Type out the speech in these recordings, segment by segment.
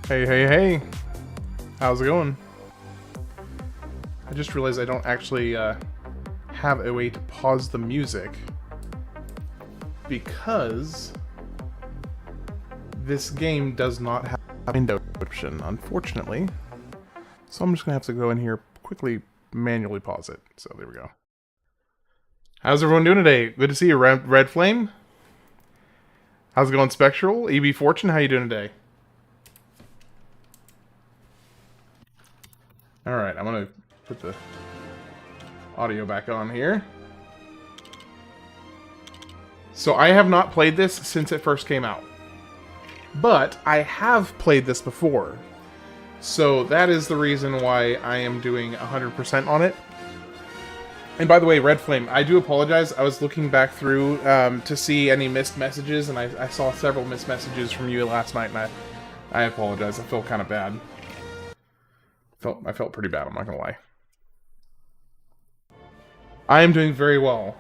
Hey, hey, hey. How's it going? I just realized I don't actually have a way to pause the music because this game does not have a window option, unfortunately. So I'm just going to have to go in here, quickly manually pause it. So there we go. How's everyone doing today? Good to see you, Red Flame. How's it going, Spectral? EB Fortune, how you doing today? Alright, I'm going to put the audio back on here. So I have not played this since it first came out. But I have played this before. So that is the reason why I am doing 100% on it. And by the way, Red Flame, I do apologize. I was looking back through to see any missed messages, and I saw several missed messages from you last night, and I apologize. I felt kind of bad. I felt pretty bad, I'm not gonna lie. I am doing very well.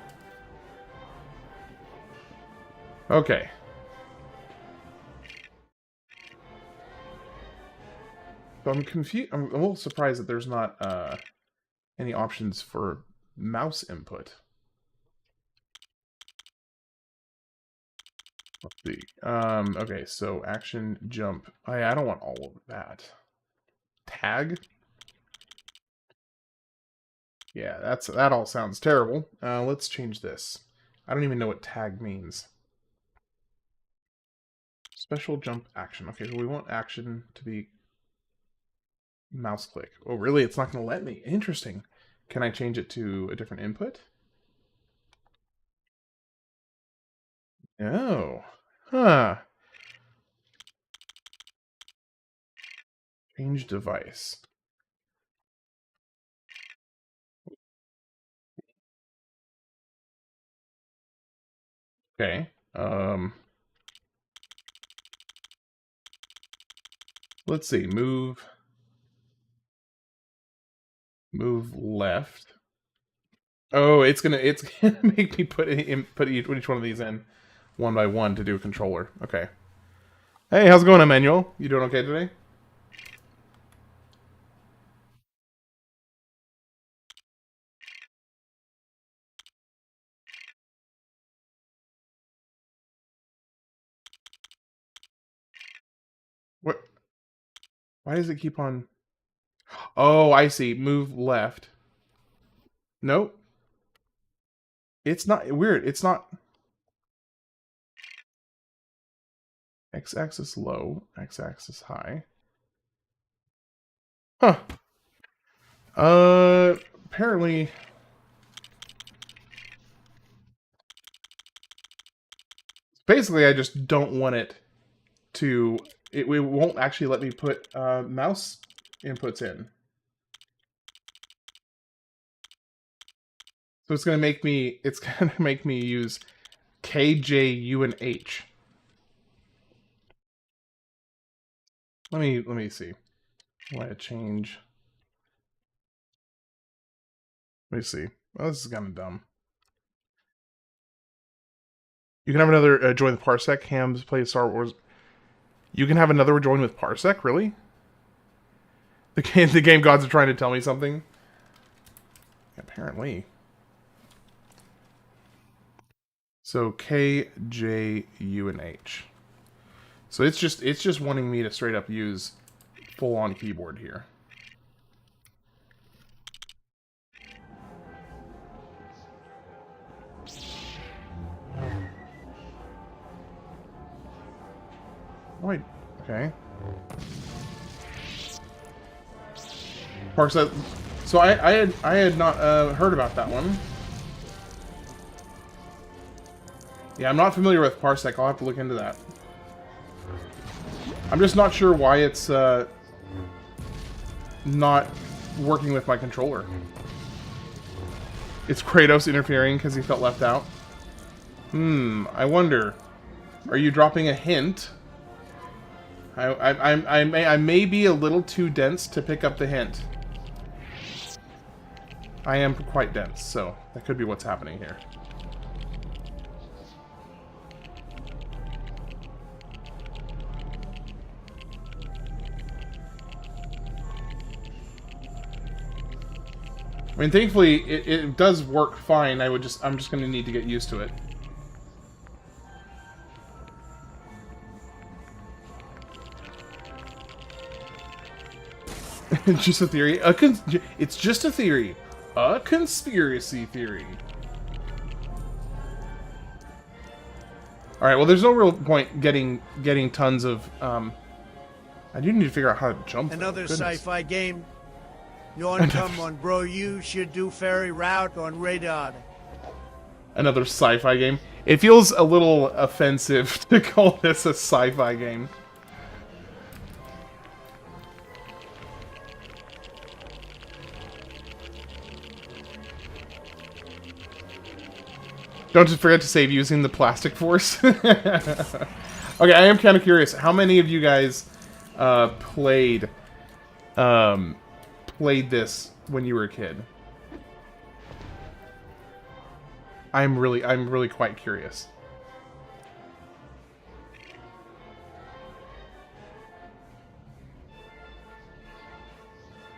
Okay. So I'm confused. I'm a little surprised that there's not any options for mouse input. Let's see. Okay, so action, jump. I don't want all of that. Tag? Yeah, that all sounds terrible. Let's change this. I don't even know what tag means. Special jump action. Okay, so we want action to be mouse click. Oh, really? It's not going to let me. Interesting. Can I change it to a different input? Oh. Huh. Change device. Okay. Let's see. Move left. Oh, it's gonna make me put each one of these in one by one to do a controller. Okay. Hey, how's it going, Emmanuel? You doing okay today? What? Why does it keep on? Oh, I see. Move left. Nope. It's not weird. It's not. X-axis low, x-axis high. Huh. Apparently. Basically, I just don't want it to. It won't actually let me put mouse inputs in. So it's gonna make me. It's gonna make me use K, J, U, and H. Let me see. Why change? Let me see. Oh, this is kind of dumb. You can have another join with Parsec. Hams play Star Wars. You can have another join with Parsec? Really? The game gods are trying to tell me something? Apparently. So K, J, U, and H. So it's just wanting me to straight up use full-on keyboard here. Wait, okay. Parsec. So I had not heard about that one. Yeah, I'm not familiar with Parsec. I'll have to look into that. I'm just not sure why it's not working with my controller. It's Kratos interfering because he felt left out. I wonder. Are you dropping a hint? I may be a little too dense to pick up the hint. I am quite dense, so that could be what's happening here. I mean, thankfully, it does work fine. I'm just going to need to get used to it. It's just a theory. It's just a theory. A conspiracy theory. Alright, well, there's no real point getting tons of... I do need to figure out how to jump. Another sci-fi game. You want to come on, bro? You should do ferry route on radar. Another sci-fi game. It feels a little offensive to call this a sci-fi game. Don't just forget to save using the plastic force. Okay, I am kind of curious. How many of you guys played this when you were a kid? I'm really quite curious.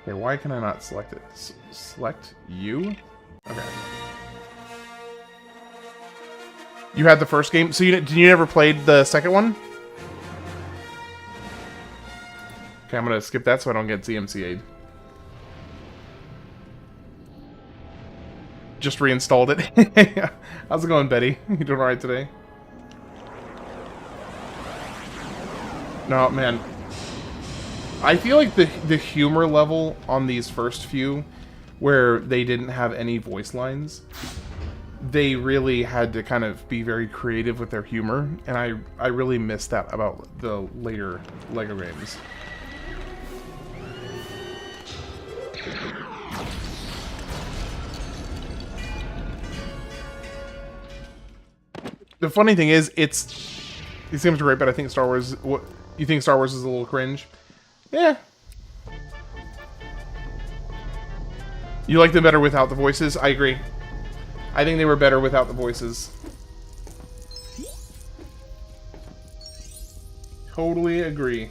Okay, why can I not select it? Select you? Okay. You had the first game, so you never played the second one? Okay, I'm gonna skip that so I don't get CMCA'd. Just reinstalled it. How's it going, Betty? You doing alright today? No, man. I feel like the humor level on these first few, where they didn't have any voice lines, they really had to kind of be very creative with their humor, and I really miss that about the later LEGO games. The funny thing is, these games are great, but I think Star Wars. What you think Star Wars is a little cringe? Yeah. You like them better without the voices? I agree. I think they were better without the voices. Totally agree.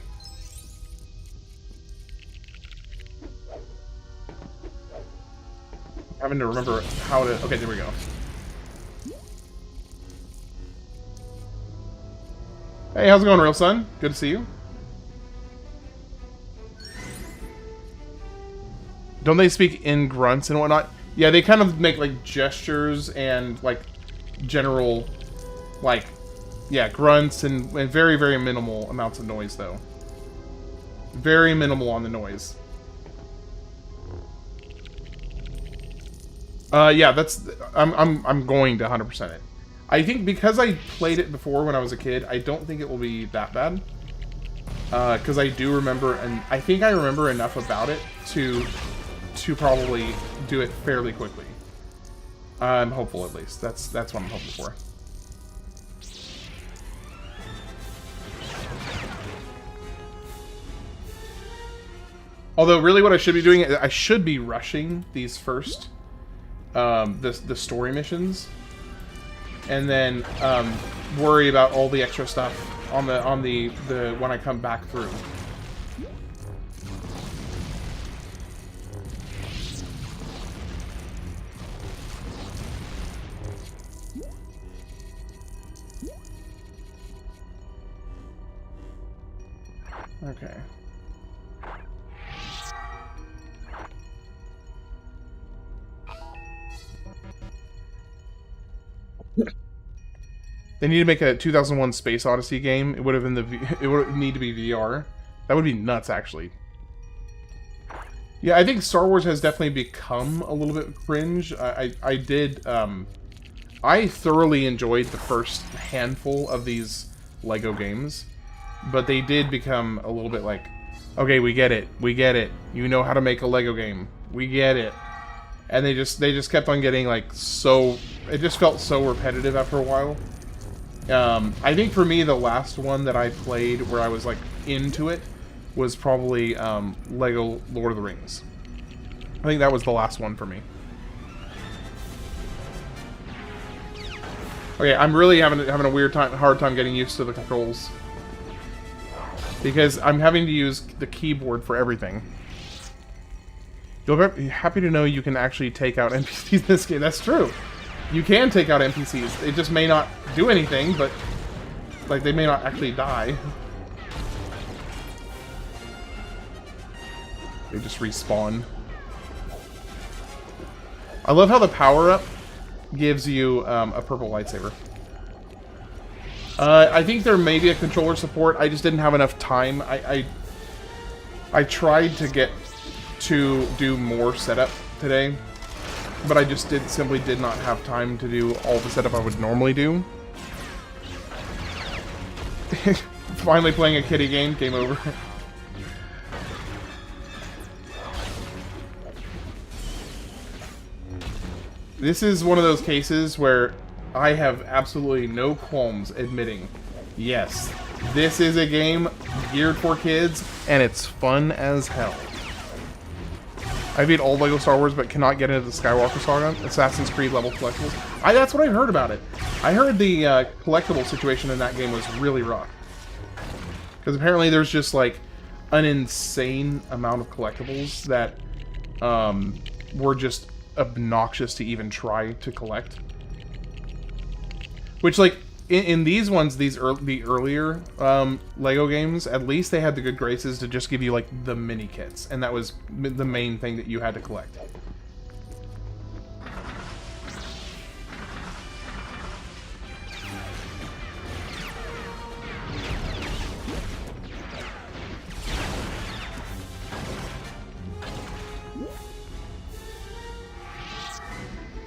I'm having to remember how to... Okay, there we go. Hey, how's it going, real son? Good to see you. Don't they speak in grunts and whatnot? Yeah, they kind of make, like, gestures and, like, general, like, yeah, grunts and very, very minimal amounts of noise, though. Very minimal on the noise. Yeah, that's... I'm going to 100% it. I think because I played it before when I was a kid, I don't think it will be that bad. Because I do remember, and I think I remember enough about it to probably do it fairly quickly. I'm hopeful, at least. That's what I'm hoping for. Although, really, what I should be doing, I should be rushing these first, the story missions, and then worry about all the extra stuff on the when I come back through. Okay. They need to make a 2001 Space Odyssey game. It would have been it would need to be VR. That would be nuts, actually. Yeah, I think Star Wars has definitely become a little bit cringe. I thoroughly enjoyed the first handful of these LEGO games, but they did become a little bit like, okay, we get it, you know how to make a LEGO game, we get it, and they just kept on getting like so, it just felt so repetitive after a while. I think for me, the last one that I played where I was like into it was probably LEGO Lord of the Rings. I think that was the last one for me. Okay, I'm really having a hard time getting used to the controls, because I'm having to use the keyboard for everything. You'll be happy to know you can actually take out NPCs in this game. That's true. You can take out NPCs. It just may not do anything, but like they may not actually die. They just respawn. I love how the power-up gives you a purple lightsaber. I think there may be a controller support. I just didn't have enough time. I tried to get to do more setup today, but I just simply did not have time to do all the setup I would normally do. Finally playing a kiddie game. Game over. This is one of those cases where I have absolutely no qualms admitting, yes, this is a game geared for kids, and it's fun as hell. I beat all LEGO Star Wars, but cannot get into the Skywalker Saga, Assassin's Creed level collectibles. That's what I heard about it. I heard the collectible situation in that game was really rough. Because apparently there's just like an insane amount of collectibles that were just obnoxious to even try to collect. Which, like, in these ones, the earlier LEGO games, at least they had the good graces to just give you, like, the Minikits. And that was the main thing that you had to collect.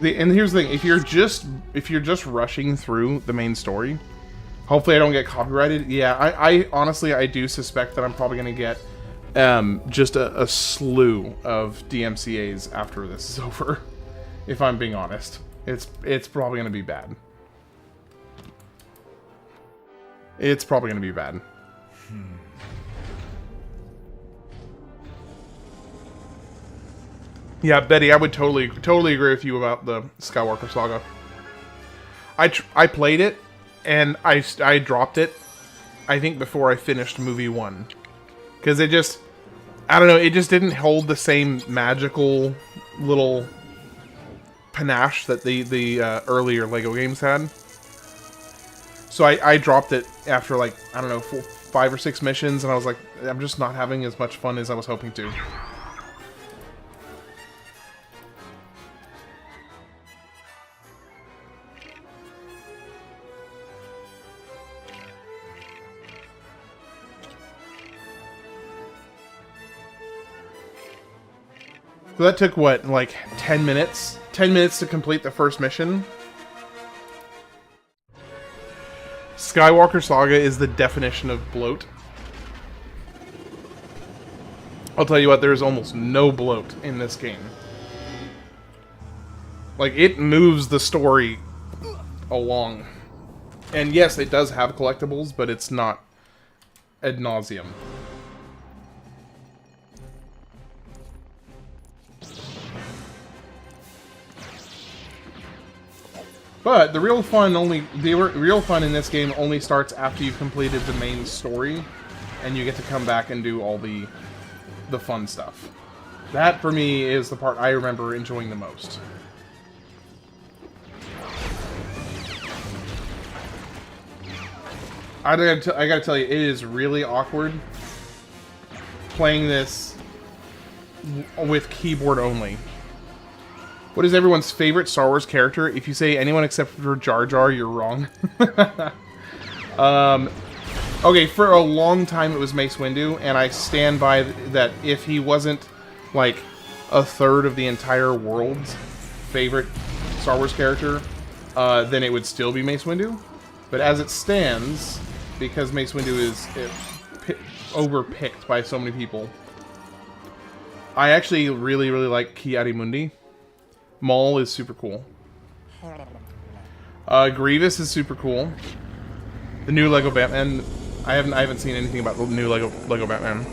And here's the thing: if you're just rushing through the main story, hopefully I don't get copyrighted. Yeah, I honestly I do suspect that I'm probably gonna get just a slew of DMCA's after this is over. If I'm being honest, it's probably gonna be bad. It's probably gonna be bad. Yeah, Betty, I would totally agree with you about the Skywalker Saga. I played it, and I dropped it, I think, before I finished movie 1. Because it just, I don't know, it just didn't hold the same magical little panache that the earlier LEGO games had. So I dropped it after, like, I don't know, 5 or 6 missions, and I was like, I'm just not having as much fun as I was hoping to. So that took, what, like 10 minutes? 10 minutes to complete the first mission? Skywalker Saga is the definition of bloat. I'll tell you what, there's almost no bloat in this game. Like, it moves the story along. And yes, it does have collectibles, but it's not ad nauseum. But the real fun in this game only starts after you've completed the main story, and you get to come back and do all the fun stuff. That, for me, is the part I remember enjoying the most. I gotta tell you, it is really awkward playing this with keyboard only. What is everyone's favorite Star Wars character? If you say anyone except for Jar Jar, you're wrong. Okay, for a long time it was Mace Windu, and I stand by that. If he wasn't, like, a third of the entire world's favorite Star Wars character, then it would still be Mace Windu. But as it stands, because Mace Windu is overpicked by so many people, I actually really like Ki-Adi-Mundi. Maul is super cool. Grievous is super cool. The new Lego Batman. I haven't seen anything about the new Lego Batman.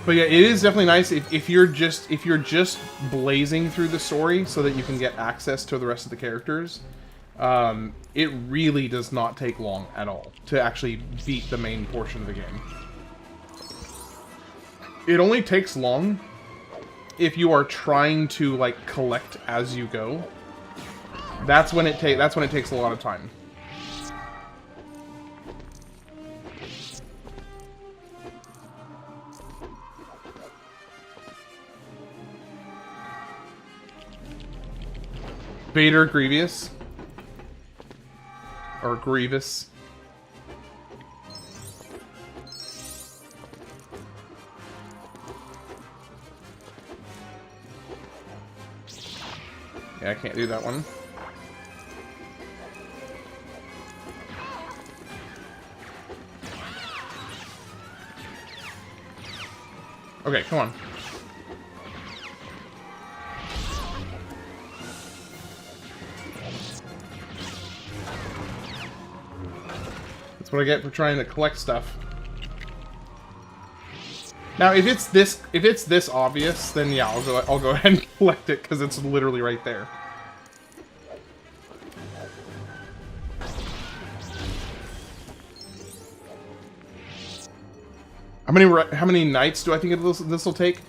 But yeah, it is definitely nice if you're just blazing through the story so that you can get access to the rest of the characters. It really does not take long at all to actually beat the main portion of the game. It only takes long if you are trying to like collect as you go. That's when it takes a lot of time. Vader Grievous. Or Grievous. Yeah, I can't do that one. Okay, come on. That's what I get for trying to collect stuff. Now, if it's this obvious, then yeah, I'll go ahead and collect it because it's literally right there. How many nights do I think this will take?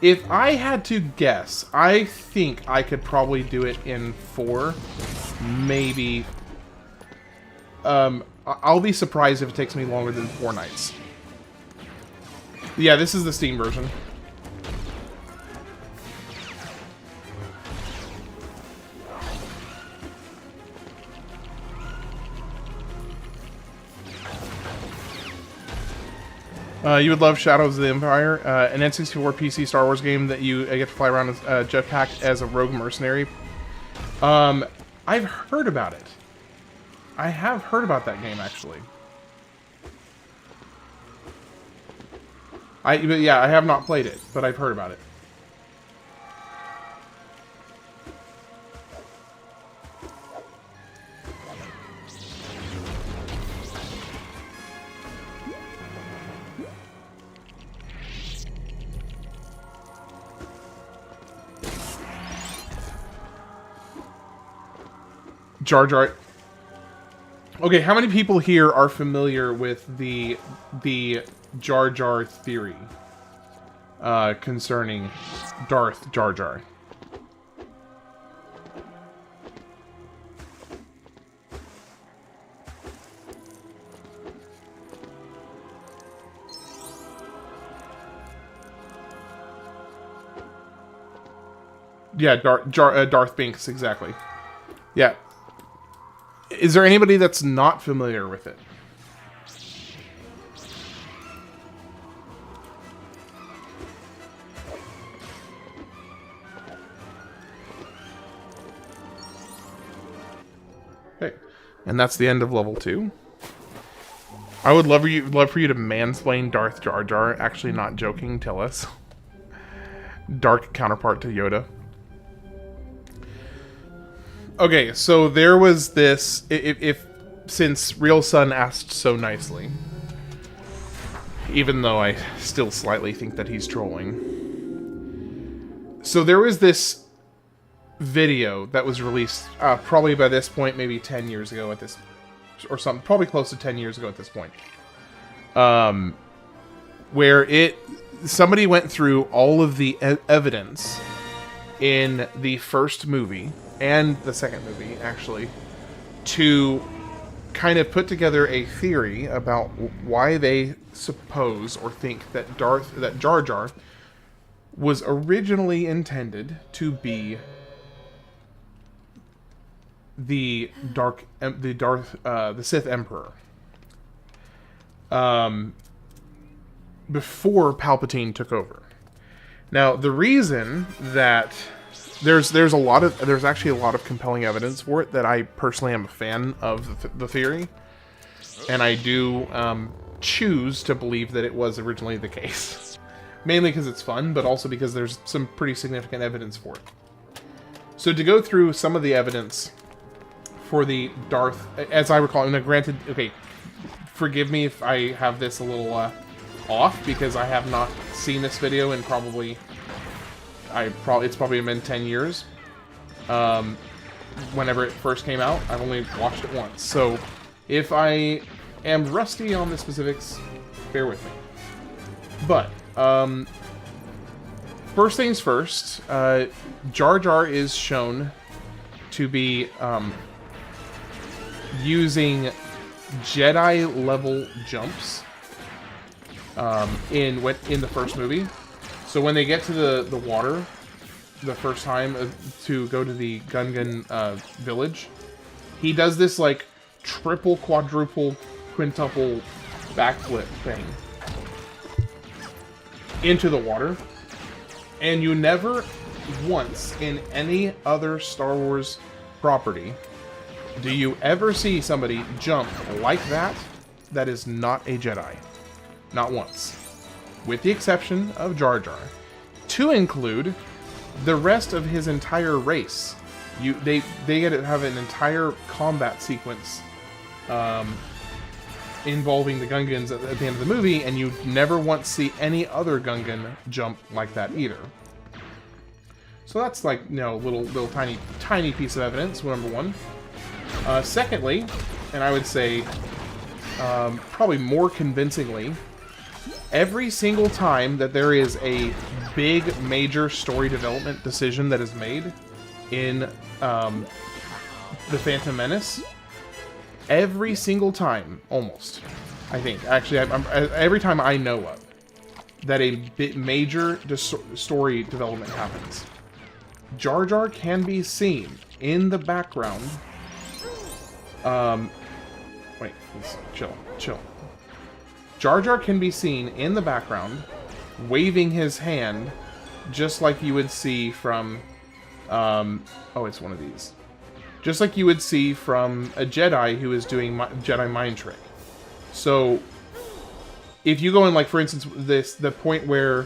If I had to guess, I think I could probably do it in 4, maybe. I'll be surprised if it takes me longer than 4 nights. Yeah, this is the Steam version. You would love Shadows of the Empire, an N64 PC Star Wars game that you get to fly around as jetpack as a rogue mercenary. I've heard about it. I have heard about that game, actually. But yeah, I have not played it, but I've heard about it. Jar Jar. Okay, how many people here are familiar with the Jar Jar theory concerning Darth Jar Jar? Yeah, Darth Binks, exactly. Yeah. Is there anybody that's not familiar with it? Okay. And that's the end of level 2. I would love for you to mansplain Darth Jar Jar. Actually, not joking. Tell us. Dark counterpart to Yoda. Okay, so there was this. Since Real Sun asked so nicely, even though I still slightly think that he's trolling. So there was this video that was released probably by this point, maybe 10 years ago at this, or something, probably close to 10 years ago at this point, where somebody went through all of the evidence in the first movie and the second movie, actually, to kind of put together a theory about why they suppose or think that Jar Jar was originally intended to be the Sith Emperor. Before Palpatine took over. Now, the reason that there's actually a lot of compelling evidence for it that I personally am a fan of the theory, and I do choose to believe that it was originally the case, mainly because it's fun, but also because there's some pretty significant evidence for it. So to go through some of the evidence for the Darth, as I recall, and granted, okay, forgive me if I have this a little off because I have not seen this video in probably it's probably been 10 years. Whenever it first came out, I've only watched it once. So if I am rusty on the specifics, bear with me. But first things first, Jar Jar is shown to be using Jedi level jumps in the first movie. So when they get to the water the first time to go to the Gungan village, he does this like triple, quadruple, quintuple backflip thing into the water. And you never once in any other Star Wars property do you ever see somebody jump like that is not a Jedi. Not once. With the exception of Jar Jar. To include the rest of his entire race. They get to have an entire combat sequence involving the Gungans at the end of the movie, and you never once see any other Gungan jump like that either. So that's like, you know, little tiny piece of evidence, number one. Secondly, and I would say probably more convincingly, every single time that there is a big major story development decision that is made in The Phantom Menace, every single time, almost, I think, actually, every time I know of, that a major story development happens, Jar Jar can be seen in the background. Wait, let's chill. Jar Jar can be seen in the background, waving his hand, just like you would see from, oh, it's one of these. Just like you would see from a Jedi who is doing Jedi mind trick. So, if you go in, like, for instance, the point where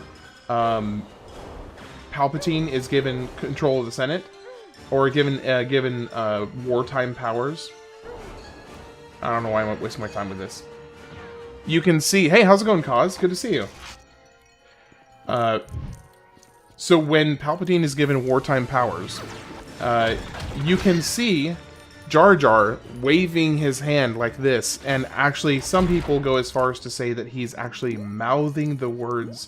Palpatine is given control of the Senate, or given wartime powers. I don't know why I'm wasting my time with this. You can see, hey, how's it going, Kaz? Good to see you. So when Palpatine is given wartime powers, you can see Jar Jar waving his hand like this, and actually some people go as far as to say that he's actually mouthing the words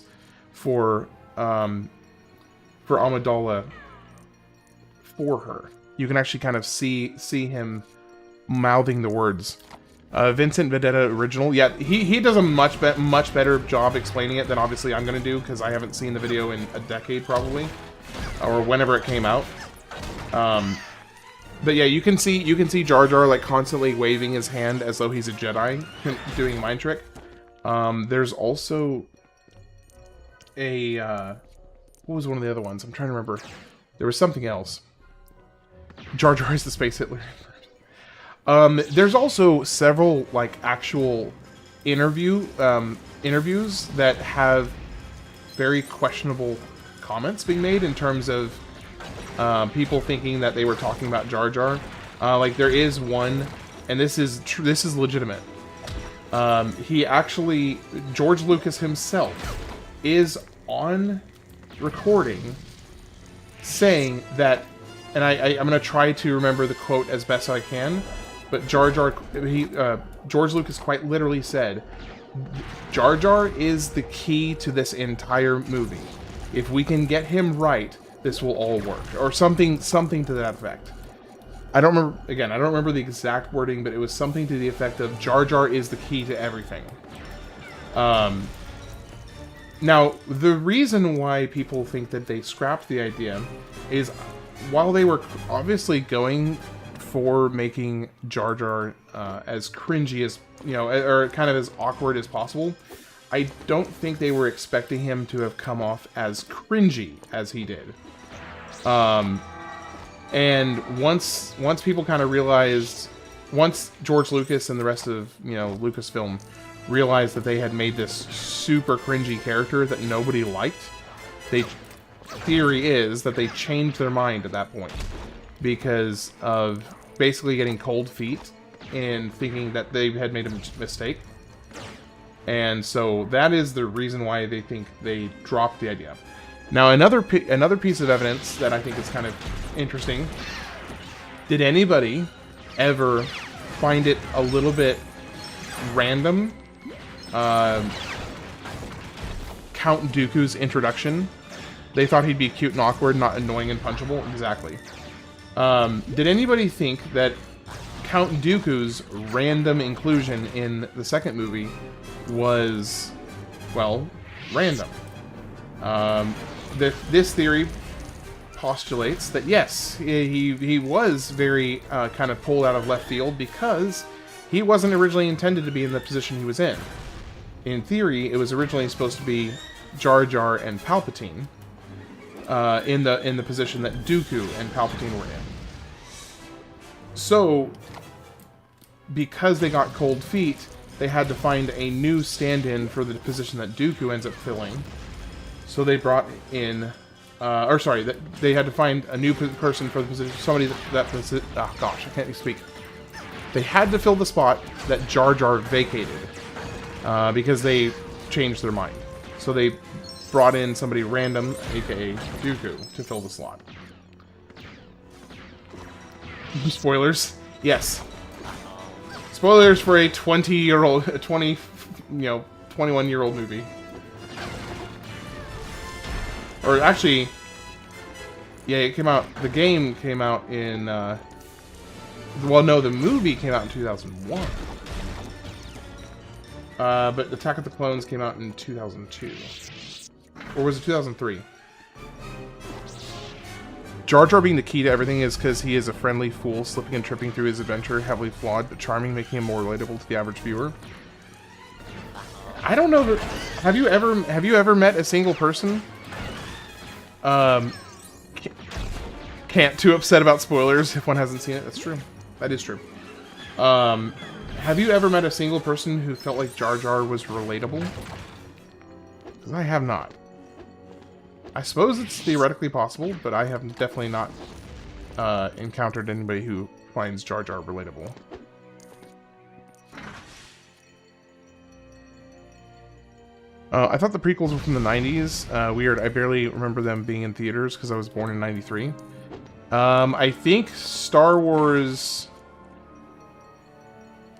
for Amidala for her. You can actually kind of see him mouthing the words. Vincent Vedetta original, yeah, he does a much better job explaining it than obviously I'm gonna do, because I haven't seen the video in a decade probably, or whenever it came out. But yeah, you can see Jar Jar like constantly waving his hand as though he's a Jedi doing a mind trick. There's also a what was one of the other ones? I'm trying to remember. There was something else. Jar Jar is the Space Hitler. There's also several like actual interviews that have very questionable comments being made in terms of people thinking that they were talking about Jar Jar. Like there is one, and this is legitimate. He actually, George Lucas himself is on recording saying that, and I'm gonna try to remember the quote as best I can. But George Lucas quite literally said, Jar Jar is the key to this entire movie. If we can get him right, this will all work. Or something to that effect. I don't remember the exact wording, but it was something to the effect of Jar Jar is the key to everything. Now, the reason why people think that they scrapped the idea is while they were obviously going for making Jar Jar as cringy as, you know, or kind of as awkward as possible, I don't think they were expecting him to have come off as cringy as he did. And once people kind of realized, once George Lucas and the rest of, you know, Lucasfilm realized that they had made this super cringy character that nobody liked, theory is that they changed their mind at that point because of basically getting cold feet and thinking that they had made a mistake. And so that is the reason why they think they dropped the idea. Now, another piece of evidence that I think is kind of interesting. Did anybody ever find it a little bit random? Count Dooku's introduction. They thought he'd be cute and awkward, not annoying and punchable. Exactly. Did anybody think that Count Dooku's random inclusion in the second movie was, well, random? This theory postulates that yes, he was very kind of pulled out of left field because he wasn't originally intended to be in the position he was in. In theory, it was originally supposed to be Jar Jar and Palpatine in the position that Dooku and Palpatine were in. So, because they got cold feet, they had to find a new stand-in for the position that Dooku ends up filling. So they brought in, they had to find a new person for the position. Somebody oh gosh, I can't speak. They had to fill the spot that Jar Jar vacated because they changed their mind. So they brought in somebody random, aka Dooku, to fill the slot. Spoilers, yes. Spoilers for a 21-year-old movie. Or actually, yeah, it came out. The game came out in. Well, no, the movie came out in 2001. But Attack of the Clones came out in 2002, or was it 2003? Jar Jar being the key to everything is because he is a friendly fool, slipping and tripping through his adventure, heavily flawed but charming, making him more relatable to the average viewer. I don't know that. Have you ever met a single person? Can't too upset about spoilers if one hasn't seen it. That's true. That is true. Have you ever met a single person who felt like Jar Jar was relatable? Because I have not. I suppose it's theoretically possible, but I have definitely not encountered anybody who finds Jar Jar relatable. I thought the prequels were from the 90s. Weird, I barely remember them being in theaters because I was born in 93. I think Star Wars...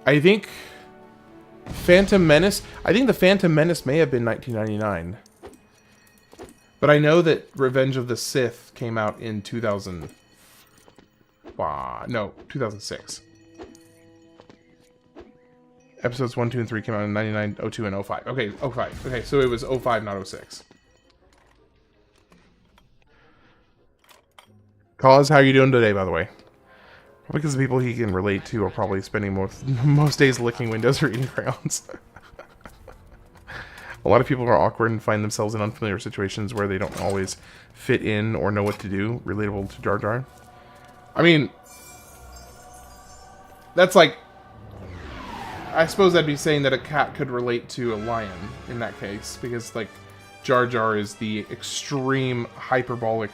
I think Phantom Menace... I think the Phantom Menace may have been 1999. But I know that Revenge of the Sith came out in 2006. Episodes 1, 2, and 3 came out in 99, 02, and 05. Okay, 05. Okay, so it was 05, not 06. Cause, how are you doing today, by the way? Probably because the people he can relate to are probably spending most days licking windows or eating crayons. A lot of people are awkward and find themselves in unfamiliar situations where they don't always fit in or know what to do. Relatable to Jar Jar. I mean, that's like... I suppose I'd be saying that a cat could relate to a lion in that case, because like Jar Jar is the extreme hyperbolic,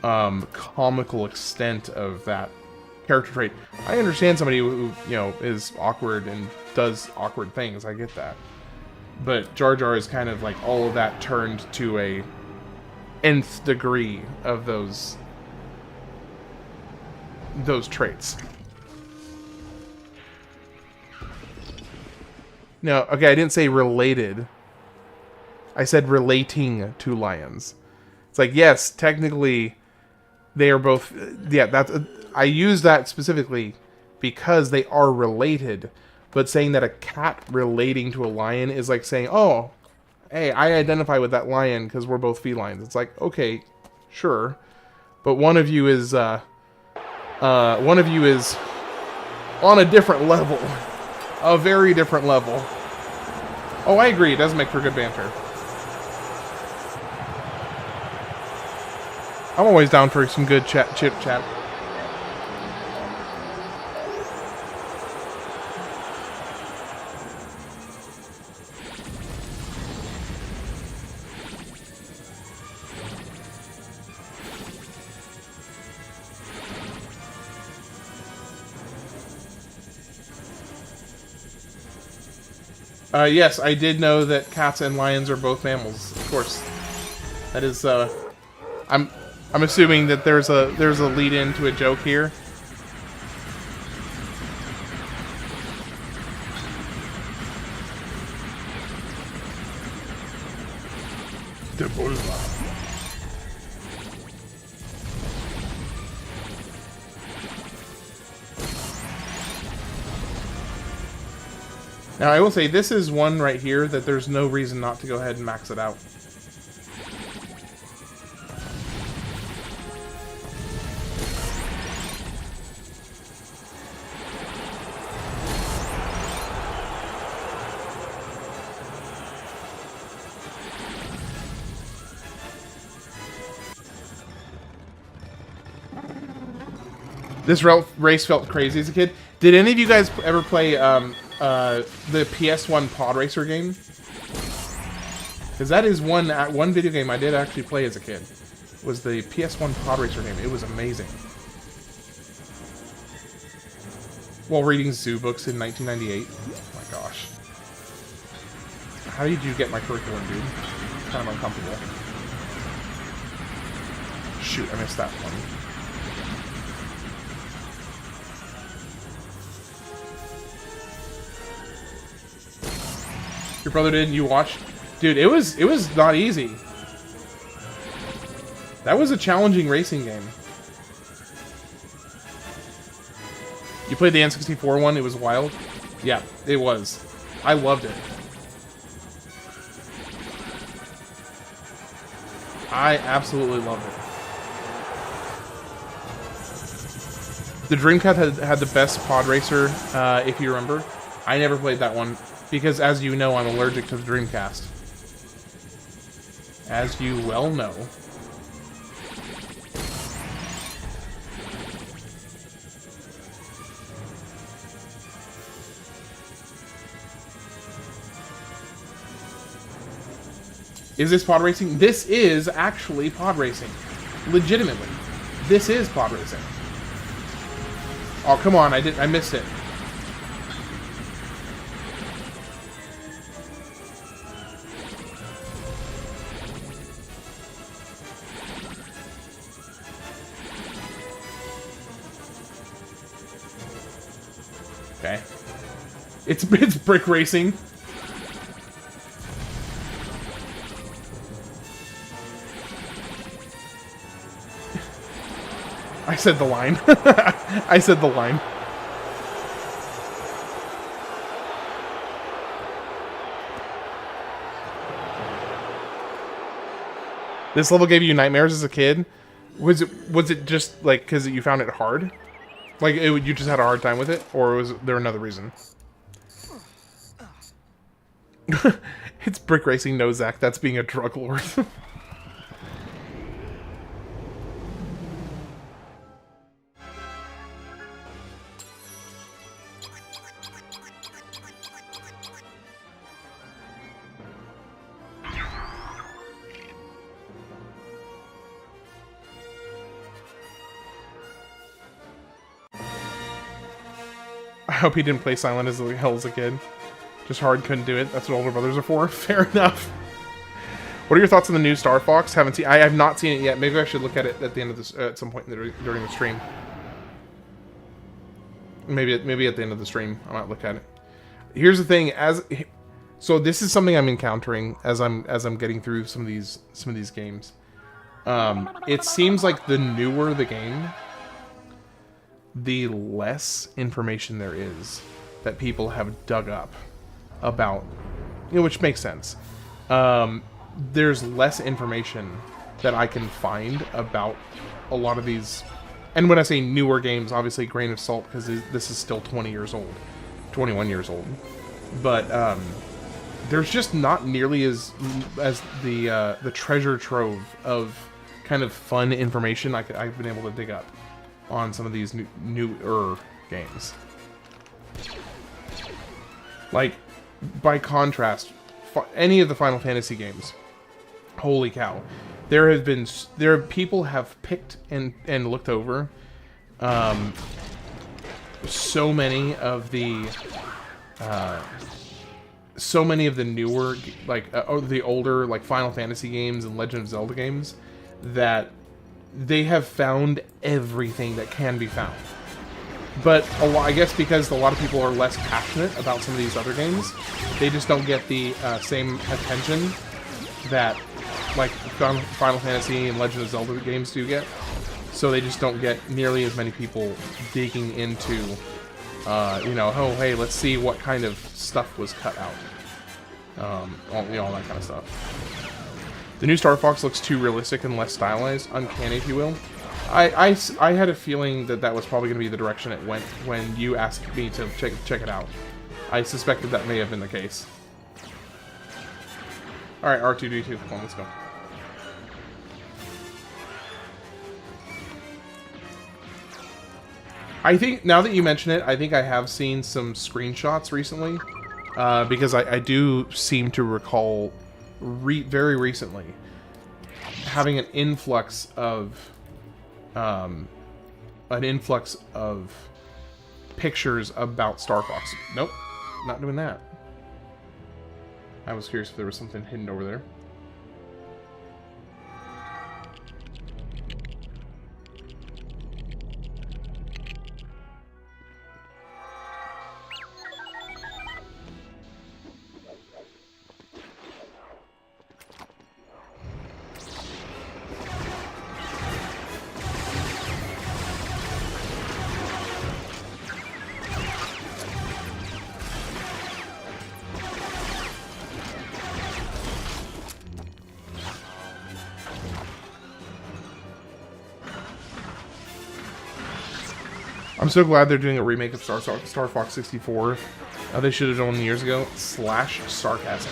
comical extent of that character trait. I understand somebody who, you know, is awkward and does awkward things. I get that, but Jar Jar is kind of like all of that turned to a nth degree of those traits. No, okay, I didn't say related. I said relating to lions. It's like, yes, technically, they are both... Yeah, that's... I use that specifically because they are related. But saying that a cat relating to a lion is like saying, oh, hey, I identify with that lion because we're both felines. It's like, okay, sure. But one of you is on a different level. A very different level. Oh, I agree. It does make for good banter. I'm always down for some good chit chat. Yes, I did know that cats and lions are both mammals. Of course, that is. I'm assuming that there's a lead in to a joke here. De Bulba. Now, I will say, this is one right here that there's no reason not to go ahead and max it out. This race felt crazy as a kid. Did any of you guys ever play the PS1 Pod Racer game? Because that is one video game I did actually play as a kid. Was the PS1 Pod Racer game. It was amazing. While reading zoo books in 1998. Oh my gosh. How did you get my curriculum, dude? It's kind of uncomfortable. Shoot, I missed that one. Your brother did, you watched? Dude, it was not easy. That was a challenging racing game. You played the N64 one, it was wild? Yeah, it was. I loved it. I absolutely loved it. The Dreamcast had the best pod racer, if you remember. I never played that one. Because, as you know, I'm allergic to the Dreamcast. As you well know. Is this pod racing? This is actually pod racing. Legitimately. This is pod racing. Oh, come on, I missed it. Okay. It's brick racing. I said the line. I said the line. This level gave you nightmares as a kid? Was it just like because you found it hard? Like you just had a hard time with it, or was there another reason? It's brick racing, no, Zach. That's being a drug lord. I hope he didn't play Silent as hell as a kid. Just hard, couldn't do it. That's what older brothers are for. Fair enough. What are your thoughts on the new Star Fox? Haven't seen. I have not seen it yet. Maybe I should look at it at the end of this, at some point during the stream. Maybe at the end of the stream, I might look at it. Here's the thing. So this is something I'm encountering as I'm getting through some of these games. It seems like the newer the game, the less information there is that people have dug up about, which makes sense. There's less information that I can find about a lot of these, and when I say newer games, obviously grain of salt, because this is still 20 years old, 21 years old, but there's just not nearly as the treasure trove of kind of fun information I've been able to dig up on some of these newer games. Like, by contrast, any of the Final Fantasy games, holy cow, people have picked and looked over so many of the so many of the newer, like, or the older, like, Final Fantasy games and Legend of Zelda games, that they have found everything that can be found. But I guess because a lot of people are less passionate about some of these other games, they just don't get the same attention that, like, Final Fantasy and Legend of Zelda games do get. So they just don't get nearly as many people digging into, you know, oh, hey, let's see what kind of stuff was cut out. All that kind of stuff. The new Star Fox looks too realistic and less stylized, uncanny, if you will. I had a feeling that that was probably going to be the direction it went when you asked me to check it out. I suspected that may have been the case. Alright, R2-D2, come on, let's go. I think, now that you mention it, I think I have seen some screenshots recently, because I do seem to recall very recently having an influx of pictures about Star Fox. Nope, not doing that. I was curious if there was something hidden over there. I'm so glad they're doing a remake of Star Fox 64. They should have done years ago. / sarcasm.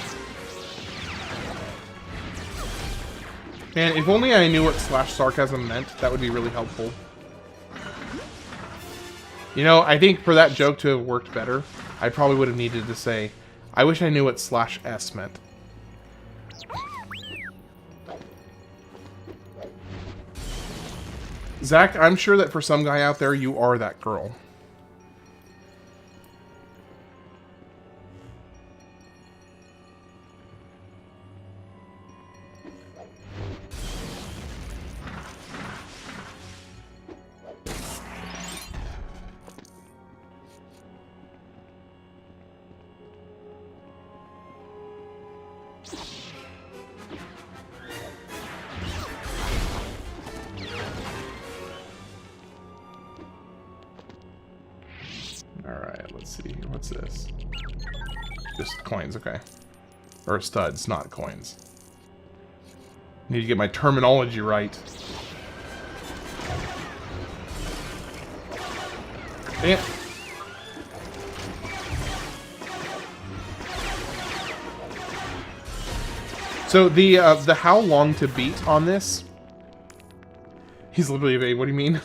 Man, if only I knew what / sarcasm meant, that would be really helpful. You know, I think for that joke to have worked better, I probably would have needed to say, I wish I knew what / s meant. Zach, I'm sure that for some guy out there, you are that girl. Alright, let's see. What's this? Just coins, okay. Or studs, not coins. Need to get my terminology right. Dang it. So the how long to beat on this? He's literally evading. What do you mean?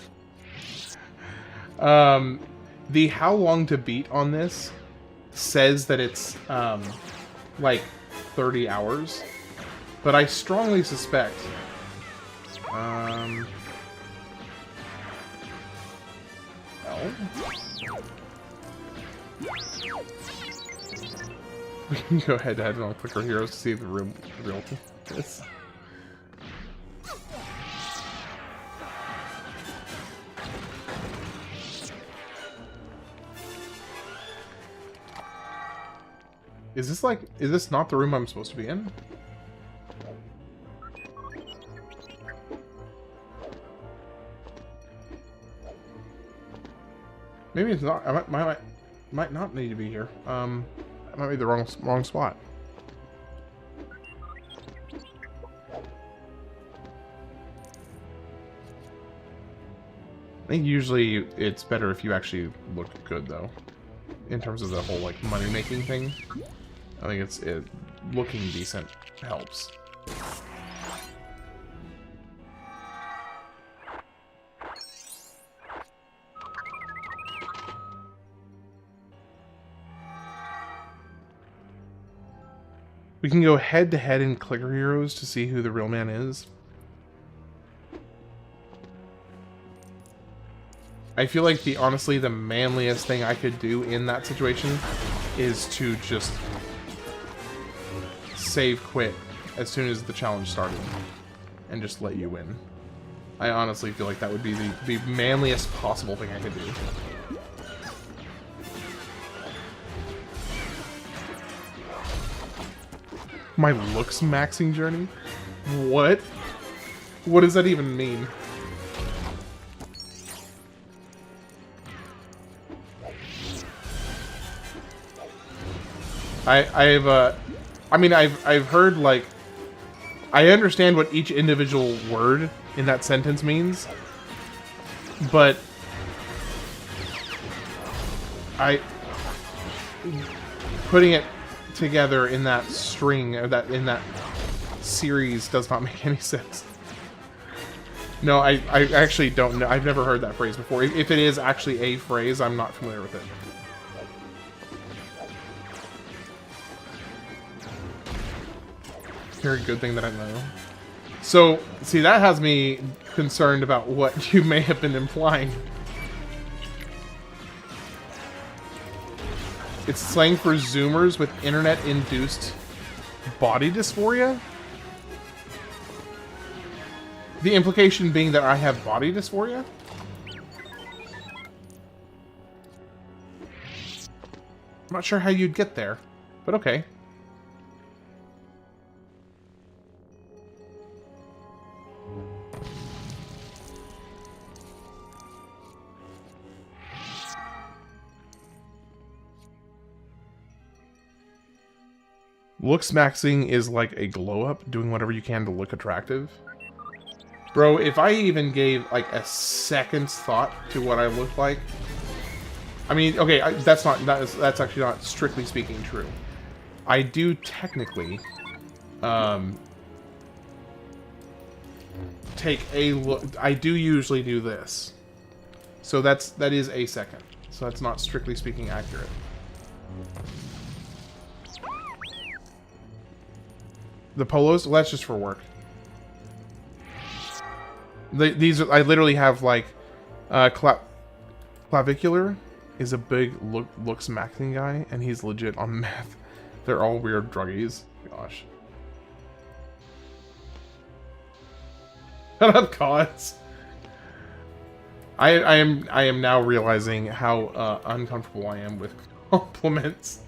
The how long to beat on this says that it's like 30 hours, but I strongly suspect oh. We can go head to head on Clicker Heroes to see the real is. Is this not the room I'm supposed to be in? Maybe it's not. I might not need to be here. That might be the wrong spot. I think usually it's better if you actually look good, though, in terms of the whole like money making thing. I think looking decent helps. We can go head to head in Clicker Heroes to see who the real man is. I feel like honestly the manliest thing I could do in that situation is to just save quit as soon as the challenge started and just let you win. I honestly feel like that would be the manliest possible thing I could do. My looks maxing journey? What? What does that even mean? I've heard, like, I understand what each individual word in that sentence means, but putting it together in that string, or in that series, does not make any sense. No, I actually don't know. I've never heard that phrase before. If it is actually a phrase, I'm not familiar with it. Very good thing that I know. So, see, that has me concerned about what you may have been implying. It's slang for Zoomers with internet-induced body dysphoria? The implication being that I have body dysphoria? I'm not sure how you'd get there, but okay. Looks maxing is like a glow-up, doing whatever you can to look attractive. Bro, if I even gave, like, a second's thought to what I look like... I mean, okay, that's actually not strictly speaking true. I do technically, take a look... I do usually do this. So that is a second. So that's not strictly speaking accurate. The polos? Well, that's just for work. These are, I literally have, like, Clavicular is a big looks maxing guy, and he's legit on meth. They're all weird druggies. Gosh. Shut up, cause. I am now realizing how uncomfortable I am with compliments.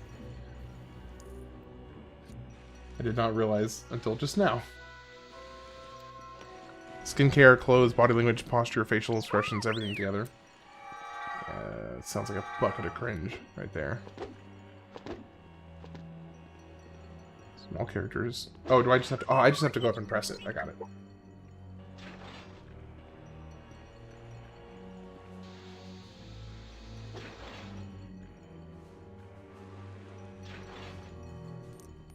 I did not realize until just now. Skincare, clothes, body language, posture, facial expressions, everything together. It sounds like a bucket of cringe right there. Small characters. Oh, do I just have to... Oh, I just have to go up and press it. I got it.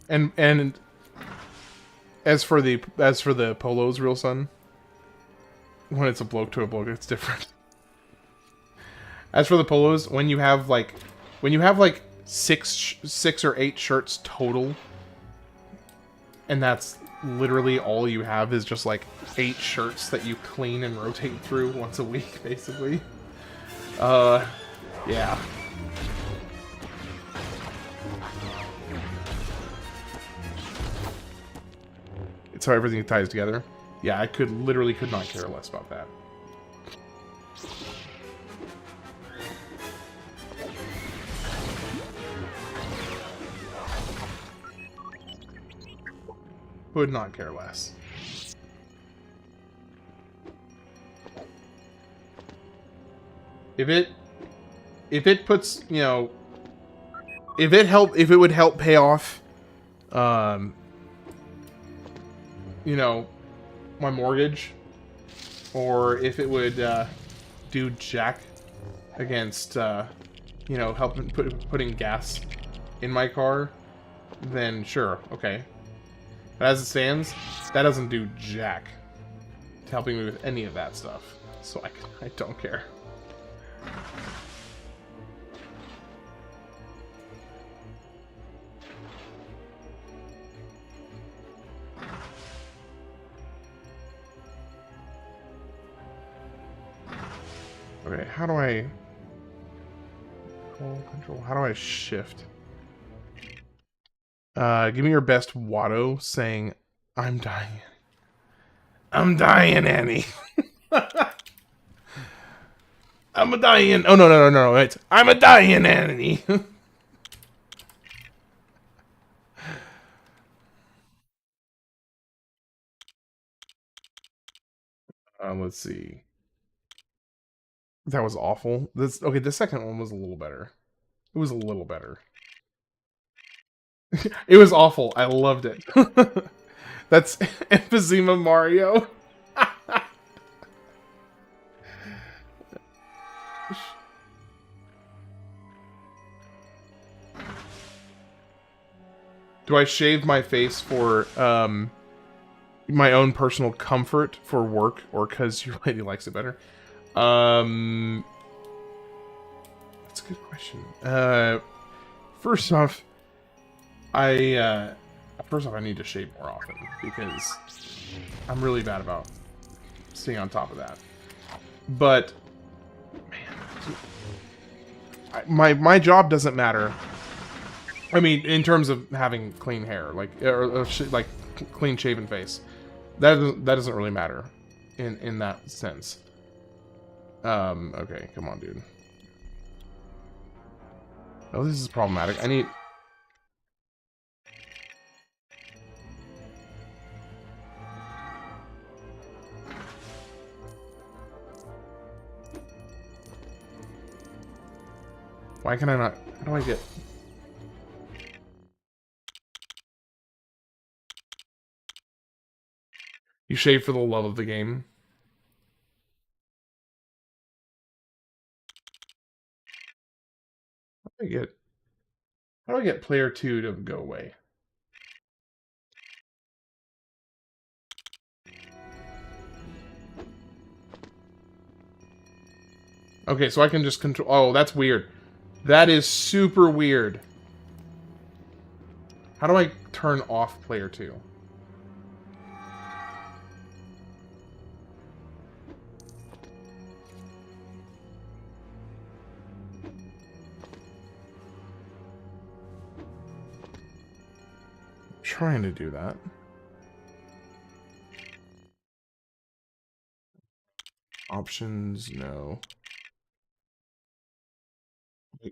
And as for the polos, real son, when it's a bloke to a bloke, it's different. As for the polos, when you have like six or eight shirts total, and that's literally all you have is just like 8 shirts that you clean and rotate through once a week, basically. Yeah. It's how everything ties together. Yeah, I literally could not care less about that. Would not care less. If it puts, you know, if it would help pay off, you know, my mortgage, or if it would do jack against, you know, helping putting gas in my car, then sure, okay. But as it stands, that doesn't do jack to helping me with any of that stuff. So I don't care. Okay, how do I... Control, how do I shift? Give me your best Watto saying, I'm dying. I'm dying, Annie. I'm a dying. Oh, no. Wait. I'm a dying, Annie. Let's see. That was awful. Okay, the second one was a little better. It was a little better. It was awful. I loved it. That's Emphysema Mario. Do I shave my face for my own personal comfort for work, or because your lady likes it better? That's a good question. First off, I need to shave more often because I'm really bad about staying on top of that. But man, my job doesn't matter. I mean, in terms of having clean hair, like like clean shaven face, that doesn't really matter in that sense. Okay, come on, dude. Oh, this is problematic. I need. Why can I not? How do I get? You shave for the love of the game. How do I get player 2 to go away? Okay, so I can just control. Oh, that's weird. That is super weird. How do I turn off player 2? Trying to do that. Options, no.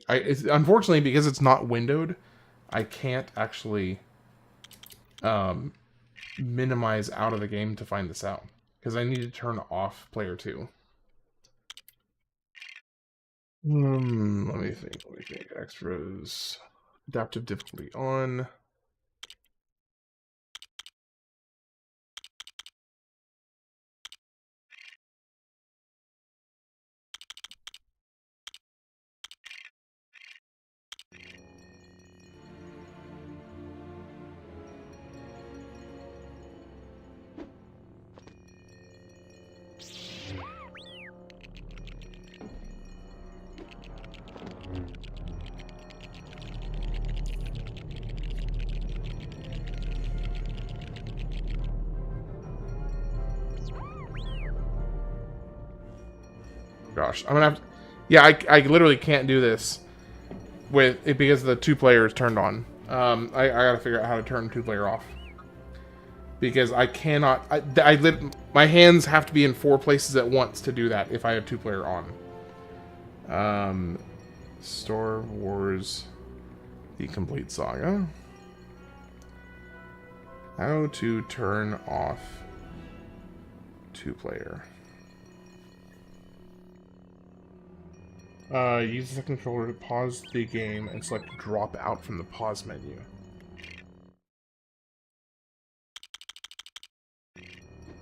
Unfortunately, because it's not windowed, I can't actually minimize out of the game to find this out. Because I need to turn off player 2. Let me think. Extras. Adaptive difficulty on. Gosh, I'm gonna have to, yeah, I literally can't do this with it because the 2-player is turned on. I gotta figure out how to turn 2-player off because I cannot. My hands have to be in 4 places at once to do that if I have 2-player on. Star Wars: The Complete Saga. How to turn off 2-player. Use the controller to pause the game and select drop out from the pause menu.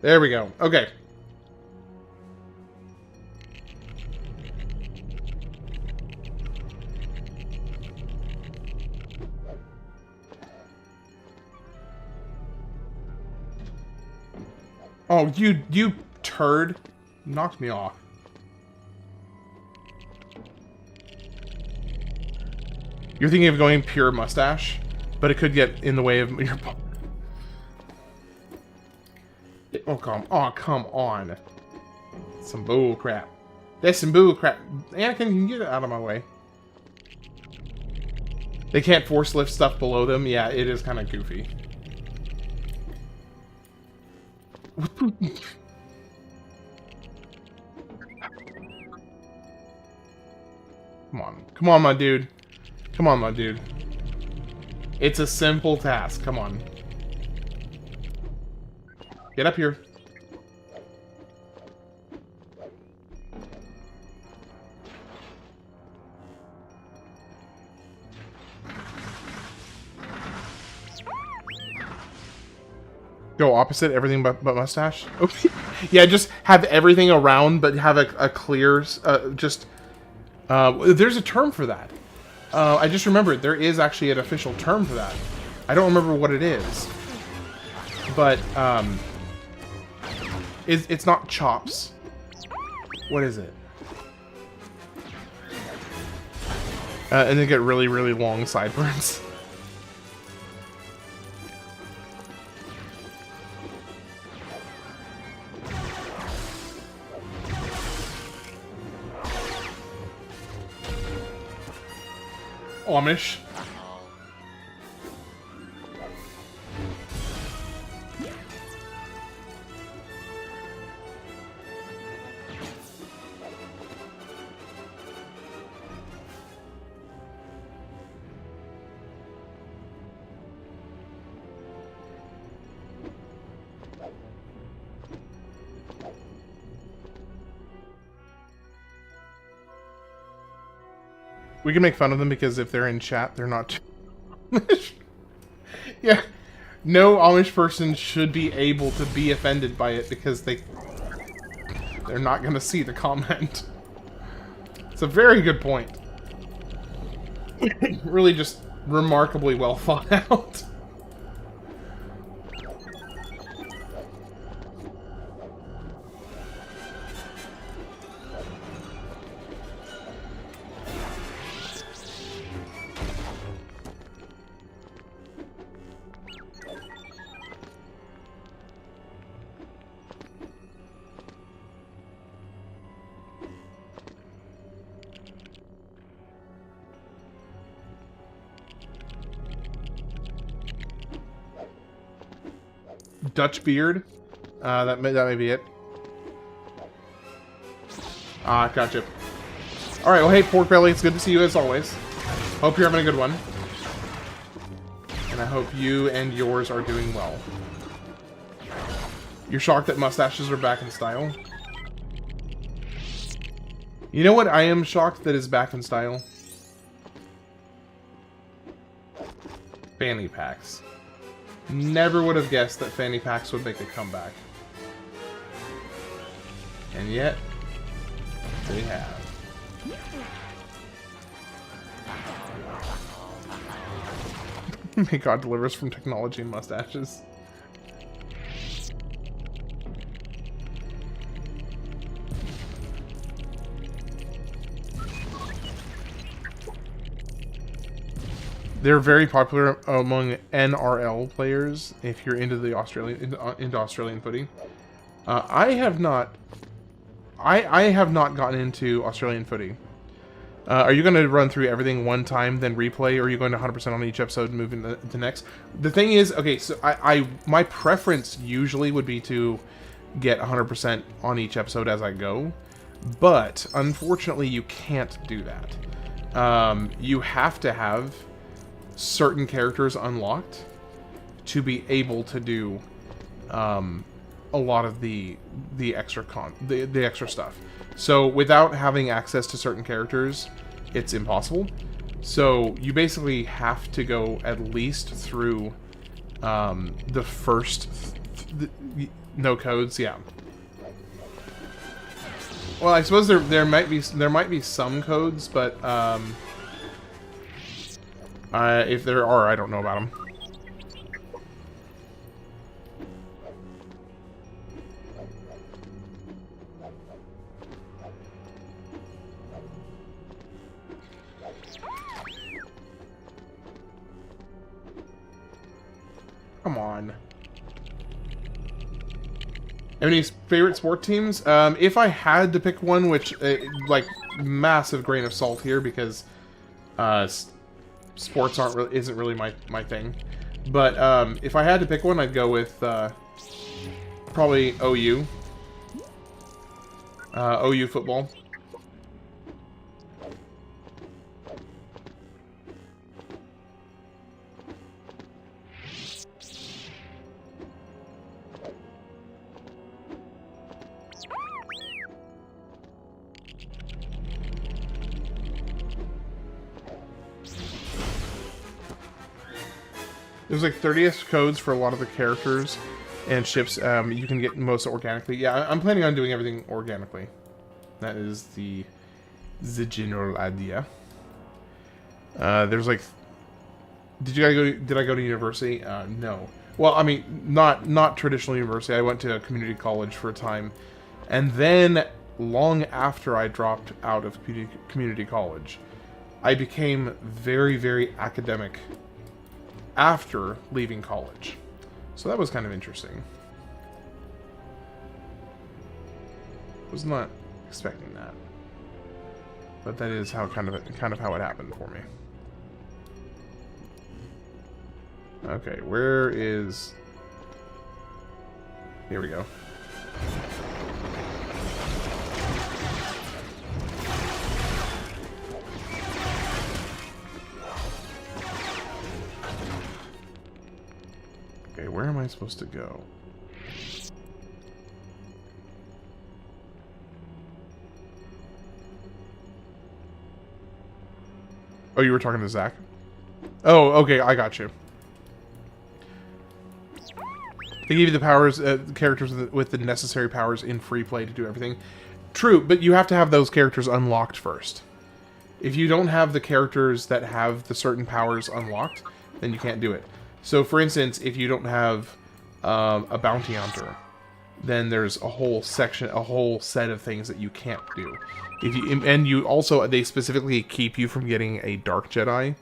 There we go. Okay. Oh, you turd. Knocked me off. You're thinking of going pure mustache, but it could get in the way of your... Oh, come on. Some bull crap. That's some bull crap. Anakin, can you get out of my way? They can't force lift stuff below them. Yeah, it is kind of goofy. Come on. Come on, my dude. Come on, my dude. It's a simple task. Come on. Get up here. Go opposite, everything but mustache. Okay. Yeah, just have everything around, but have a clear, there's a term for that. I just remembered, there is actually an official term for that. I don't remember what it is. But, it's not chops. What is it? And they get really, really long sideburns. Amish. We can make fun of them because if they're in chat, they're not Amish. Yeah. No Amish person should be able to be offended by it because they're not going to see the comment. It's a very good point. Really just remarkably well thought out. Dutch beard. That may be it. Ah, gotcha. Alright, well, hey, Pork Belly, it's good to see you as always. Hope you're having a good one. And I hope you and yours are doing well. You're shocked that mustaches are back in style? You know what I am shocked that is back in style? Fanny packs. Never would have guessed that fanny packs would make a comeback. And yet, they have. May God deliver us from technology and mustaches. They're very popular among NRL players. If you're into the Australian footy, I have not. I have not gotten into Australian footy. Are you going to run through everything one time, then replay, or are you going to 100% on each episode and move into the next? The thing is, okay, so my preference usually would be to get 100% on each episode as I go, but unfortunately, you can't do that. You have to have certain characters unlocked to be able to do a lot of the extra the extra stuff. So without having access to certain characters, it's impossible. So you basically have to go at least through the first no codes, yeah. Well, I suppose there might be some codes, but if there are, I don't know about them. Come on. Any favorite sport teams? If I had to pick one, which, like, massive grain of salt here, because sports isn't really my thing. But if I had to pick one, I'd go with probably OU. OU football. There's like 30th codes for a lot of the characters and ships. You can get most organically. Yeah, I'm planning on doing everything organically. That is the general idea. There's like, did I go to university? No. Well, I mean, not traditional university. I went to a community college for a time, and then long after I dropped out of community college, I became very, very academic after leaving college. So that was kind of interesting. Was not expecting that. But that is how kind of how it happened for me. Okay, where is... Here we go. Okay, where am I supposed to go? Oh, you were talking to Zach? Oh, okay, I got you. They give you the powers, characters with the necessary powers in free play to do everything. True, but you have to have those characters unlocked first. If you don't have the characters that have the certain powers unlocked, then you can't do it. So, for instance, if you don't have a bounty hunter, then there's a whole section, a whole set of things that you can't do. If you, and you also, they specifically keep you from getting a Dark Jedi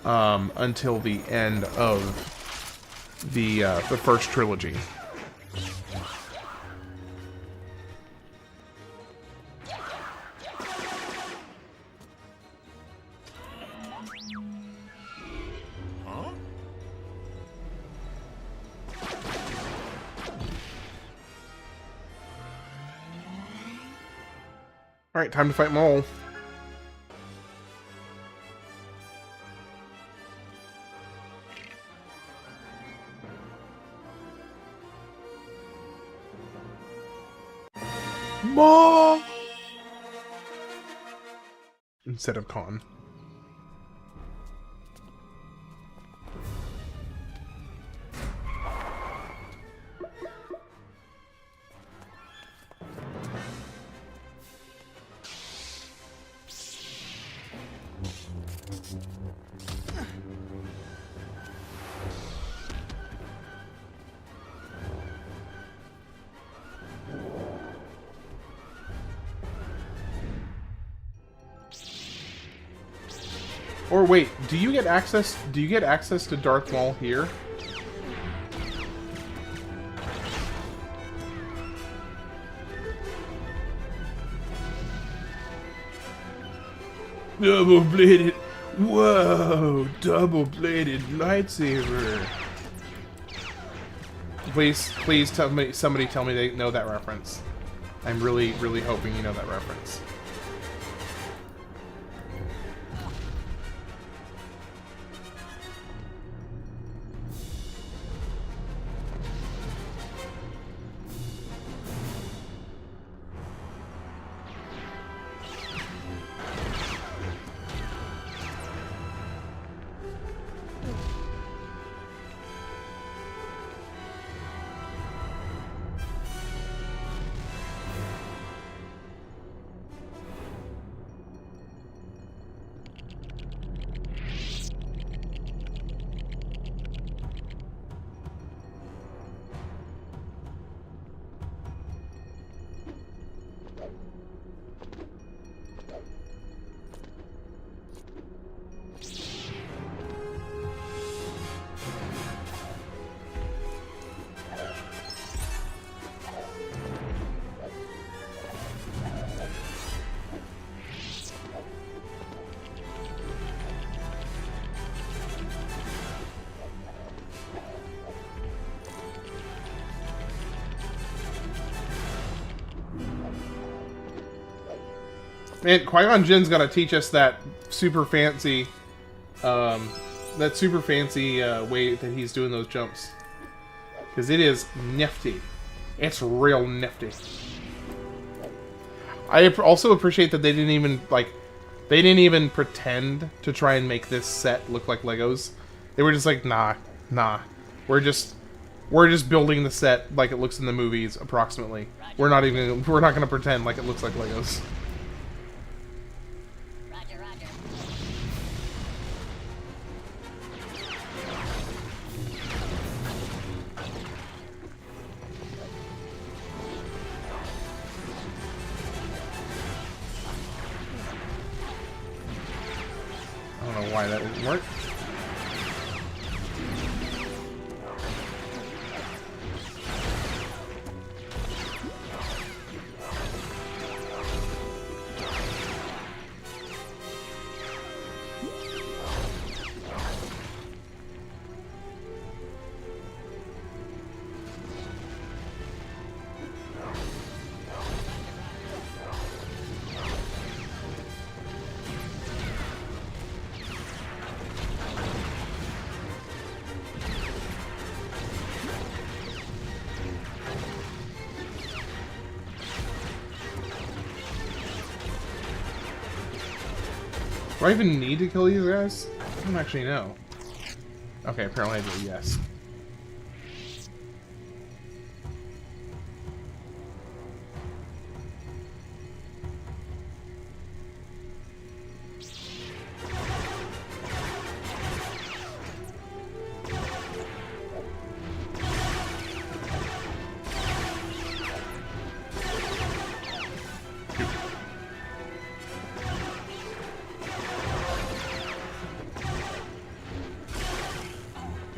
until the end of the first trilogy. Alright, time to fight Maul. Maul! Instead of Khan. Or wait, do you get access to Darth Maul here? Double-bladed. Whoa, double-bladed lightsaber. Please tell me, somebody tell me they know that reference. I'm really, really hoping you know that reference. Man, Qui-Gon Jinn's got to teach us that super fancy, way that he's doing those jumps. Because it is nifty. It's real nifty. I also appreciate that they didn't even pretend to try and make this set look like Legos. They were just like, nah. We're just building the set like it looks in the movies, approximately. We're not gonna pretend like it looks like Legos. Roger, roger. I don't know why that didn't work. Do I even need to kill these guys? I don't actually know. Okay, apparently I do, yes.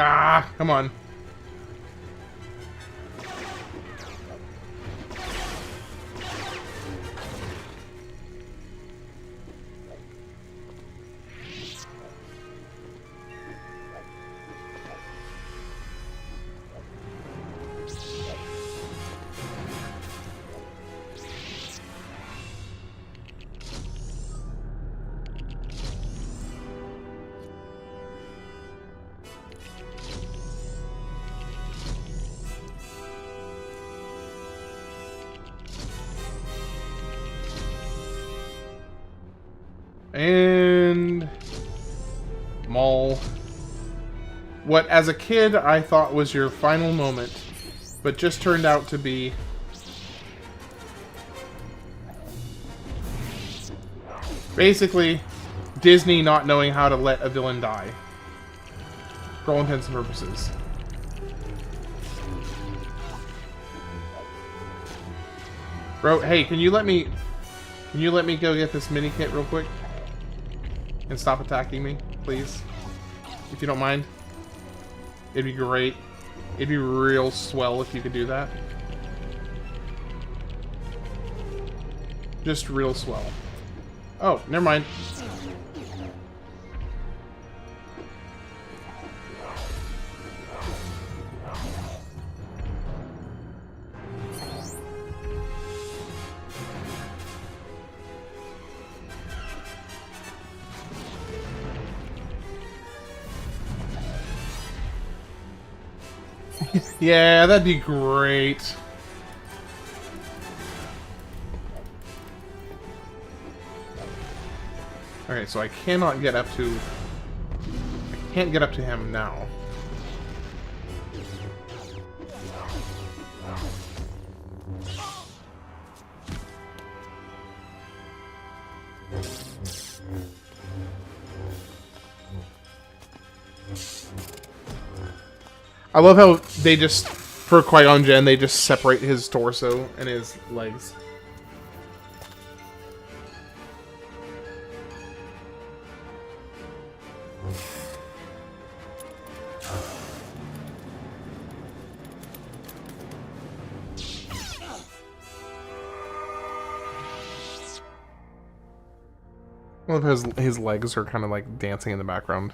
Ah, come on. And Maul. What as a kid I thought was your final moment, but just turned out to be basically Disney not knowing how to let a villain die. For all intents and purposes. Bro, hey, can you let me go get this mini kit real quick? And stop attacking me, please? If you don't mind. It'd be great. It'd be real swell if you could do that. Just real swell. Oh, never mind. Yeah, that'd be great. Okay, so I cannot get up to... I can't get up to him now. I love how they just, for Qui-Gon Jinn, they just separate his torso and his legs. I love how his legs are kind of like dancing in the background.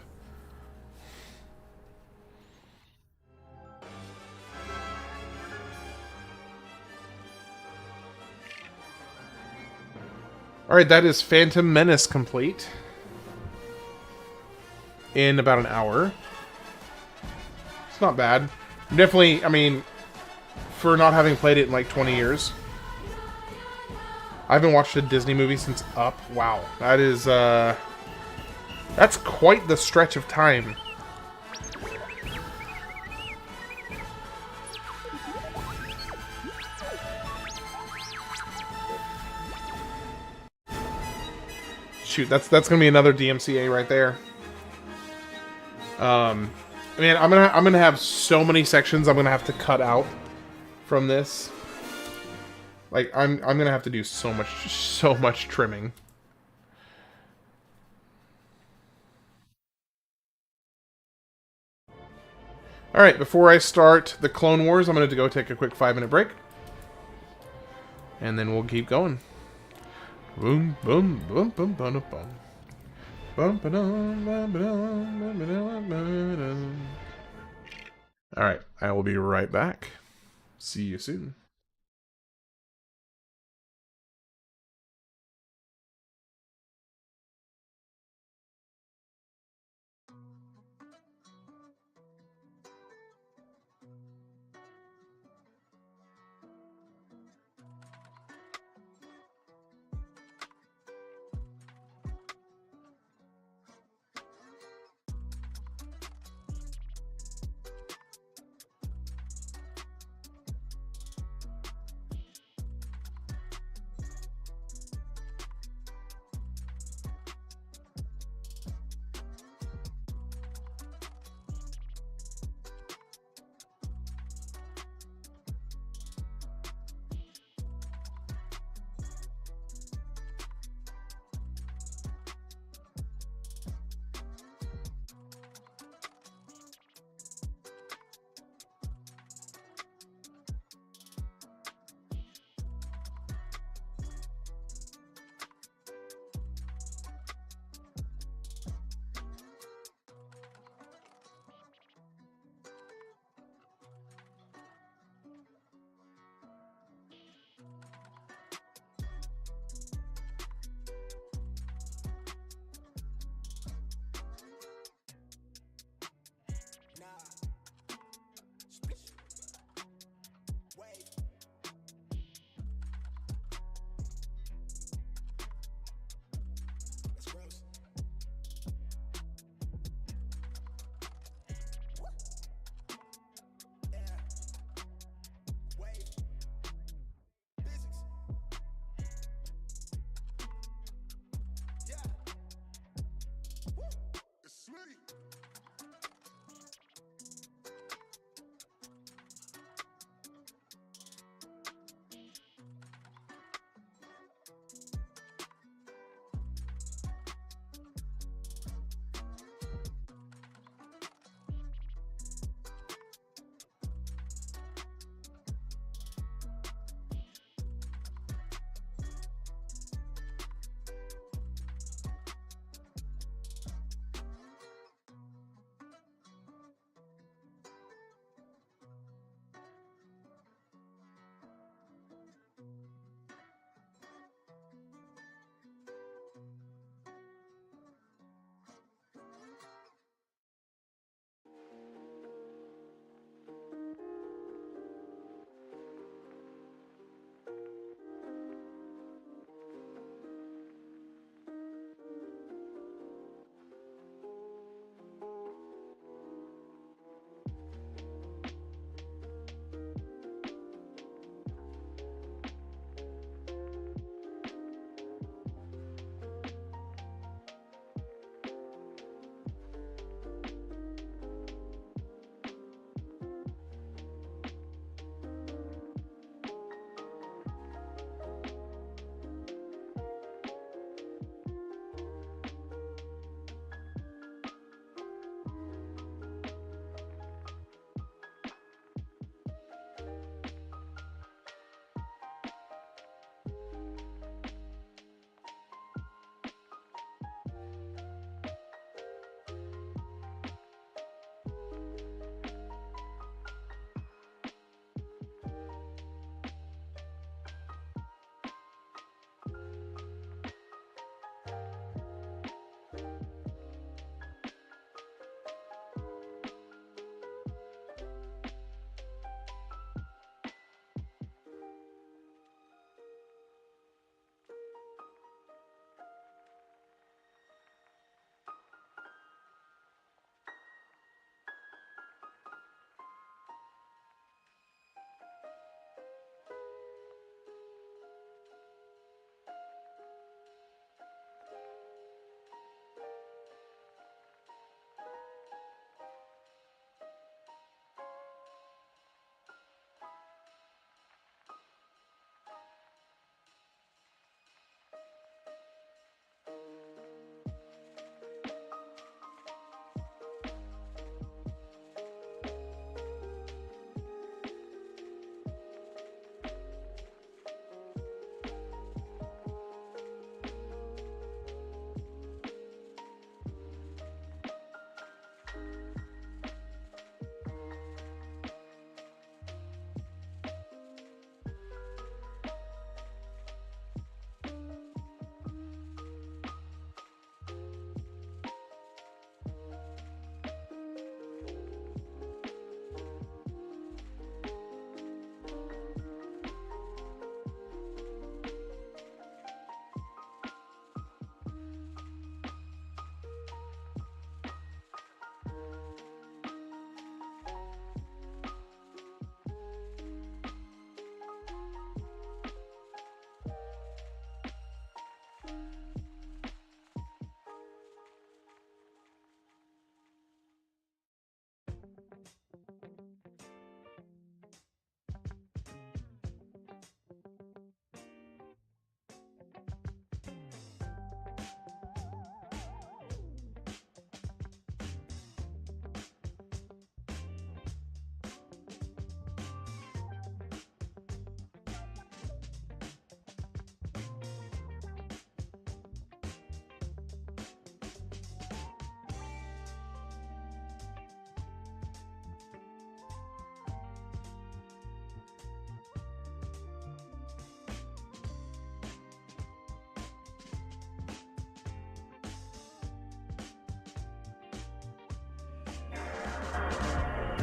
Alright, that is Phantom Menace complete. In about an hour. It's not bad. Definitely, I mean, for not having played it in like 20 years. I haven't watched a Disney movie since Up. Wow. That is, that's quite the stretch of time. Shoot, that's gonna be another DMCA right there. I mean, I'm gonna have so many sections I'm gonna have to cut out from this. Like, I'm gonna have to do so much trimming. Alright, before I start the Clone Wars, I'm gonna go take a quick 5-minute break. And then we'll keep going. Boom, boom, boom, boom, boom, boom. Alright, I will be right back. See you soon.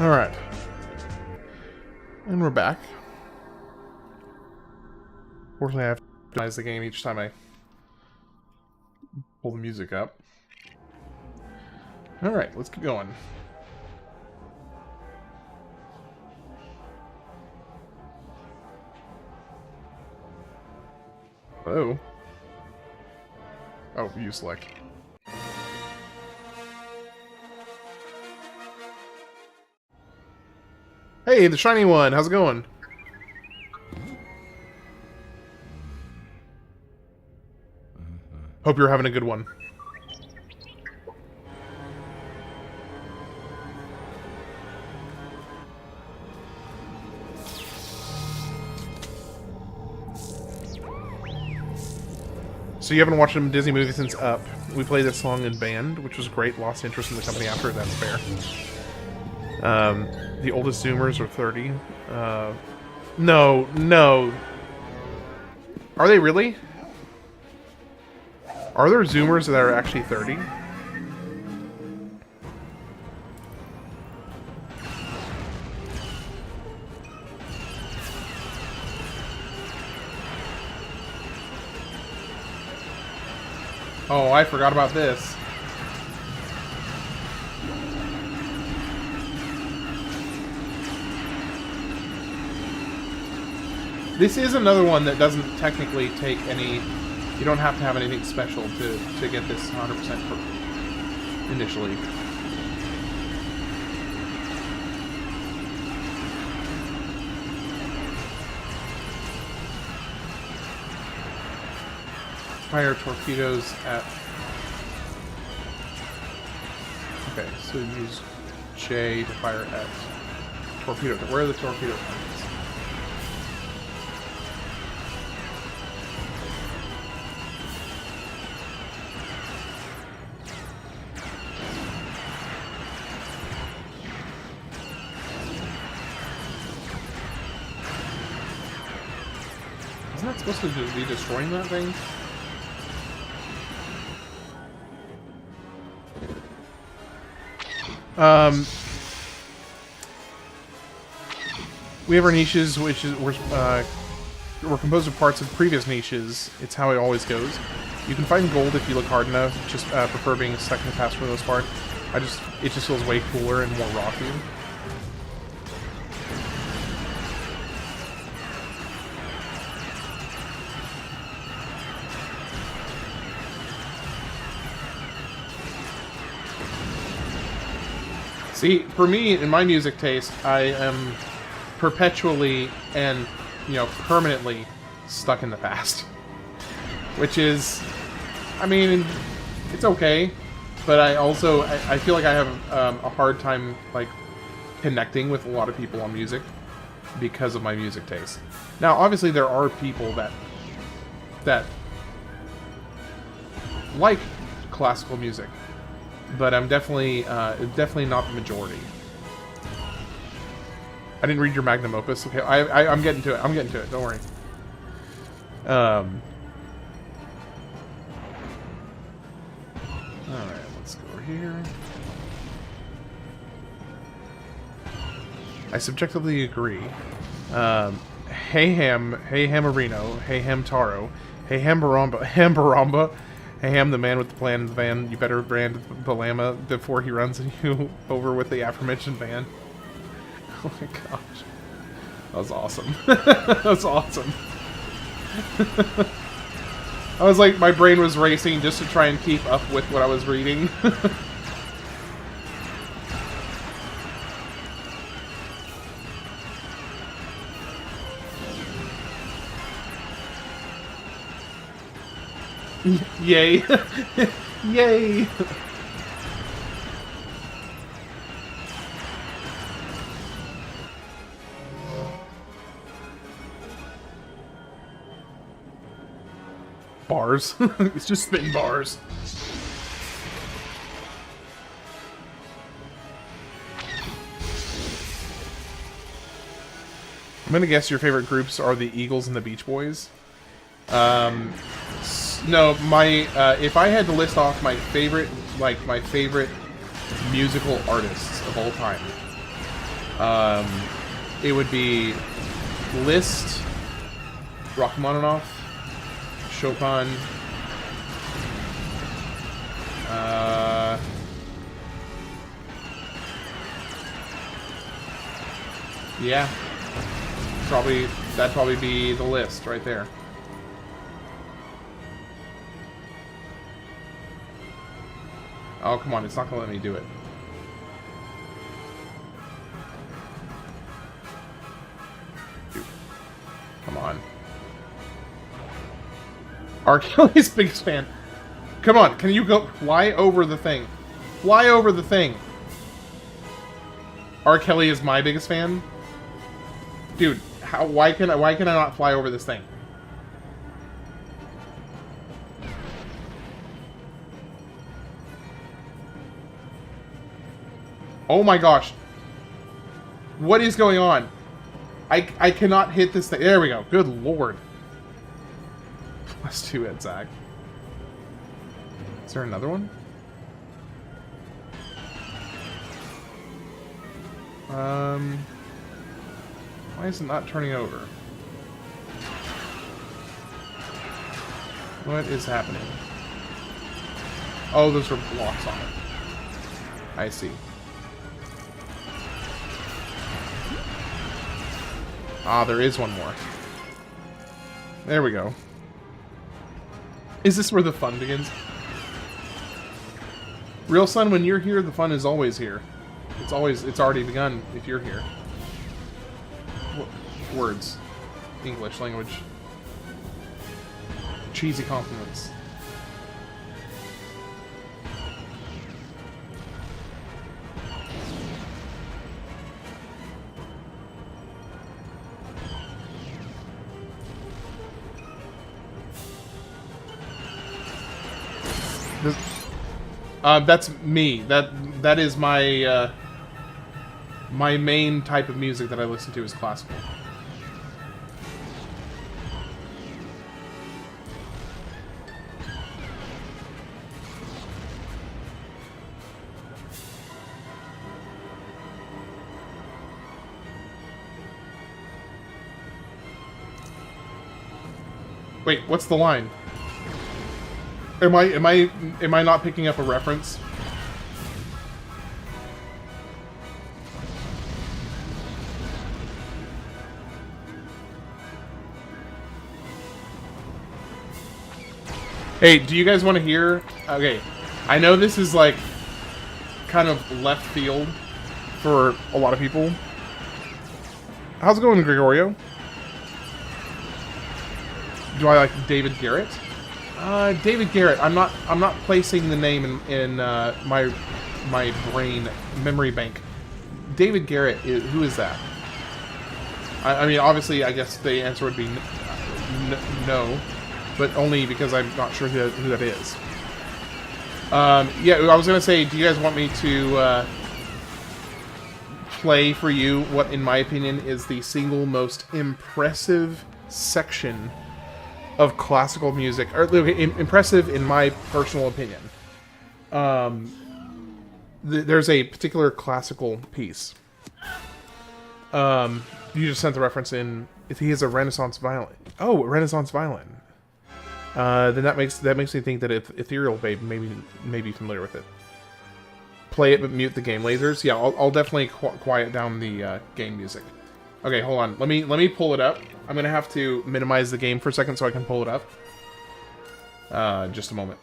Alright. And we're back. Fortunately, I have to optimize the game each time I pull the music up. Alright, let's keep going. Oh. Oh, view select. Hey, the shiny one! How's it going? Hope you're having a good one. So you haven't watched a Disney movie since Up. We played this song in band, which was great. Lost interest in the company after. That's fair. The oldest Zoomers are 30. No. Are they really? Are there Zoomers that are actually 30? Oh, I forgot about this. This is another one that doesn't technically take any... You don't have to have anything special to get this 100% initially. Fire torpedoes at... Okay, so use J to fire at torpedo. Where are the torpedo targets? Isn't that supposed to be destroying that thing? We have our niches, which is we're composed of parts of previous niches. It's how it always goes. You can find gold if you look hard enough. Just prefer being stuck in the past for the most part. It just feels way cooler and more rocky. See, for me, in my music taste, I am perpetually and, permanently stuck in the past. Which is, I mean, it's okay, but I feel like I have a hard time, connecting with a lot of people on music because of my music taste. Now, obviously, there are people that like classical music. But I'm definitely not the majority. I didn't read your magnum opus. Okay, I'm getting to it. I'm getting to it. Don't worry. All right, let's go over here. I subjectively agree. Hey Ham Marino. Hey Ham Taro. Hey Ham Baramba. Hey Ham, the man with the plan in the van. You better brand Balama before he runs you over with the aforementioned van. Oh my gosh. That was awesome. That was awesome. I was like, my brain was racing just to try and keep up with what I was reading. Yay. Yay. Bars. It's just spitting bars. I'm gonna guess your favorite groups are the Eagles and the Beach Boys. No, if I had to list off my favorite musical artists of all time, It would be Liszt, Rachmaninoff, Chopin, yeah, that'd probably be the list right there. Oh, come on, it's not gonna let me do it. Dude. Come on. R. Kelly's biggest fan. Come on, can you go fly over the thing? Fly over the thing. R. Kelly is my biggest fan? Dude, why can I not fly over this thing? Oh my gosh. What is going on? I cannot hit this thing. There we go. Good lord. Plus 2 at Zach. Is there another one? Why is it not turning over? What is happening? Oh, those are blocks on it. I see. Ah, there is one more. There we go. Is this where the fun begins? Real son, when you're here, the fun is always here. It's already begun if you're here. Words. English language. Cheesy compliments. That's me. That is my my main type of music that I listen to is classical. Wait, what's the line? Am I not picking up a reference? Hey, do you guys want to hear? Okay, I know this is like kind of left field for a lot of people. How's it going, Gregorio? Do I like David Garrett? David Garrett. I'm not placing the name in my brain memory bank. David Garrett. Who is that? I mean, obviously, I guess the answer would be no, but only because I'm not sure who that is. Yeah, I was gonna say, do you guys want me to play for you what, in my opinion, is the single most impressive section of classical music, or impressive in my personal opinion? There's a particular classical piece. You just sent the reference in. If he is a Renaissance violin, oh, a Renaissance violin, then that makes me think that if Ethereal Babe may be familiar with it. Play it, but mute the game lasers. Yeah, I'll definitely quiet down the game music. Okay, hold on. Let me pull it up. I'm gonna have to minimize the game for a second so I can pull it up. Just a moment.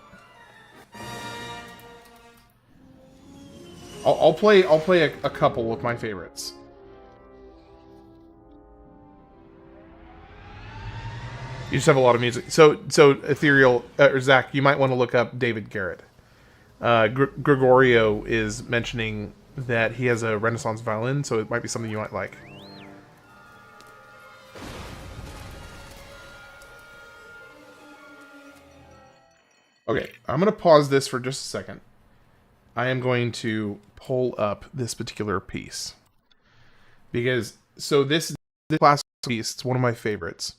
I'll play a couple of my favorites. You just have a lot of music. So Ethereal or Zach, you might want to look up David Garrett. Gregorio is mentioning that he has a Renaissance violin, so it might be something you might like. Okay, I'm going to pause this for just a second. I am going to pull up this particular piece. Because, so this classical piece, it's one of my favorites.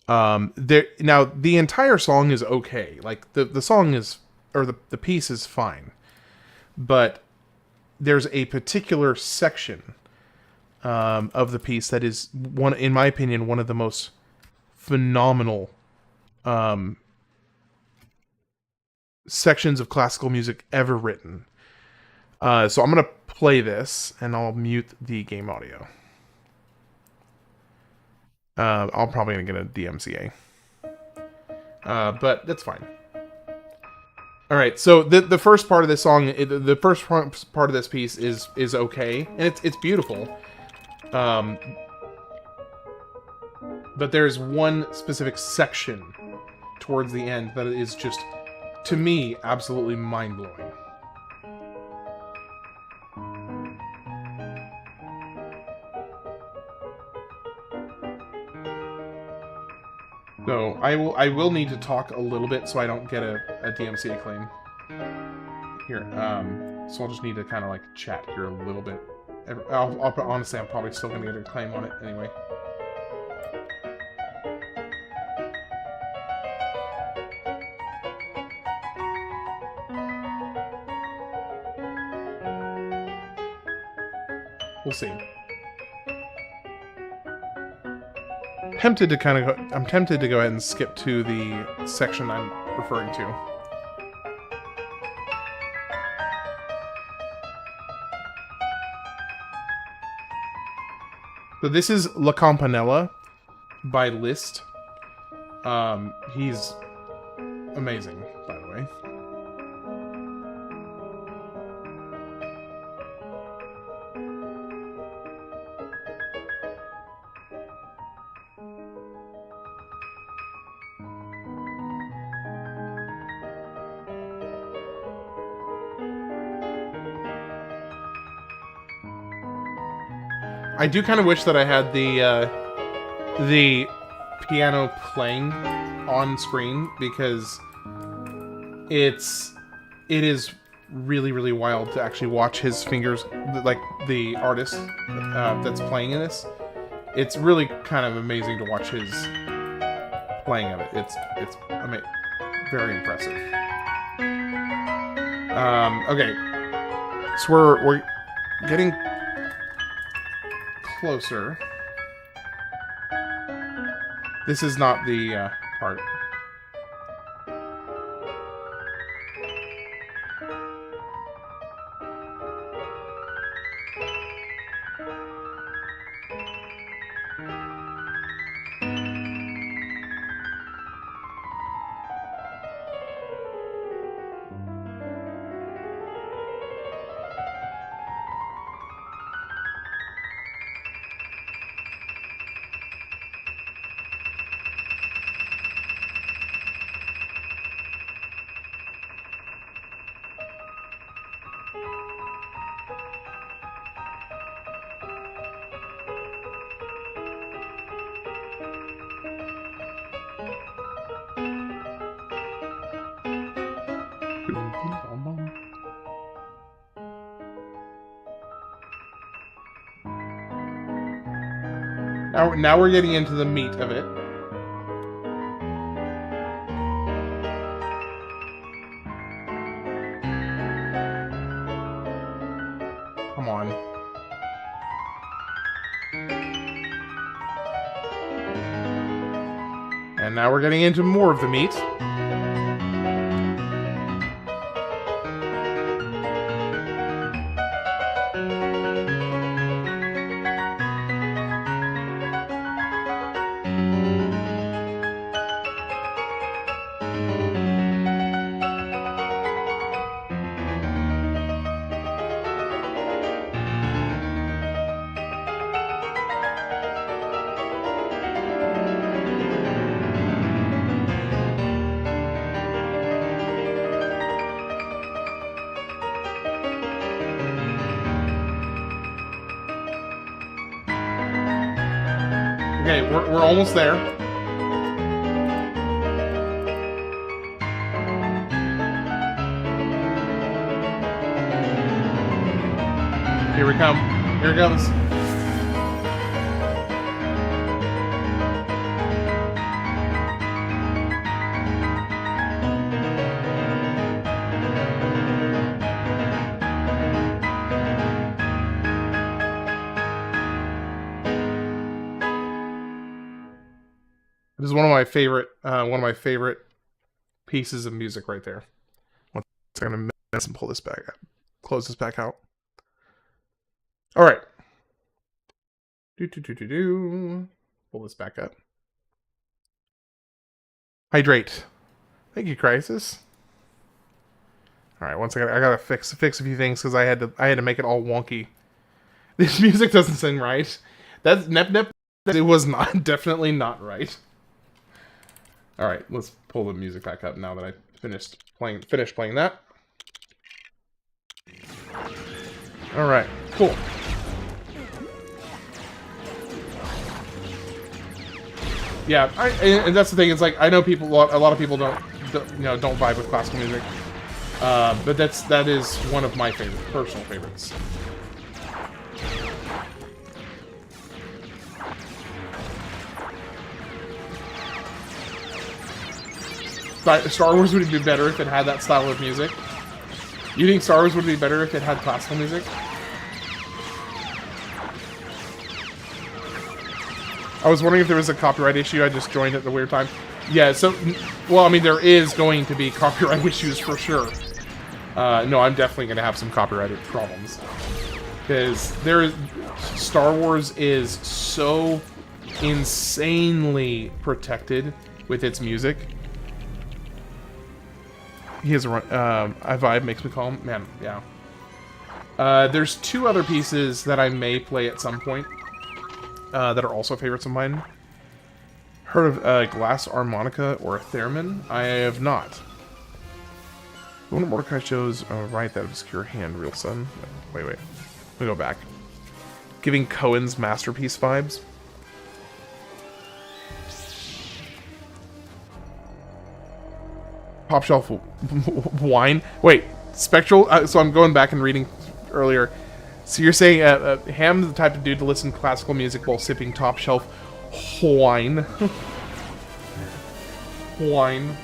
Now, the entire song is okay. Like, the song is, or the piece is fine. But there's a particular section of the piece that is, in my opinion, one of the most phenomenal sections of classical music ever written. So I'm going to play this, and I'll mute the game audio. I'm probably going to get a DMCA. But that's fine. All right, so the first part of this song, the first part of this piece is okay, and it's beautiful. But there's one specific section towards the end that is just, to me, absolutely mind-blowing. So I will need to talk a little bit so I don't get a DMCA claim. Here, so I'll just need to kind of like chat here a little bit. Honestly, I'm probably still gonna get a claim on it anyway. We'll see. I'm tempted to go ahead and skip to the section I'm referring to. So this is La Campanella by Liszt. He's amazing, by the way. I do kind of wish that I had the piano playing on screen, because it is really, really wild to actually watch his fingers, like the artist that's playing in this. It's really kind of amazing to watch his playing of it. It's very impressive. Okay, so we're getting closer. This is not the part. Now we're getting into the meat of it. Come on. And now we're getting into more of the meat. Okay, we're almost there. Here we come. Here it comes. This is one of my favorite pieces of music right there. One second, I'm gonna mess and pull this back out. Close this back out. All right. Pull this back up. Hydrate. Thank you, Crisis. All right, one second. I gotta fix a few things because I had to make it all wonky. This music doesn't sound right. That's Nep. It was not definitely not right. All right, let's pull the music back up now that I finished playing that. All right, cool. Yeah, and that's the thing. It's like I know a lot of people don't vibe with classical music, but that is one of my personal favorites. Star Wars would be better if it had that style of music. You think Star Wars would be better if it had classical music? I was wondering if there was a copyright issue. I just joined at the weird time. Yeah, so, well, I mean, there is going to be copyright issues for sure. No, I'm definitely going to have some copyright problems. Because Star Wars is so insanely protected with its music. He has a vibe, makes me calm. Man, yeah. There's two other pieces that I may play at some point that are also favorites of mine. Heard of a glass harmonica or a theremin? I have not. One of Mordecai shows, right, that obscure hand, real son. Wait. Let me go back. Giving Cohen's masterpiece vibes. Top shelf wine. Wait, spectral. So I'm going back and reading earlier. So you're saying Ham's the type of dude to listen to classical music while sipping top shelf wine. Wine.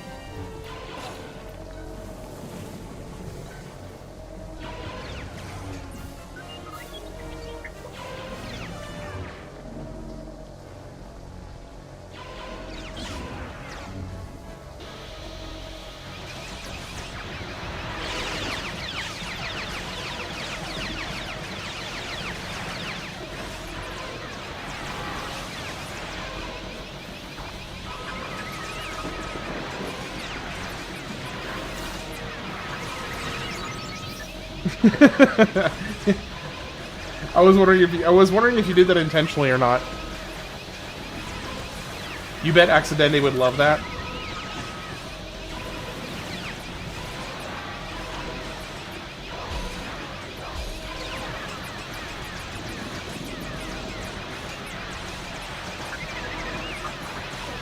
I was wondering if you did that intentionally or not. You bet Accidente would love that.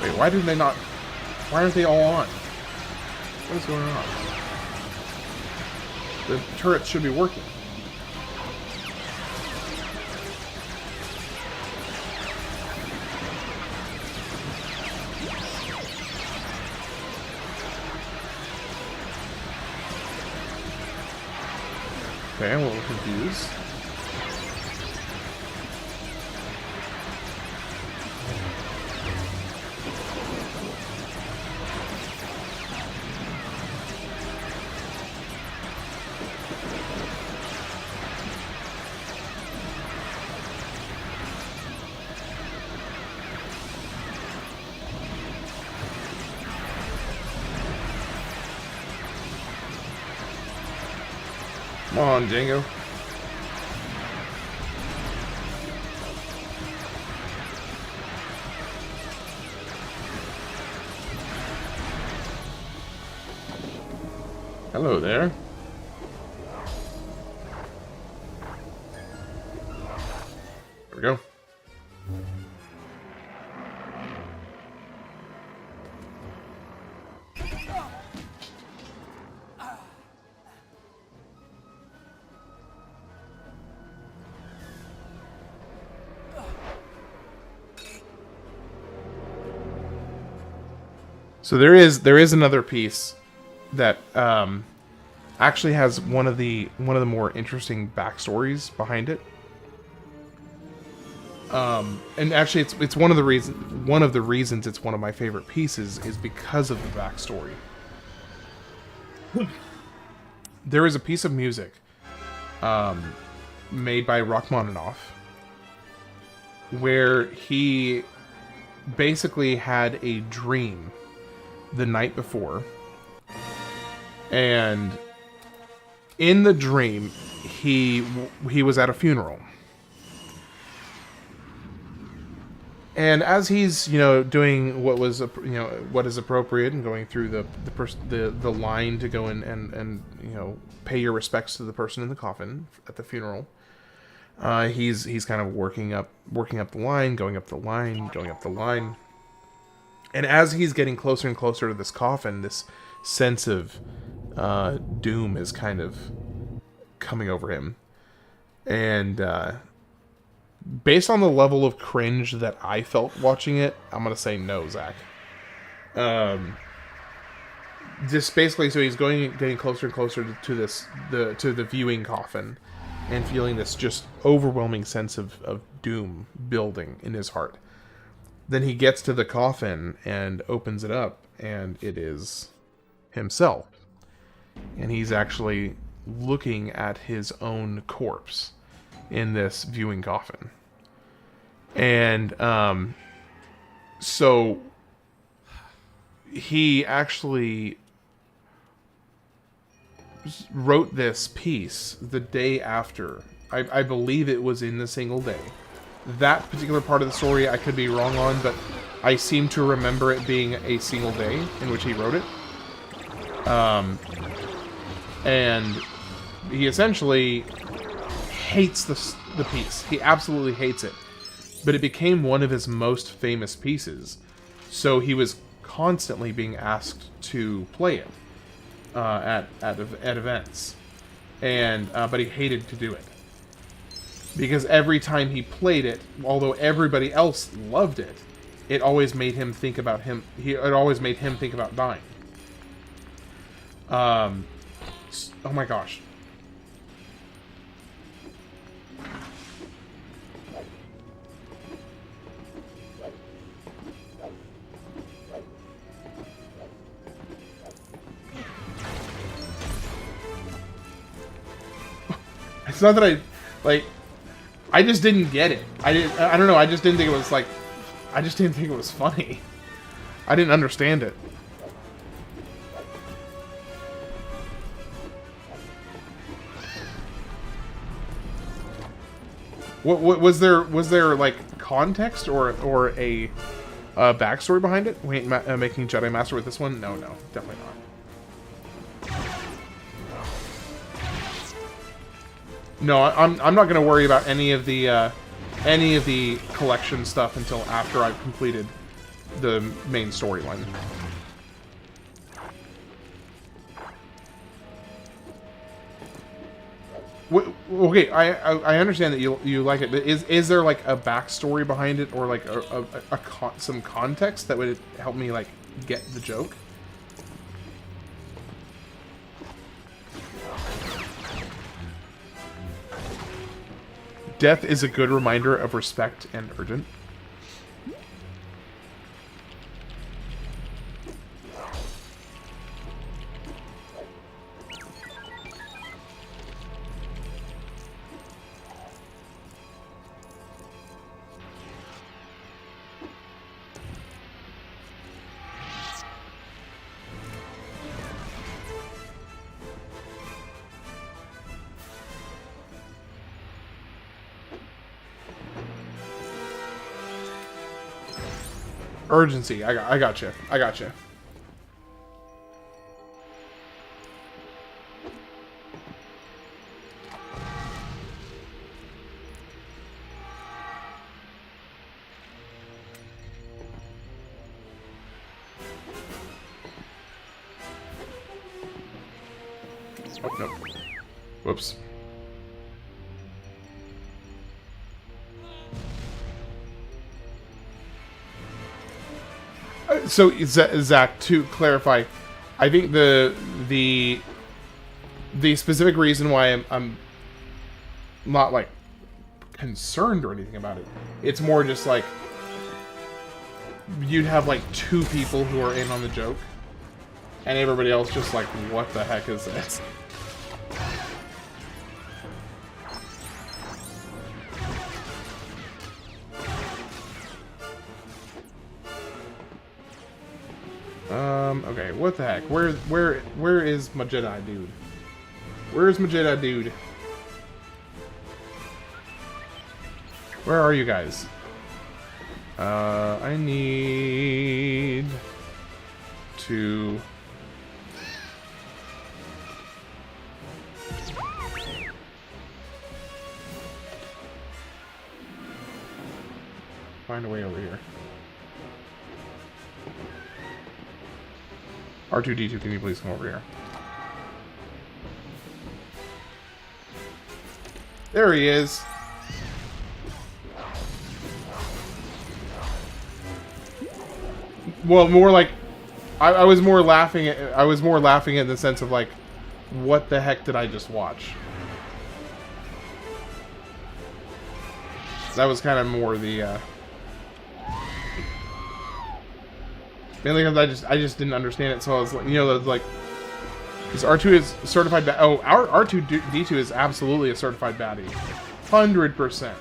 Wait, why did they not? Why aren't they all on? What is going on? The turret should be working. Okay, I'm a little confused. Come on, Django. Hello there. There we go. So there is another piece that actually has one of the more interesting backstories behind it. And actually, it's one of the reasons it's one of my favorite pieces is because of the backstory. There is a piece of music made by Rachmaninoff where he basically had a dream the night before, and in the dream he was at a funeral. And as he's, doing what is appropriate and going through the line to go in and pay your respects to the person in the coffin at the funeral, he's kind of working up the line, going up the line. And as he's getting closer and closer to this coffin, this sense of doom is kind of coming over him. And based on the level of cringe that I felt watching it, I'm gonna say no, Zach. Just basically, so he's getting closer and closer to the viewing coffin, and feeling this just overwhelming sense of doom building in his heart. Then he gets to the coffin and opens it up, and it is himself, and he's actually looking at his own corpse in this viewing coffin. And so he actually wrote this piece the day after. I believe it was in the single day. That particular part of the story I could be wrong on, but I seem to remember it being a single day in which he wrote it. And he essentially hates the piece. He absolutely hates it. But it became one of his most famous pieces. So he was constantly being asked to play it at events. And but he hated to do it. Because every time he played it, although everybody else loved it, it always made him think about him. It always made him think about dying. Oh my gosh. It's not that I just didn't get it. I don't know, I just didn't think it was I just didn't think it was funny. I didn't understand it. What was there like context or a backstory behind it? Making Jedi Master with this one? No, definitely not. No, I'm not going to worry about any of the collection stuff until after I've completed the main storyline. Okay, I understand that you like it, but is there like a backstory behind it, or like some context that would help me like get the joke? Death is a good reminder of respect and urgent. Urgency. I gotcha. I gotcha. Oh, no. Whoops. So, Zach, to clarify, I think the specific reason why I'm not like concerned or anything about it. It's more just like you'd have like 2 people who are in on the joke, and everybody else just like, what the heck is this? Okay, what the heck? Where is my Jedi dude? Where's my Jedi dude? Where are you guys? I need to... find a way over here. R2-D2, can you please come over here? There he is. Well, more like I was more laughing at in the sense of like, what the heck did I just watch? That was kind of more the mainly because I just didn't understand it, so I was like, you know, like, because R2 is certified oh, our R2-D2 is absolutely a certified baddie. 100%.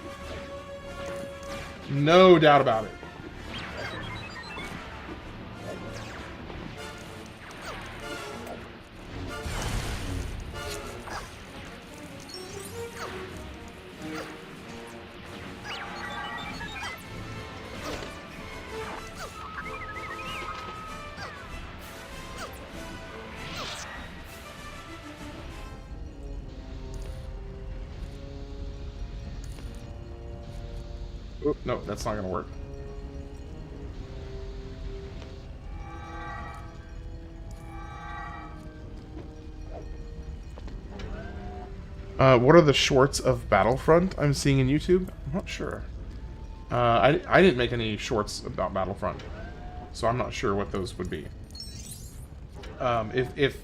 No doubt about it. Oop, no, that's not gonna work. What are the shorts of Battlefront I'm seeing in YouTube? I'm not sure. I didn't make any shorts about Battlefront, so I'm not sure what those would be. If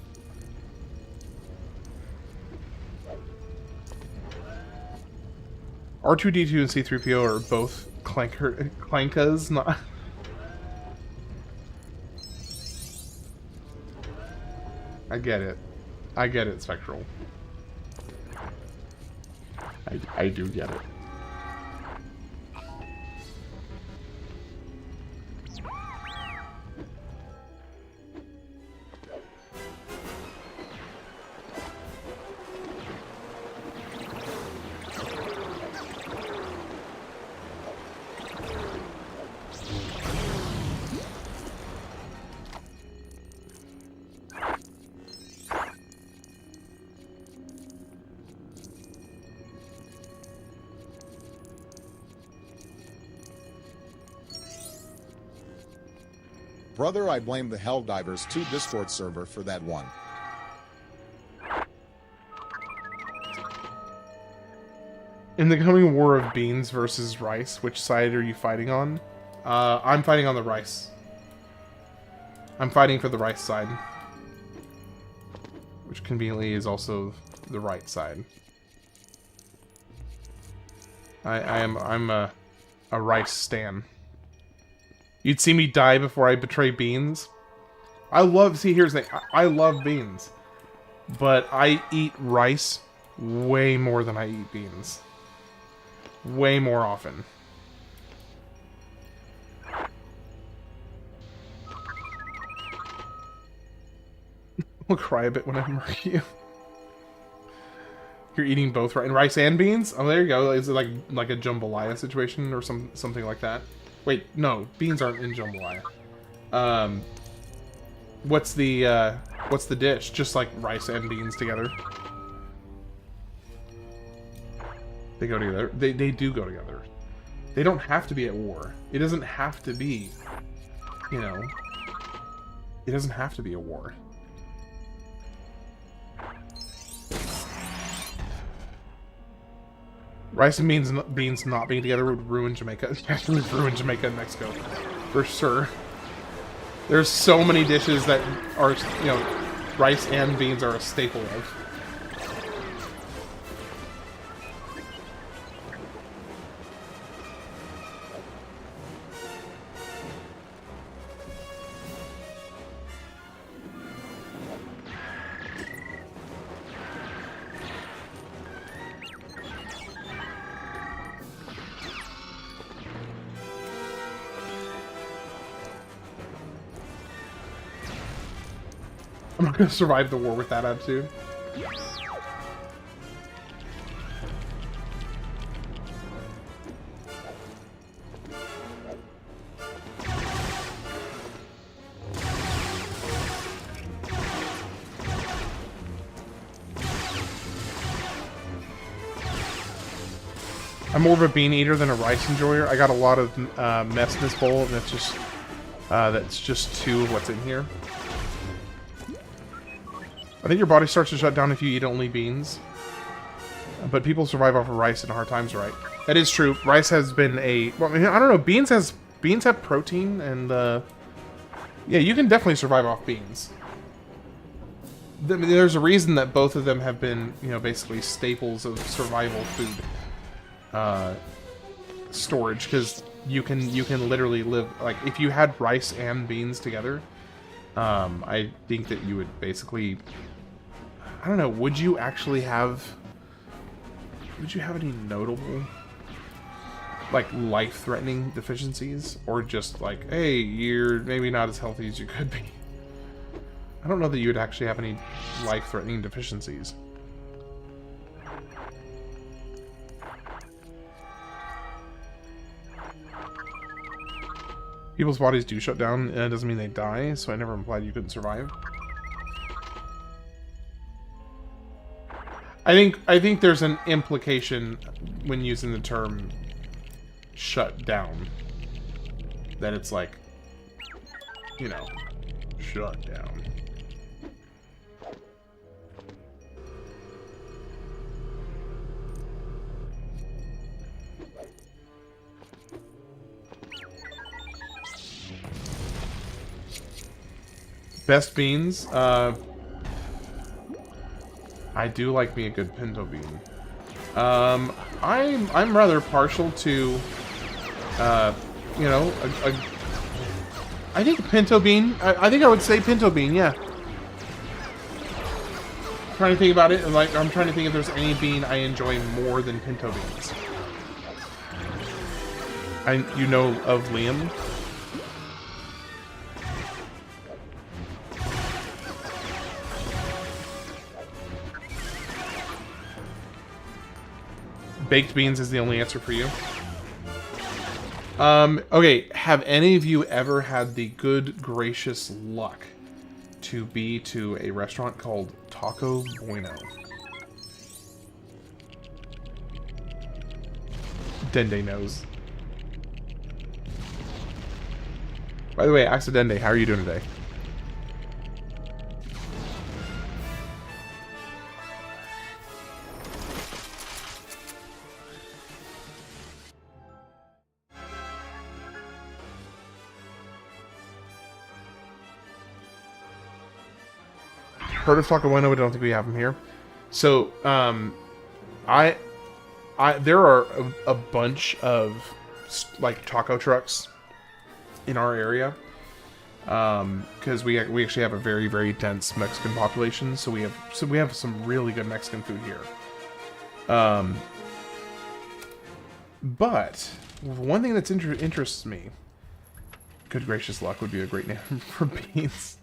R2-D2 and C-3PO are both clankas, not... I get it. I get it, Spectral. I do get it. Brother, I blame the Helldivers 2 Discord server for that one. In the coming war of beans versus rice, which side are you fighting on? I'm fighting on the rice. I'm fighting for the rice side. Which conveniently is also the right side. I'm a rice stan. You'd see me die before I betray beans. See, here's the thing. I love beans. But I eat rice way more than I eat beans. Way more often. I'll cry a bit when I murk you. You're eating both rice and beans? Oh, there you go. Is it like a jambalaya situation or something like that? Wait, no, beans aren't in jambalaya. What's the dish? Just like rice and beans together. They go together. They do go together. They don't have to be at war. It doesn't have to be, you know. It doesn't have to be a war. Rice and beans not being together would ruin Jamaica. Would ruin Jamaica and Mexico, for sure. There's so many dishes that are, you know, rice and beans are a staple of. I'm not gonna survive the war with that attitude. I'm more of a bean eater than a rice enjoyer. I got a lot of mess in this bowl, and that's just two of what's in here. I think your body starts to shut down if you eat only beans. But people survive off of rice in hard times, right? That is true. Rice has been a... Well, I mean, I don't know. Beans have protein, and... yeah, you can definitely survive off beans. There's a reason that both of them have been, you know, basically staples of survival food. Storage, because you can literally live, like, if you had rice and beans together, I think that you would basically, I don't know, would you have any notable, like, life-threatening deficiencies, or just like, hey, you're maybe not as healthy as you could be? I don't know that you would actually have any life-threatening deficiencies. People's bodies do shut down, and it doesn't mean they die, so I never implied you couldn't survive. I think there's an implication when using the term shut down. That it's like, you know, shut down. Best beans, I do like me a good pinto bean. I'm rather partial to, you know, I think pinto bean. I think I would say pinto bean. Yeah. I'm trying to think about it, and like I'm trying to think if there's any bean I enjoy more than pinto beans. You know of Liam? Baked beans is the only answer for you. Okay, have any of you ever had the good gracious luck to be to a restaurant called Taco Bueno? Dende knows. By the way, Accidente, how are you doing today? Heard of Taco Bueno, but I don't think we have them here. So, there are a bunch of like taco trucks in our area, because we actually have a very, very dense Mexican population. So we have some really good Mexican food here. But one thing that's interests me, good gracious luck would be a great name for beans.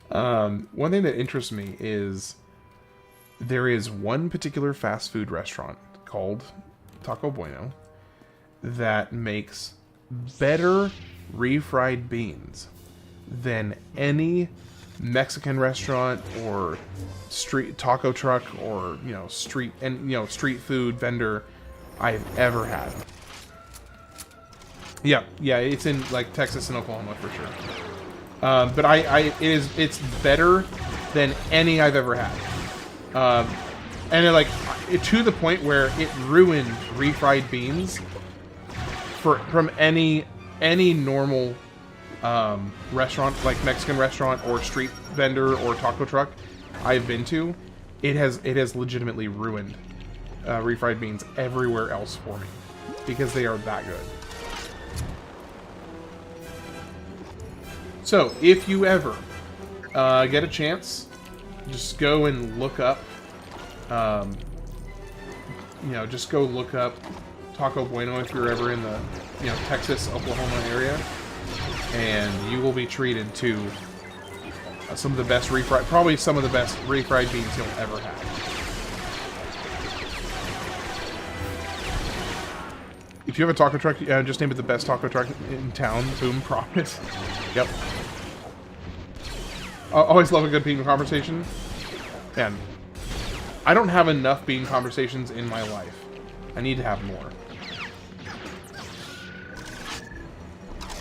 One thing that interests me is there is one particular fast food restaurant called Taco Bueno that makes better refried beans than any Mexican restaurant or street taco truck or, you know, street food vendor I've ever had. Yeah, it's in like Texas and Oklahoma for sure. But it's better than any I've ever had. And to the point where it ruined refried beans from any normal restaurant, like Mexican restaurant or street vendor or taco truck I've been to. It has legitimately ruined refried beans everywhere else for me because they are that good. So, if you ever get a chance, just go and look up, just go look up Taco Bueno if you're ever in the, Texas, Oklahoma area, and you will be treated to Some of the best refried, probably some of the best refried beans you'll ever have. If you have a taco truck, just name it the best taco truck in town. Boom, promise. Yep. I always love a good bean conversation. Man, I don't have enough bean conversations in my life. I need to have more.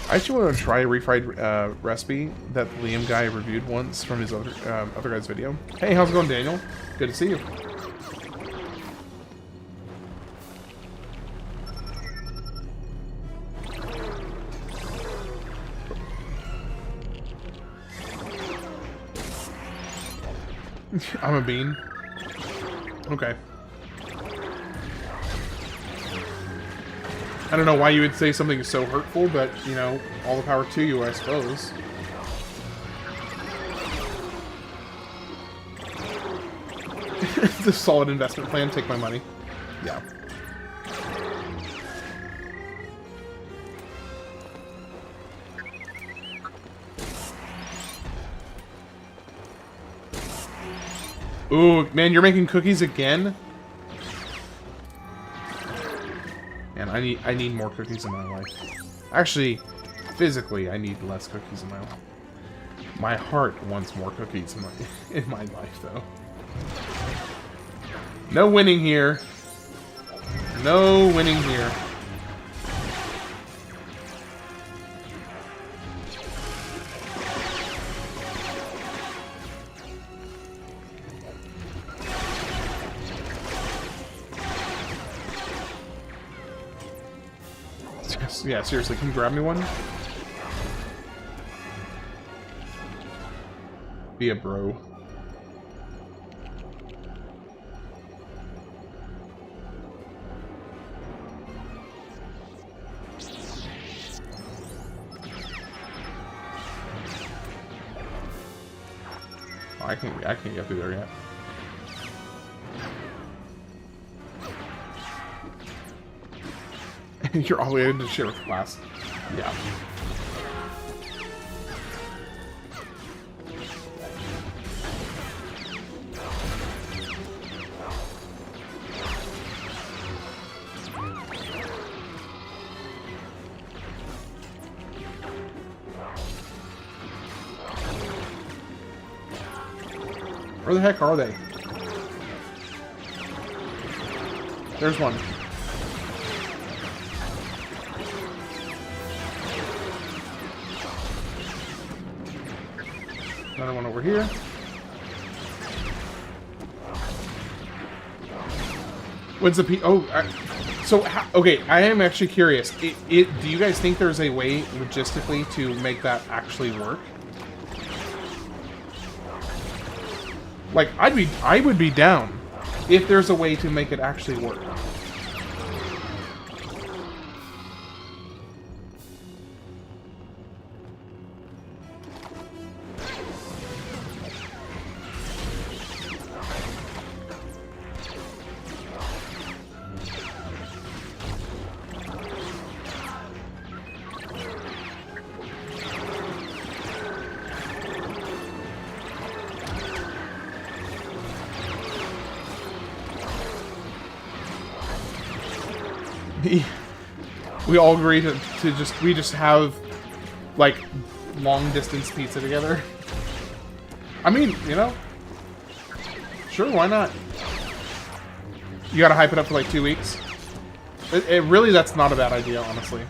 I actually want to try a refried recipe that the Liam guy reviewed once from his other guy's video. Hey, how's it going, Daniel? Good to see you. I'm a bean. Okay. I don't know why you would say something so hurtful, but, you know, all the power to you, I suppose. It's a solid investment plan. Take my money. Yeah. Ooh, man, you're making cookies again? Man, I need more cookies in my life. Actually, physically, I need less cookies in my life. My heart wants more cookies in my life, though. No winning here. No winning here. Yeah, seriously, can you grab me one? Be a bro. Oh, I can't get through there yet. You're all the way into sheriff class. Yeah. Where the heck are they? There's one. Another one over here. When's the P? Oh, okay. I am actually curious. Do you guys think there's a way logistically to make that actually work? Like, I would be down if there's a way to make it actually work. We all agree to just have, like, long distance pizza together. I mean, you know, sure, why not? You gotta hype it up for like 2 weeks. It really, that's not a bad idea, honestly.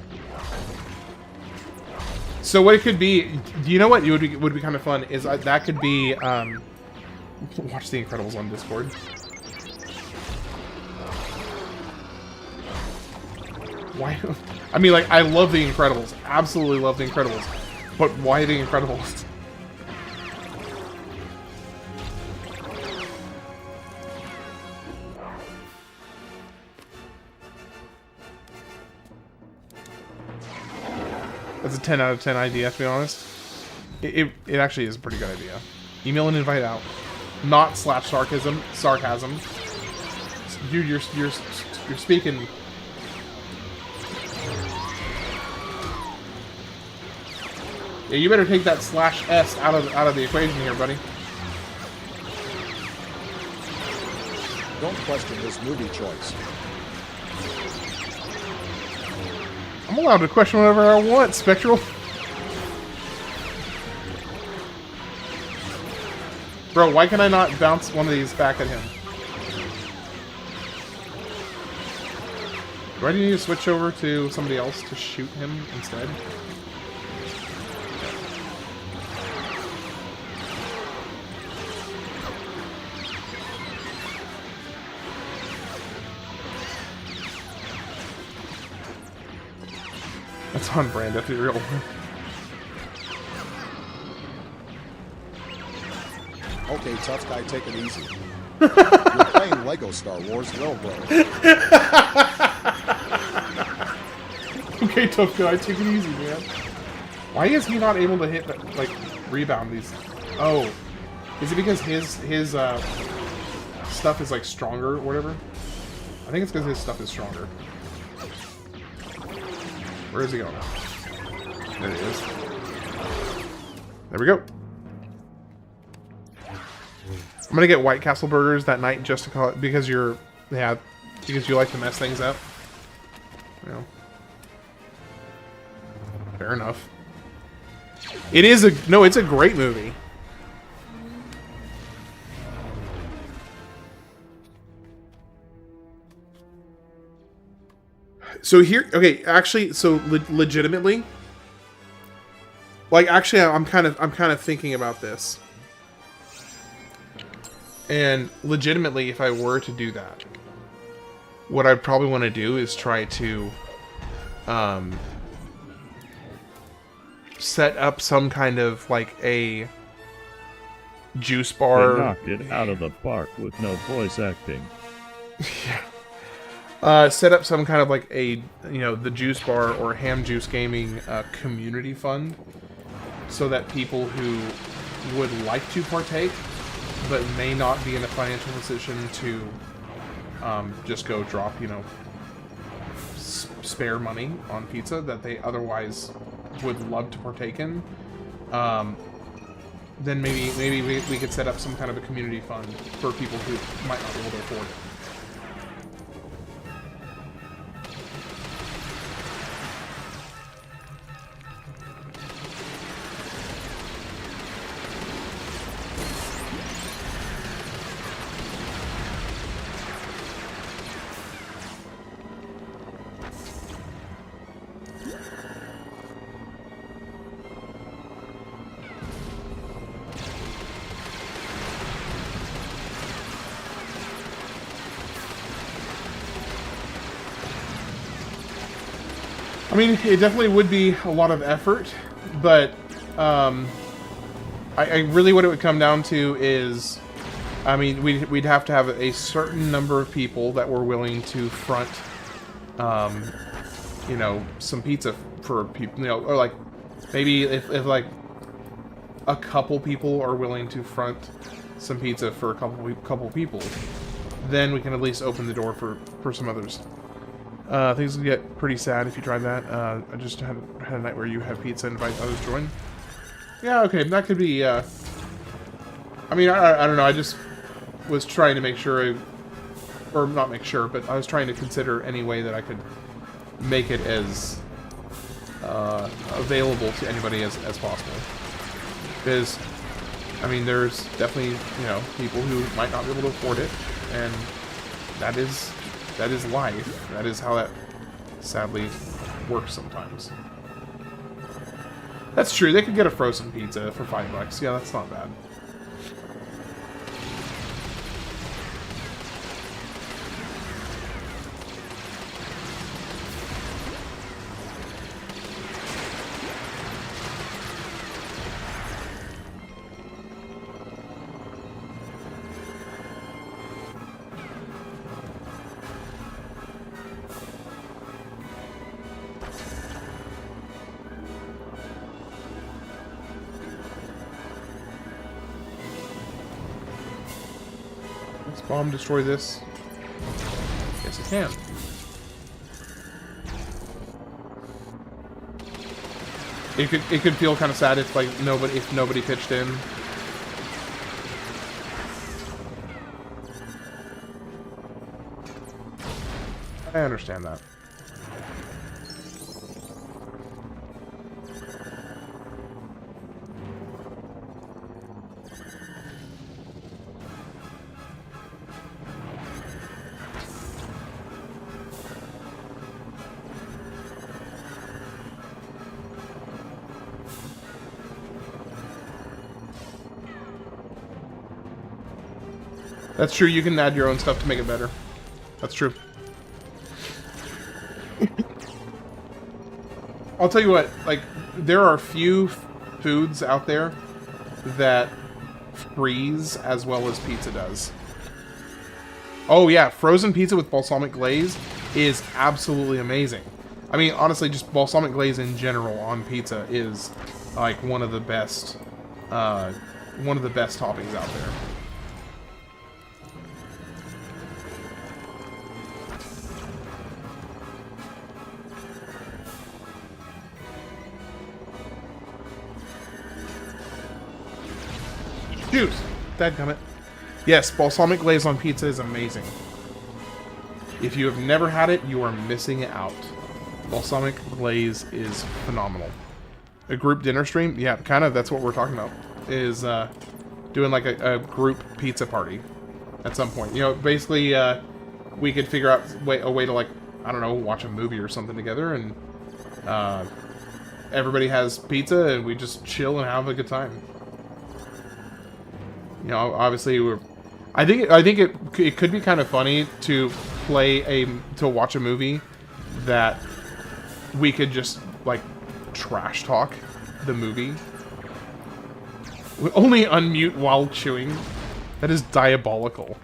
So what it could be, do you know what would be kind of fun is that could be watch The Incredibles on Discord. Why? I mean, like, I love The Incredibles. Absolutely love The Incredibles. But why The Incredibles? That's a 10 out of 10 idea, to be honest. It actually is a pretty good idea. Email and invite out. Not slash sarcasm. Sarcasm. Dude, you're speaking... Yeah, you better take that /S out of the equation here, buddy. Don't question this movie choice. I'm allowed to question whatever I want, Spectral. Bro, why can I not bounce one of these back at him? Do I need to switch over to somebody else to shoot him instead? That's on brand, that's real. Okay, tough guy, take it easy. You're playing Lego Star Wars, bro. Okay, tough guy, take it easy, man. Why is he not able to hit, like, rebound these? Oh, is it because his stuff is, like, stronger or whatever? I think it's because his stuff is stronger. Where is he going? There he is. There we go. I'm gonna get White Castle burgers that night just to call it because you're, yeah, because you like to mess things up. You know. Fair enough. It is it's a great movie. So here, okay, actually, so legitimately, like, actually, I'm kind of thinking about this, and legitimately, if I were to do that, what I'd probably want to do is try to, set up some kind of like a juice bar. They knocked it out of the park with no voice acting. Yeah. Set up some kind of like a, the Juice Bar or Ham Juice Gaming community fund, so that people who would like to partake but may not be in a financial position to just go drop, spare money on pizza that they otherwise would love to partake in, then maybe we could set up some kind of a community fund for people who might not be able to afford it. I mean, it definitely would be a lot of effort, but I really what it would come down to is, I mean, we'd have to have a certain number of people that were willing to front, some pizza for people, or like maybe if like a couple people are willing to front some pizza for a couple people, then we can at least open the door for some others. Things will get pretty sad if you try that. I just had a night where you have pizza and invite others to join. Yeah, okay, that could be, I mean, I don't know, I just was trying to make sure, or not make sure, but I was trying to consider any way that I could make it as, available to anybody as possible. Because, I mean, there's definitely, people who might not be able to afford it, and that is life. That is how that sadly works sometimes. That's true. They could get a frozen pizza for $5. Yeah, that's not bad. Bomb destroy this? Yes, it can. It could feel kind of sad if like nobody pitched in. I understand that. That's true, you can add your own stuff to make it better. That's true. I'll tell you what, like, there are a few foods out there that freeze as well as pizza does. Oh yeah, frozen pizza with balsamic glaze is absolutely amazing. I mean, honestly, just balsamic glaze in general on pizza is like one of the best toppings out there. Shoot! Dadgummit. Yes, balsamic glaze on pizza is amazing. If you have never had it, you are missing out. Balsamic glaze is phenomenal. A group dinner stream? Yeah, kind of, that's what we're talking about. Is doing like a group pizza party at some point. You know, basically, we could figure out a way to, like, I don't know, watch a movie or something together, and everybody has pizza, and we just chill and have a good time. You know, obviously, I think it could be kind of funny to watch a movie that we could just like trash talk the movie. We only unmute while chewing. That is diabolical.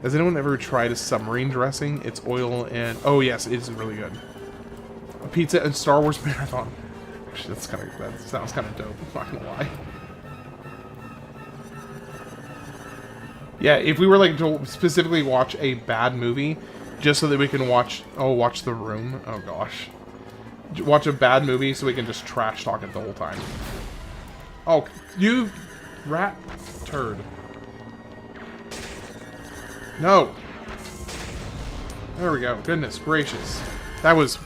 Has anyone ever tried a submarine dressing? It's oil and oh yes, it's really good. A pizza and Star Wars marathon. Actually, that sounds kind of dope. I'm not gonna lie. Yeah, if we were like to specifically watch a bad movie, just so that we can watch The Room. Oh gosh, watch a bad movie so we can just trash talk it the whole time. Oh, you rat turd! No. There we go. Goodness gracious, that was.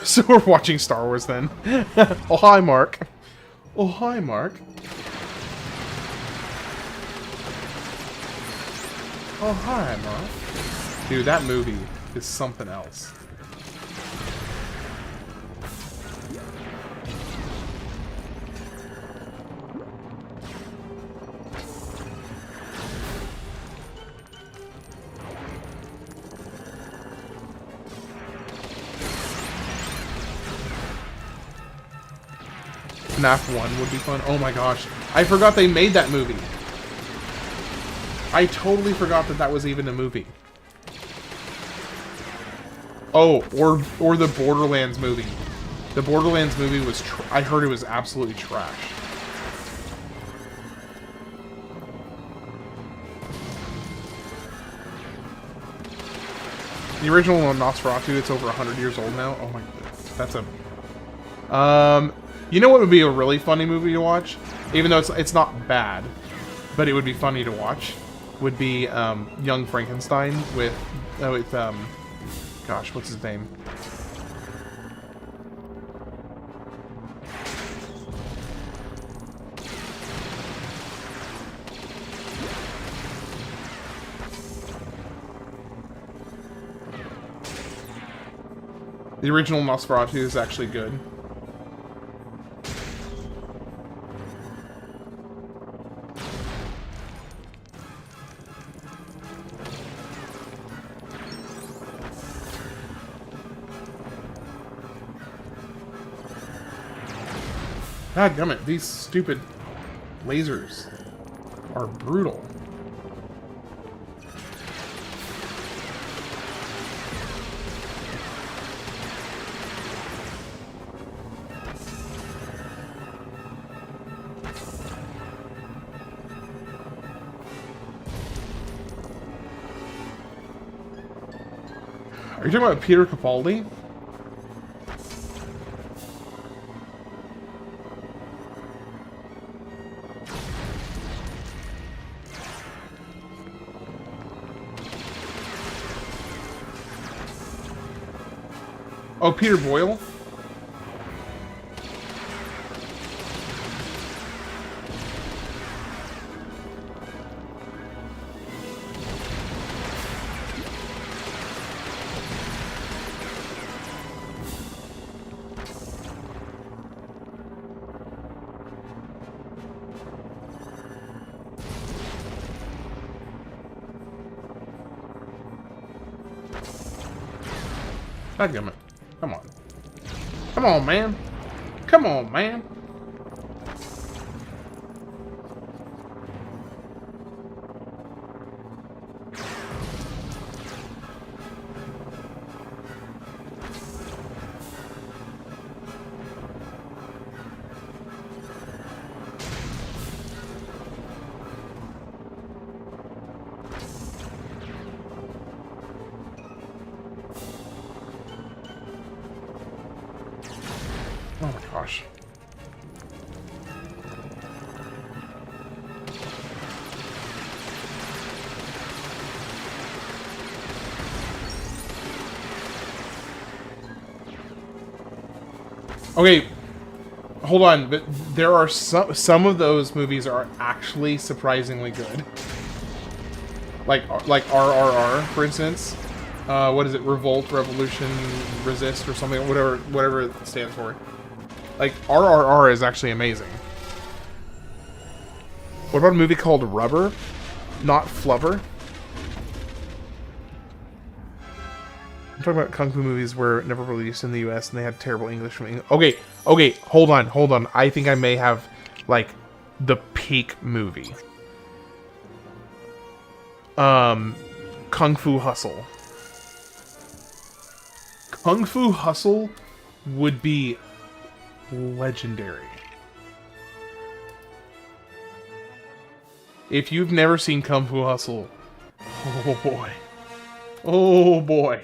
So we're watching Star Wars then. Oh hi, Mark. Oh hi, Mark. Oh, hi, Mark. Dude, that movie is something else. FNAF 1 would be fun. Oh my gosh. I forgot they made that movie. I totally forgot that was even a movie. Oh, or the Borderlands movie. The Borderlands movie was I heard it was absolutely trash. The original Nosferatu, it's over 100 years old now. Oh my goodness. That's a you know what would be a really funny movie to watch? Even though it's not bad, but it would be funny to watch. Would be Young Frankenstein with gosh, what's his name? The original Nosferatu is actually good. God damn it, these stupid lasers are brutal. Are you talking about Peter Capaldi? Oh, Peter Boyle? Goddammit. Come on. Come on, man. Come on, man. Oh my gosh. Okay, hold on, but there are some of those movies are actually surprisingly good. Like RRR, for instance. What is it? Revolt, Revolution, Resist, or something, whatever it stands for. Like, RRR is actually amazing. What about a movie called Rubber? Not Flubber? I'm talking about kung fu movies were never released in the US and they had terrible English from English. Okay, hold on. I think I may have, like, the peak movie. Kung Fu Hustle. Kung Fu Hustle would be legendary. If you've never seen Kung Fu Hustle, oh boy. Oh boy.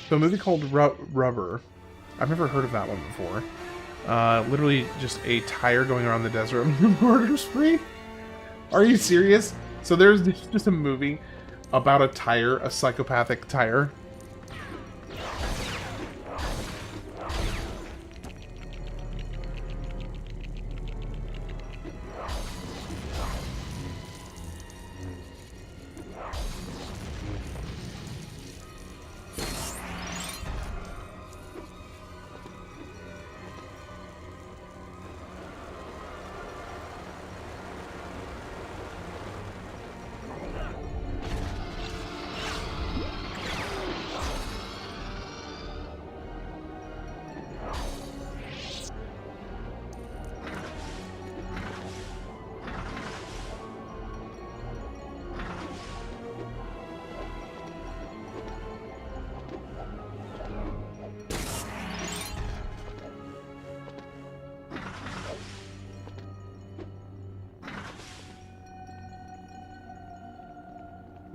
So a movie called Rubber. I've never heard of that one before. Literally just a tire going around the desert on a murder spree? Are you serious? So there's just a movie about a tire, a psychopathic tire.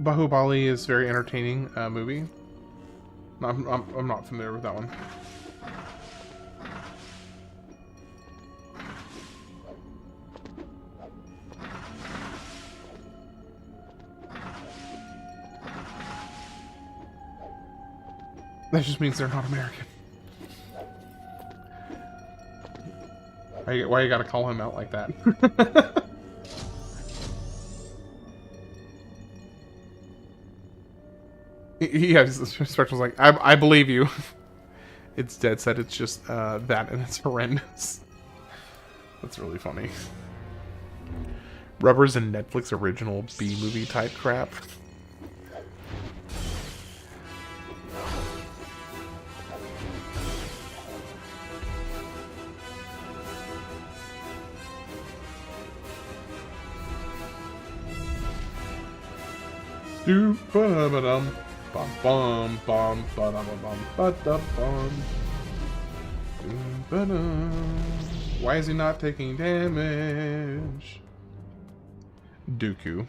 Bahubali is a very entertaining movie. I'm not familiar with that one. That just means they're not American. Why you gotta call him out like that? Yeah, Spectral's like, I believe you. It's dead set, it's just that, and it's horrendous. That's really funny. Rubber's a Netflix original B-movie type crap. Do-ba-da-ba-dum. Bum bum bum ba da bum ba da bum. Why is he not taking damage? Dooku.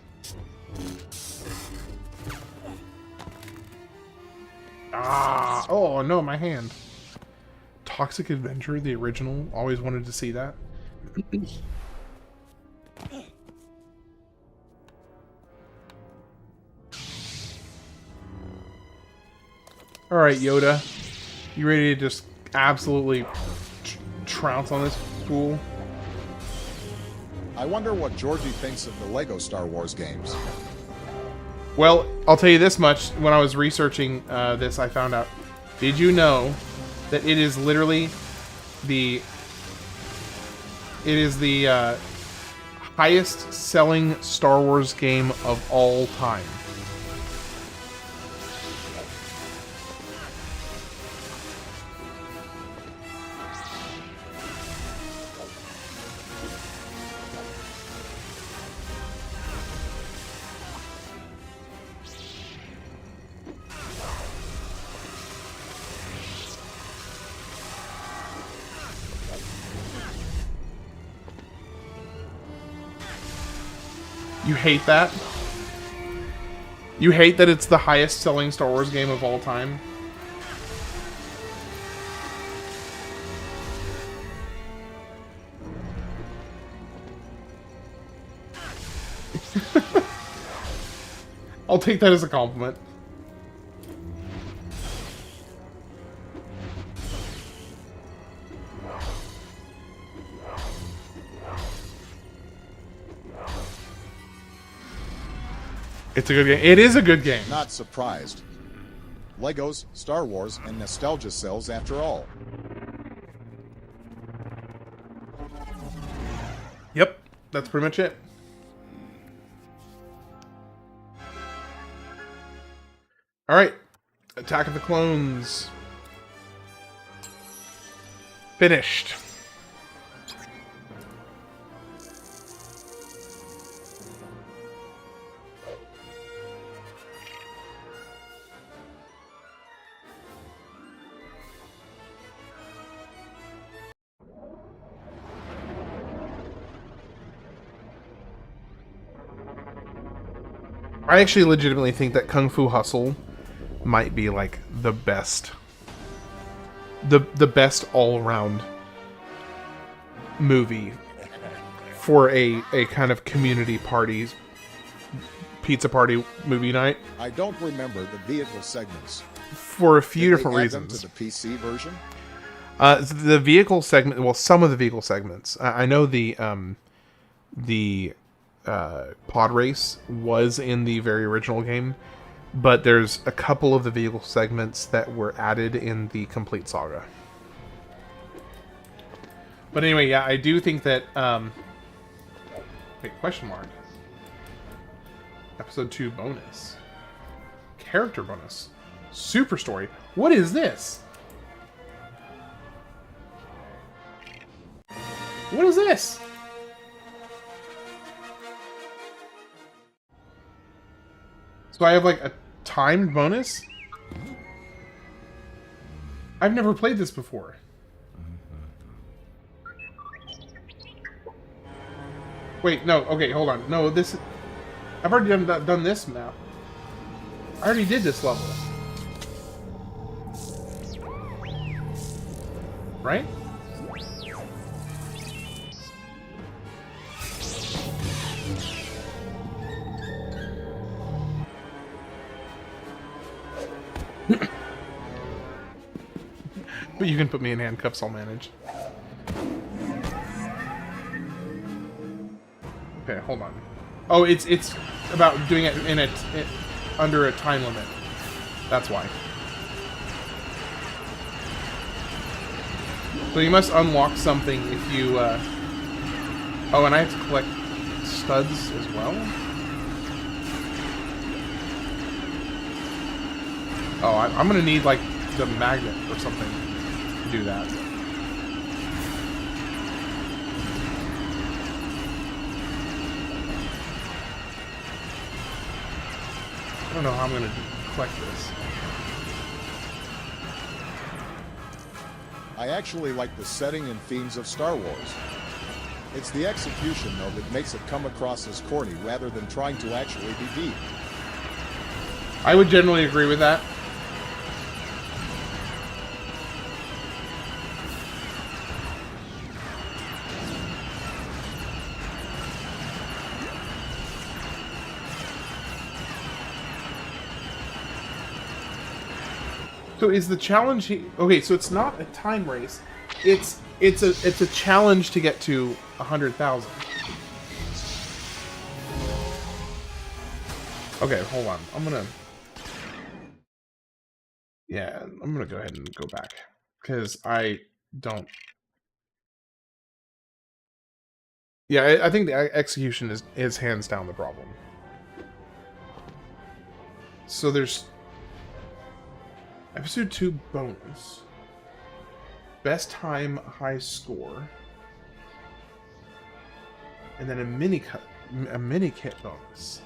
Ah! Oh no, my hand. Toxic Adventure, the original. Always wanted to see that. Alright, Yoda. You ready to just absolutely trounce on this fool? I wonder what Georgie thinks of the Lego Star Wars games. Well, I'll tell you this much. When I was researching this, I found out. Did you know that it is literally the... It is the highest selling Star Wars game of all time. You hate that? You hate that it's the highest selling Star Wars game of all time? I'll take that as a compliment. It's a good game. It is a good game. Not surprised. Legos, Star Wars, and nostalgia sells after all. Yep, that's pretty much it. Alright. Attack of the Clones. Finished. I actually legitimately think that Kung Fu Hustle might be like the best. The best all-around movie for a kind of community parties pizza party movie night. I don't remember the vehicle segments. For a few Did different they add them reasons. to the PC version? The vehicle segment, well, some of the vehicle segments. I know the pod race was in the very original game, but there's a couple of the vehicle segments that were added in the Complete Saga. But anyway, yeah, I do think that wait, question mark. Episode 2 bonus. Character bonus. Super story. What is this? What is this? So I have like a timed bonus? I've never played this before. Wait, no, okay, hold on. No, this... I've already done this map. I already did this level. Right? But you can put me in handcuffs, I'll manage. Okay, hold on. Oh, it's about doing it in under a time limit. That's why. So you must unlock something if you... Oh, and I have to collect studs as well? Oh, I'm gonna need, like, the magnet or something to do that. I don't know how I'm gonna collect this. I actually like the setting and themes of Star Wars. It's the execution, though, that makes it come across as corny rather than trying to actually be deep. I would generally agree with that. So is the challenge... Okay, so it's not a time race. It's a challenge to get to 100,000. Okay, hold on. I'm gonna go ahead and go back. Because I don't... Yeah, I think the execution is hands down the problem. So there's... Episode 2 bonus. Best time, high score. And then a mini-kit bonus.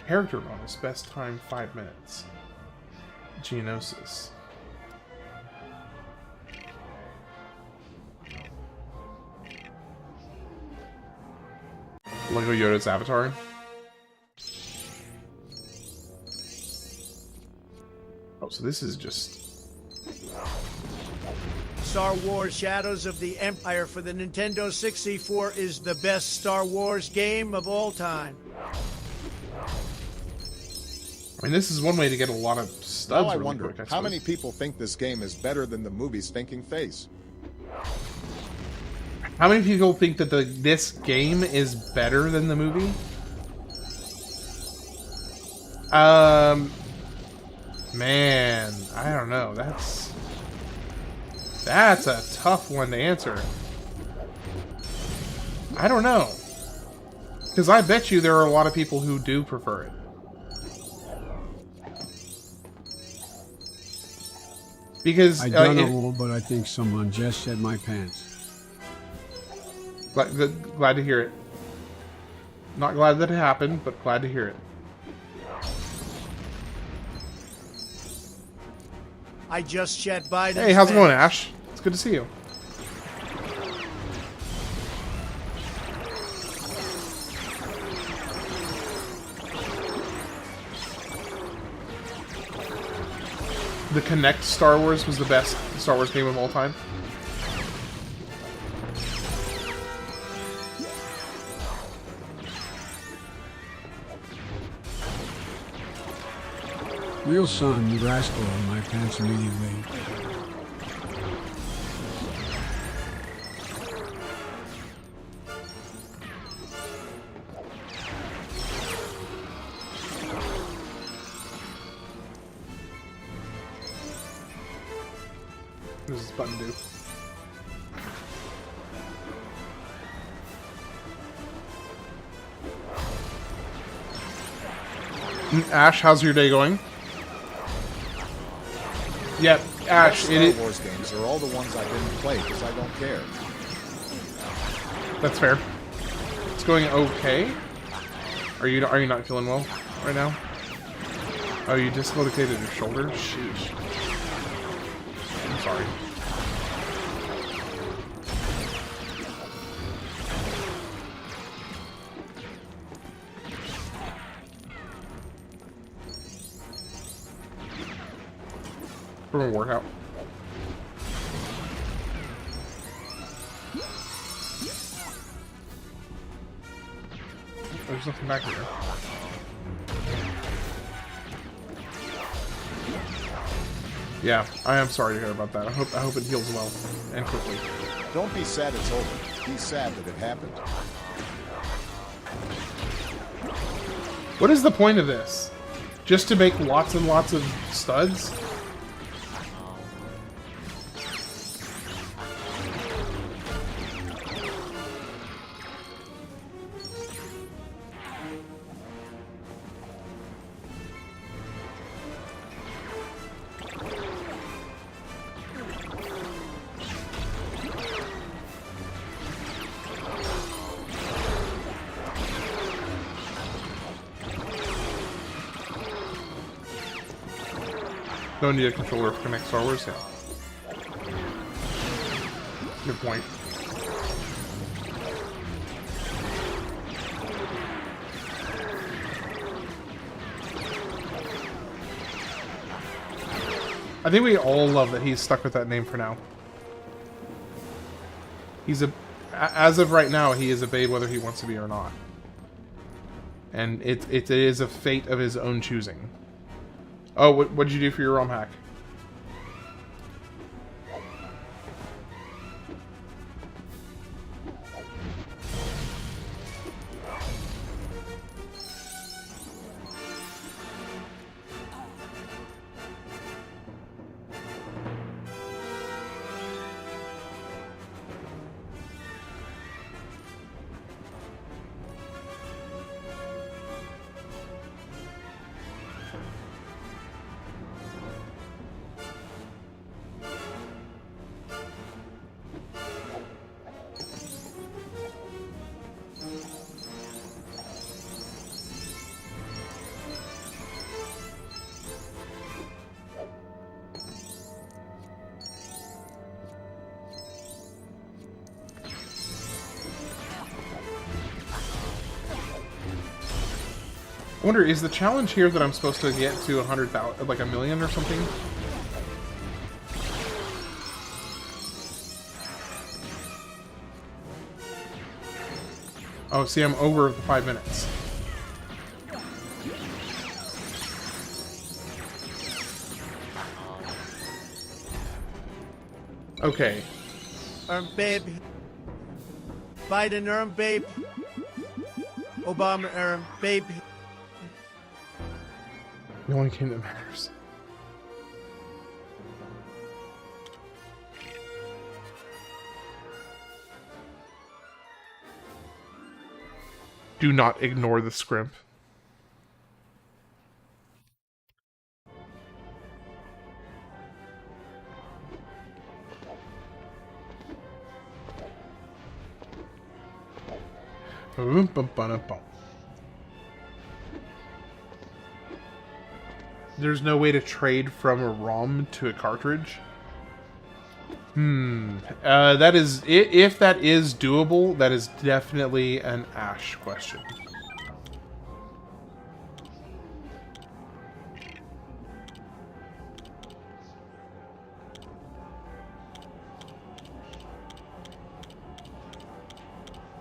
Character bonus, best time 5 minutes. Geonosis. Lego Yoda's avatar. Oh, so this is just... Star Wars Shadows of the Empire for the Nintendo 64 is the best Star Wars game of all time. I mean, this is one way to get a lot of studs. Now I really wonder, quick, how many people think this game is better than the movie's thinking face? How many people think that this game is better than the movie? Man, I don't know. That's a tough one to answer. I don't know. Because I bet you there are a lot of people who do prefer it. Because I don't know, but I think someone just shed my pants. Glad to hear it. Not glad that it happened, but glad to hear it. I just shed Biden's Hey, how's it going, pants. Ash? It's good to see you. The Connect Star Wars was the best Star Wars game of all time. Real son, you rascal on my pants immediately. What does this button do? Ash, how's your day going? Yep, Ash. Star Wars games are all the ones I didn't play because I don't care. That's fair. It's going okay. Are you not feeling well right now? Oh, you dislocated your shoulder? Sheesh. I'm sorry. From a workout. There's nothing back here. Yeah, I am sorry to hear about that. I hope it heals well and quickly. Don't be sad it's over. Be sad that it happened. What is the point of this? Just to make lots and lots of studs? Don't need a controller for Connect Star Wars, yeah. Good point. I think we all love that he's stuck with that name for now. As of right now, he is a babe whether he wants to be or not. And it is a fate of his own choosing. Oh, what'd you do for your ROM hack? wonder, is the challenge here that I'm supposed to get to 100,000, like 1,000,000 or something? Oh, see, I'm over the 5 minutes. Okay. Babe. Biden, babe. Obama, babe. The only game that matters. Do not ignore the scrimp. There's no way to trade from a ROM to a cartridge? That is... If that is doable, that is definitely an Ash question.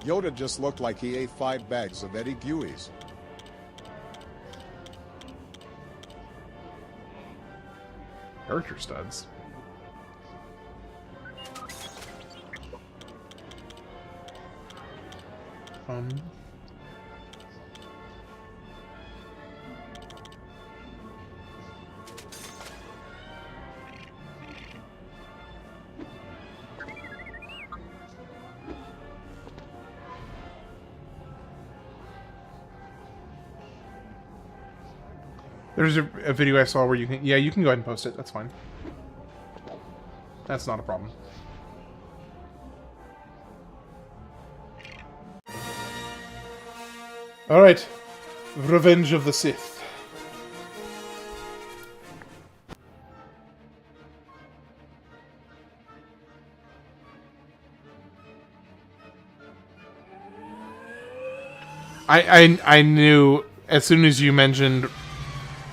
Yoda just looked like he ate 5 bags of Eddie Guies. Character studs. There's a video I saw where you can... Yeah, you can go ahead and post it. That's fine. That's not a problem. Alright. Revenge of the Sith. I knew as soon as you mentioned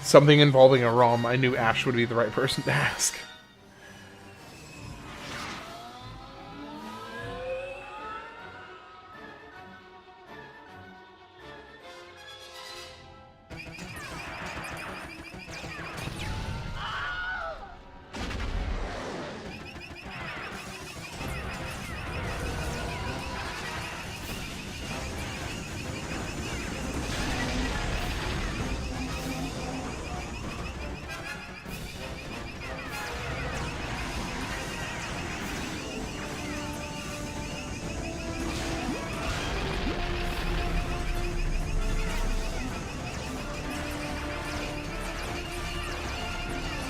something involving a ROM, I knew Ash would be the right person to ask.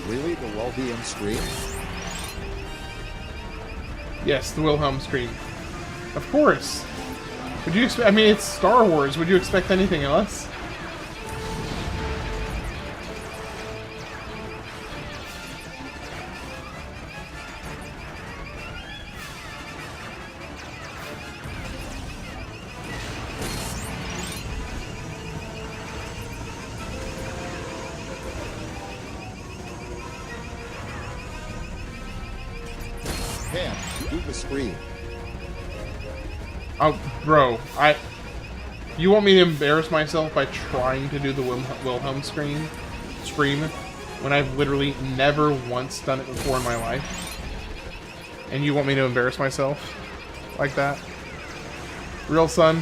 Really? The Wilhelm scream? Yes, the Wilhelm scream. Of course. Would you expect... I mean, it's Star Wars. Would you expect anything else? Pam, do the scream. Oh, bro, you want me to embarrass myself by trying to do the Wilhelm scream when I've literally never once done it before in my life? And you want me to embarrass myself like that? Real son?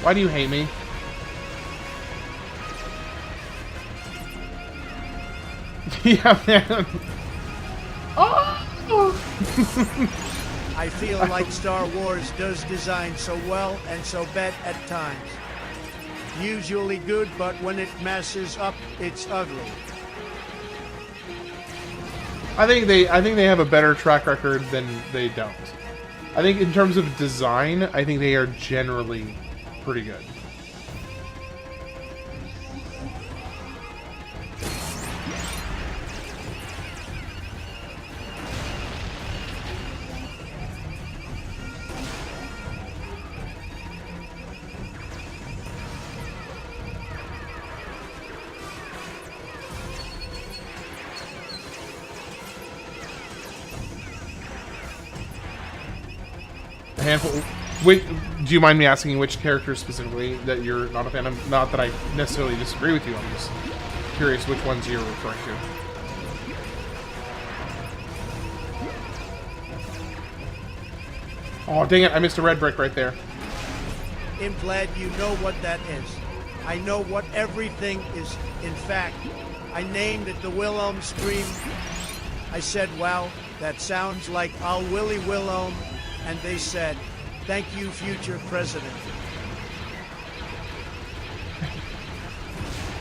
Why do you hate me? Yeah, man. Oh! I feel like Star Wars does design so well and so bad at times. Usually good, but when it messes up, it's ugly. I think they have a better track record than they don't. I think in terms of design, I think they are generally pretty good. handful. Which, do you mind me asking which characters specifically that you're not a fan of? Not that I necessarily disagree with you. I'm just curious which ones you're referring to. Oh, dang it. I missed a red brick right there. I'm glad you know what that is. I know what everything is. In fact, I named it the Wilhelm Scream. I said, wow, that sounds like I'll Willy Wilhelm. And they said, thank you, future president.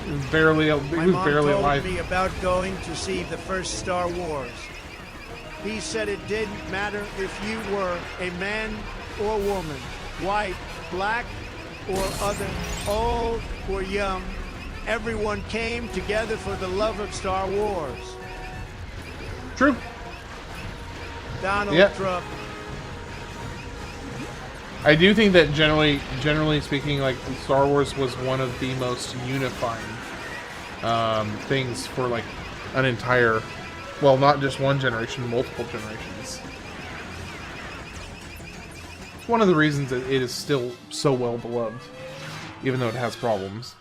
He was barely alive. Me about going to see the first Star Wars. He said it didn't matter if you were a man or woman, white, black, or other, old or young. Everyone came together for the love of Star Wars. True. Donald Trump. I do think that generally speaking, like Star Wars was one of the most unifying things for like an entire, well, not just one generation, multiple generations. It's one of the reasons that it is still so well beloved, even though it has problems.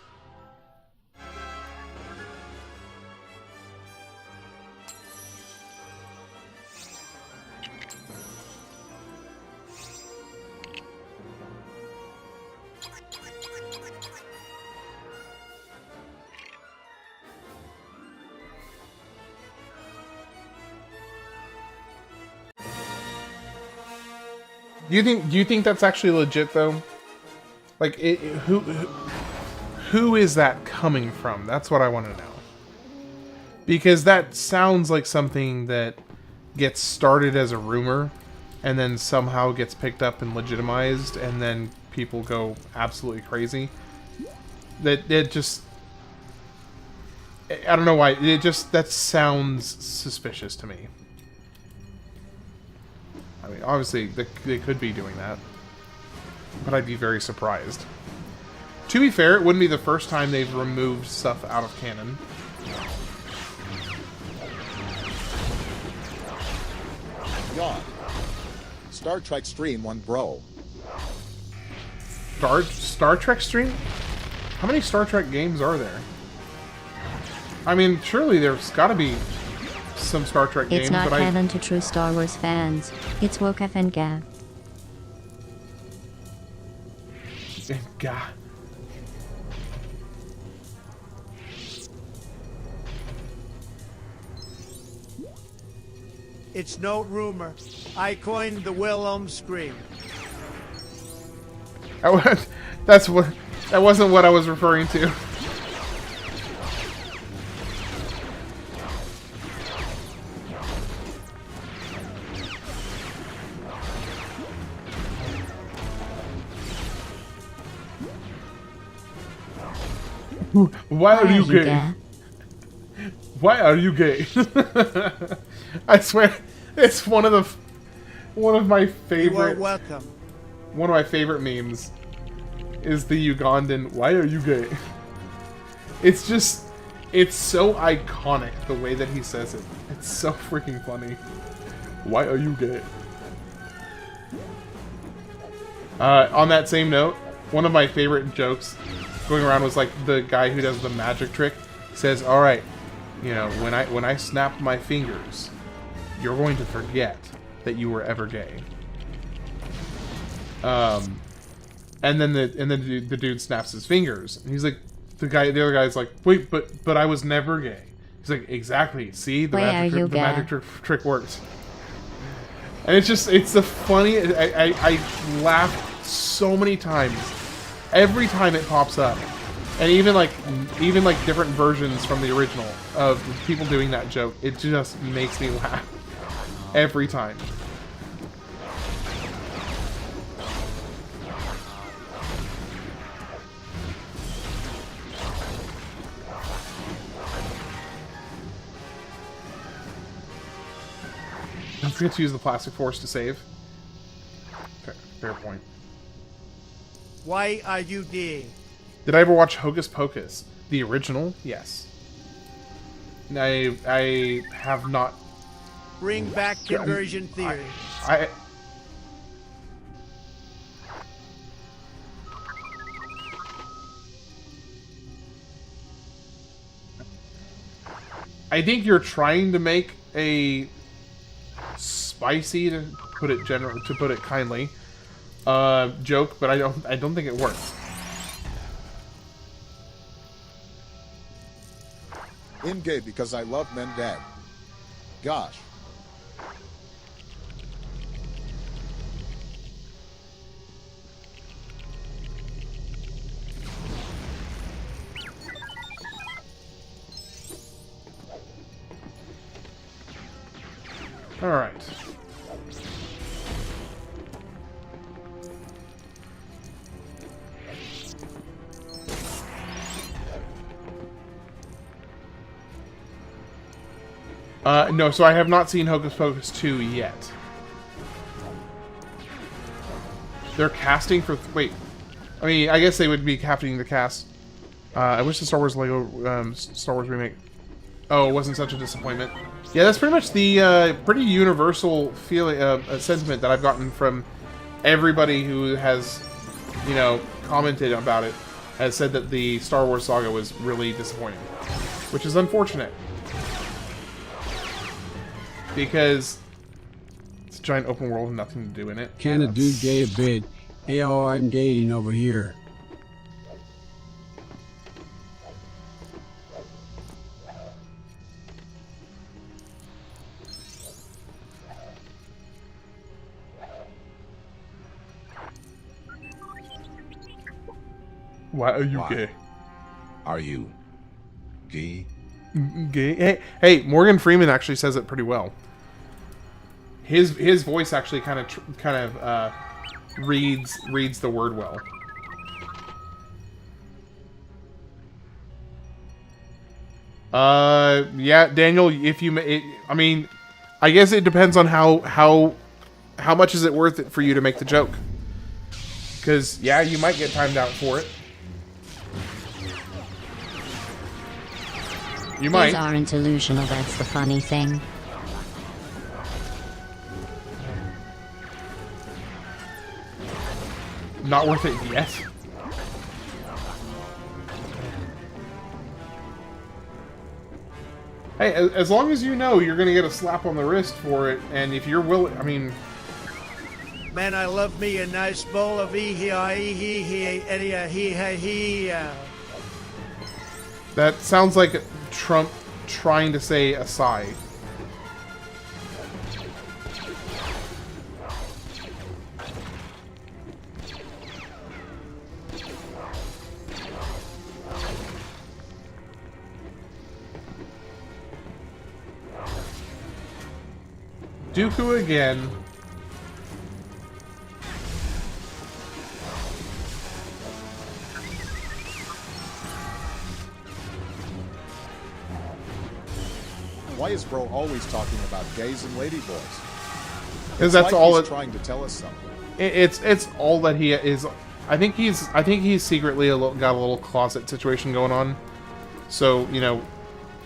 Do you think that's actually legit though? Like, who is that coming from? That's what I want to know. Because that sounds like something that gets started as a rumor, and then somehow gets picked up and legitimized, and then people go absolutely crazy. That it just, I don't know why. That sounds suspicious to me. I mean, obviously, they could be doing that. But I'd be very surprised. To be fair, it wouldn't be the first time they've removed stuff out of canon. God. Star Trek stream one bro. Star Trek stream? How many Star Trek games are there? I mean, surely there's gotta be some Star Trek games, it's not canon to true Star Wars fans. It's Wokaf and Gav. God. It's no rumor. I coined the Wilhelm Scream. That wasn't what I was referring to. Why are you gay? Why are you gay? I swear, it's one of my favorite. You are welcome. One of my favorite memes is the Ugandan. Why are you gay? It's just, it's so iconic the way that he says it. It's so freaking funny. Why are you gay? On that same note, one of my favorite jokes going around was like the guy who does the magic trick says, "All right, you know, when I snap my fingers, you're going to forget that you were ever gay." And then the dude snaps his fingers, and he's like, the other guy's like, "Wait, but I was never gay." He's like, "Exactly. See, the magic trick works." And it's the funny. I laughed so many times. Every time it pops up, and even like different versions from the original of people doing that joke, it just makes me laugh every time. Don't forget to use the plastic force to save. Fair point. Why are you gay? Did I ever watch Hocus Pocus? The original? Yes. I have not. Bring back conversion theory. I think you're trying to make a spicy, to put it kindly, joke, but I don't think it works. I'm gay because I love men, Dad. Gosh. All right. No, so I have not seen Hocus Pocus 2 yet. They're casting for... Wait. I mean, I guess they would be casting the cast. I wish the Star Wars Lego Star Wars remake... Oh, it wasn't such a disappointment. Yeah, that's pretty much the pretty universal feeling, sentiment that I've gotten from everybody who has, you know, commented about it. Has said that the Star Wars saga was really disappointing. Which is unfortunate. Because it's a giant open world with nothing to do in it. Can a dude gay a bit? Hey, oh, I'm dating over here. Why are you Why? gay? Are you gay? Gay? Hey, Morgan Freeman actually says it pretty well. His voice actually kind of reads the word well. Yeah, Daniel. If you, I mean, I guess it depends on how much is it worth it for you to make the joke. Because yeah, you might get timed out for it. You might. These aren't delusional, that's the funny thing. Not worth it yet. Hey, as long as you know you're gonna get a slap on the wrist for it, and if you're willing, I mean... Man, I love me a nice bowl of That sounds like Trump trying to say aside. Dooku again. Why is bro always talking about gays and ladyboys? Because that's like all he's it, trying to tell us something. it's all that he is. I think he's secretly got a little closet situation going on. So, you know,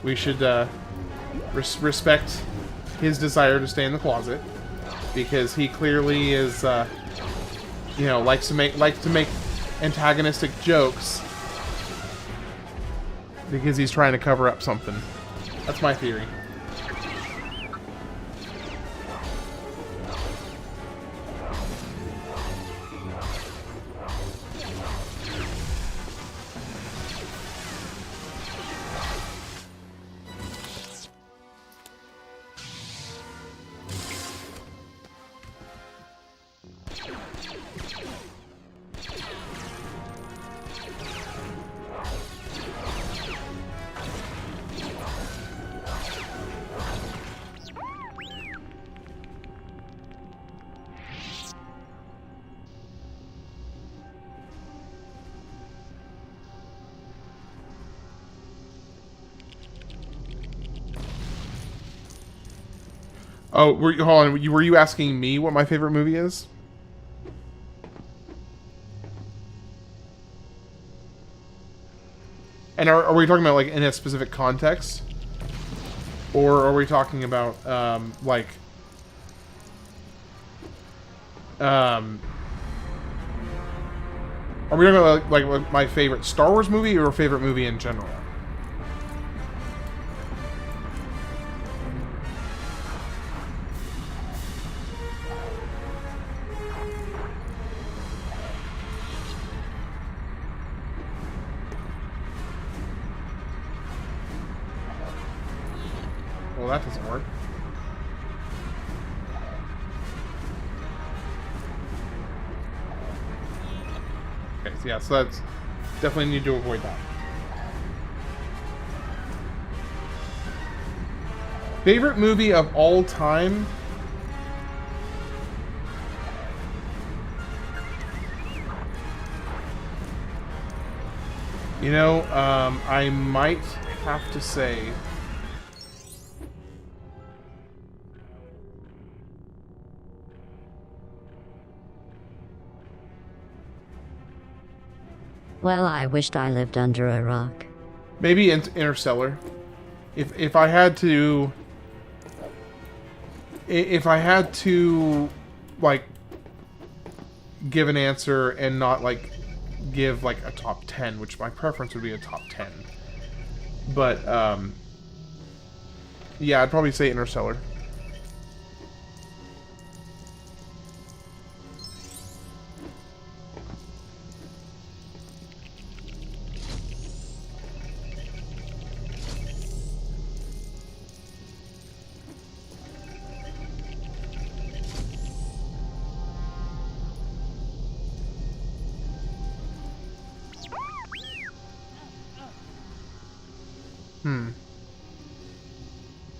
we should respect his desire to stay in the closet, because he clearly is, you know, likes to make antagonistic jokes because he's trying to cover up something. That's my theory. Oh, hold on. Were you asking me what my favorite movie is? And are we talking about, like, in a specific context? Or are we talking about, like... Are we talking about, like my favorite Star Wars movie or favorite movie in general? well, that doesn't work. Okay, so yeah, so that's definitely need to avoid that. Favorite movie of all time? You know, I might have to say... Well, I wished I lived under a rock. Maybe Interstellar. If I had to... If I had to, like, give an answer and not, like, give, like, a top 10, which my preference would be a top 10. But, yeah, I'd probably say Interstellar.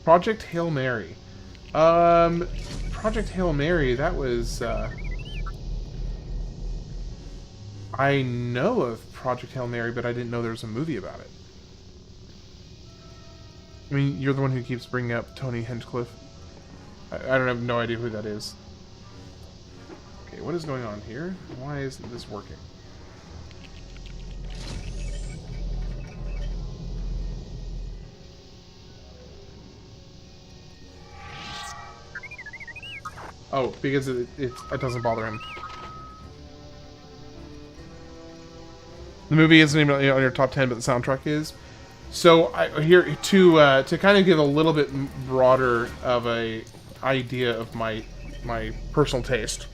Project Hail Mary. Project Hail Mary, that was, I know of Project Hail Mary, but I didn't know there was a movie about it. I mean, you're the one who keeps bringing up Tony Hinchcliffe. I don't have no idea who that is. Okay, what is going on here? Why isn't this working? Oh, because it doesn't bother him. The movie isn't even on your top 10, but the soundtrack is. So here to kind of give a little bit broader of a idea of my personal taste.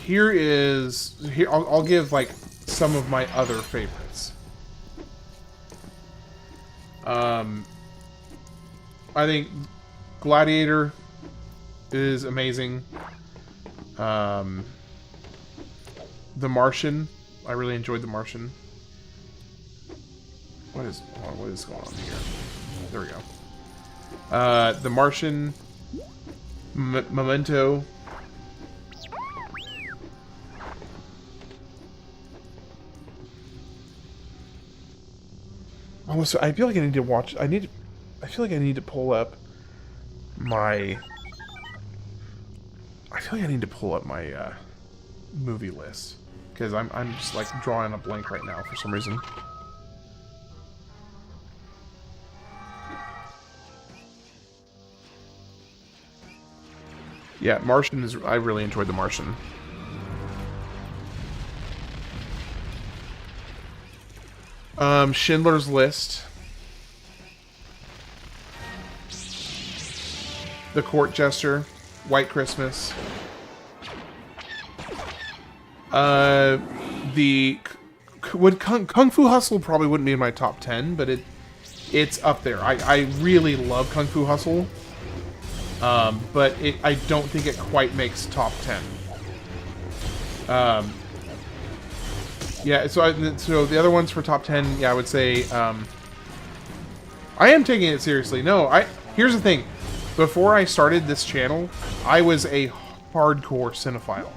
Here I'll give like some of my other favorites. I think Gladiator is amazing. The Martian, I really enjoyed The Martian. What is going on here? There we go. The Martian, Memento. Almost, I feel like I need to watch. I feel like I need to pull up my. I feel like I need to pull up my movie list because I'm just like drawing a blank right now for some reason. Yeah, Martian is. I really enjoyed The Martian. Schindler's List. The Court Jester. White Christmas. Kung Fu Hustle probably wouldn't be in my top 10, but it's up there. I really love Kung Fu Hustle. But I don't think it quite makes top 10. Yeah, so the other ones for top 10, yeah, I would say, I am taking it seriously. No, here's the thing. Before I started this channel, I was a hardcore cinephile.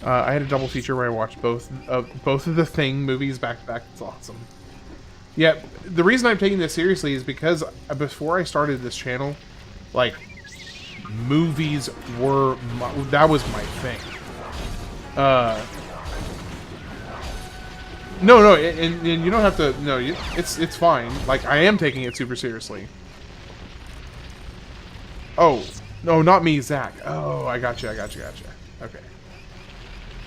I had a double feature where I watched both of the Thing movies back to back. It's awesome. Yeah, the reason I'm taking this seriously is because before I started this channel, like, movies were that was my thing. No, and you don't have to. No, it's fine. Like, I am taking it super seriously. Oh no, not me, Zach. Oh, I got you. Okay.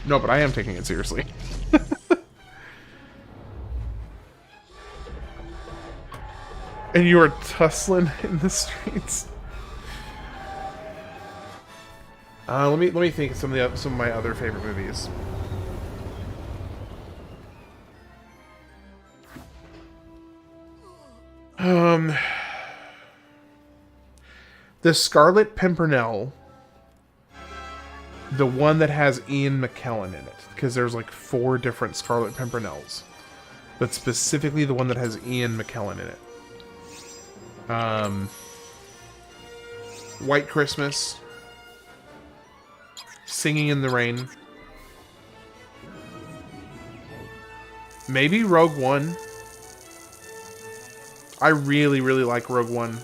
No, but I am taking it seriously. And you are tussling in the streets. Let me think of some of my other favorite movies. The Scarlet Pimpernel, the one that has Ian McKellen in it, because there's like 4 different Scarlet Pimpernels, but specifically the one that has Ian McKellen in it. White Christmas, Singing in the Rain, maybe Rogue One. I really, really like Rogue One.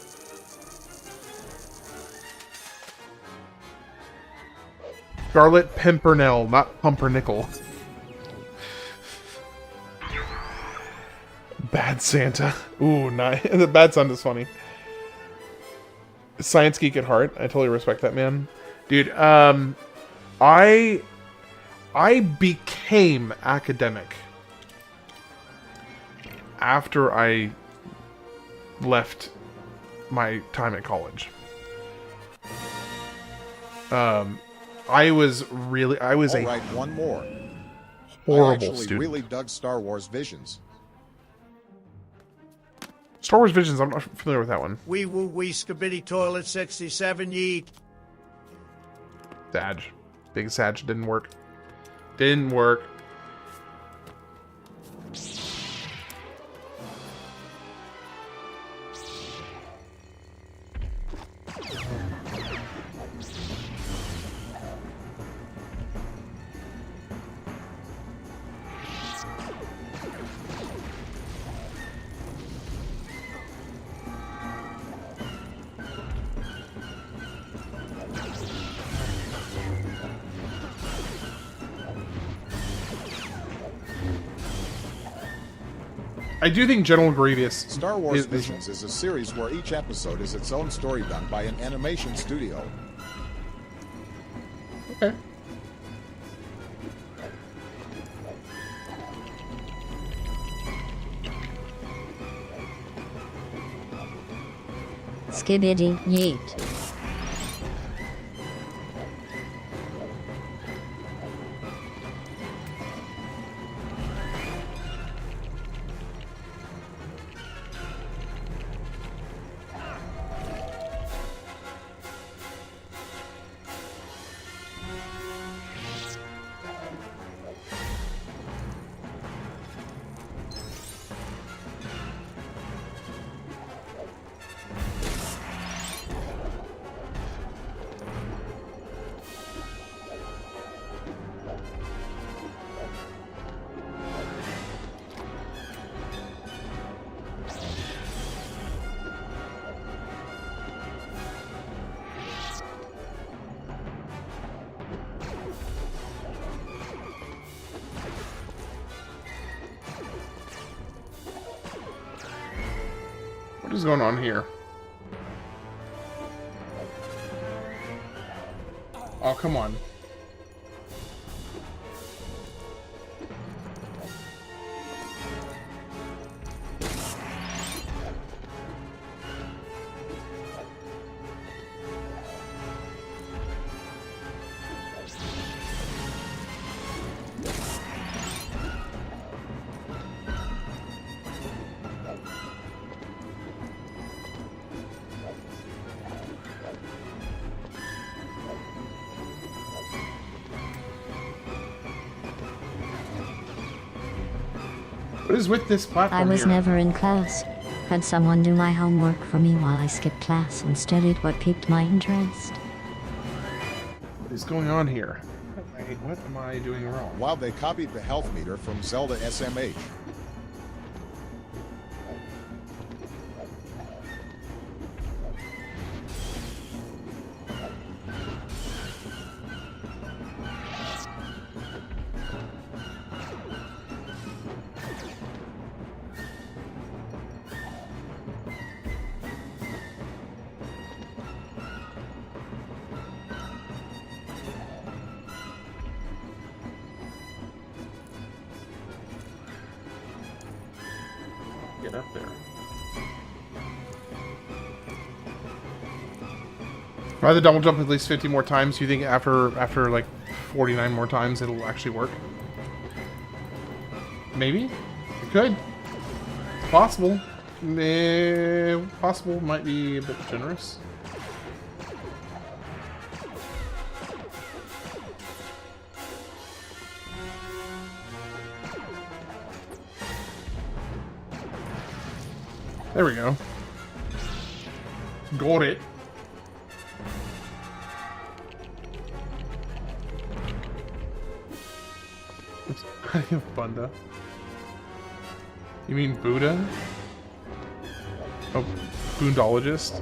Scarlet Pimpernel, not Pumpernickel. Bad Santa. Ooh, nice. The Bad Santa's funny. Science geek at heart. I totally respect that, man. Dude, I became academic after I left my time at college. I was All right, one more. horrible I actually student. really dug Star Wars Visions. Star Wars Visions, I'm not familiar with that one. Wee woo wee skibidi toilet 67 ye. Sag. Big Sag didn't work. Didn't work. I do think General Grievous Star Wars is Visions is a series where each episode is its own story done by an animation studio. okay. Skibbity yeet. What is going on here? Oh, come on. What is with this platform I was here? never in class. Had someone do my homework for me while I skipped class and studied what piqued my interest. What is going on here? What am I doing wrong? While they copied the health meter from Zelda SMH. Get up there. If I have to double jump at least 50 more times, do you think after like 49 more times it'll actually work? Maybe? It could. It's possible. Possible might be a bit generous. There we go. Got it. Bunda. You mean Buddha? Oh, boondologist?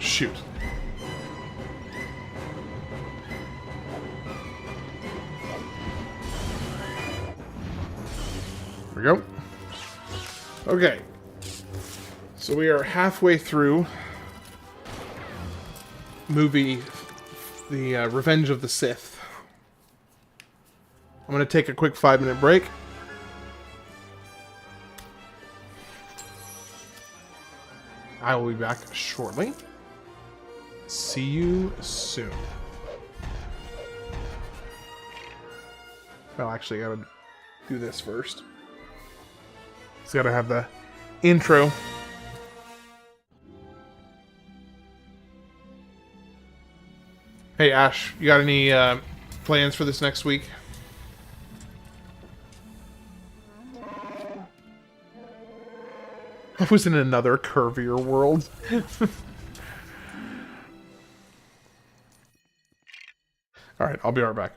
Shoot. There we go. Okay. So we are halfway through movie The Revenge of the Sith. I'm going to take a quick 5-minute break. I will be back shortly. See you soon. Well, actually, I gotta do this first. Just gotta have the intro. Hey, Ash, you got any plans for this next week? I was in another curvier world. Alright, I'll be right back.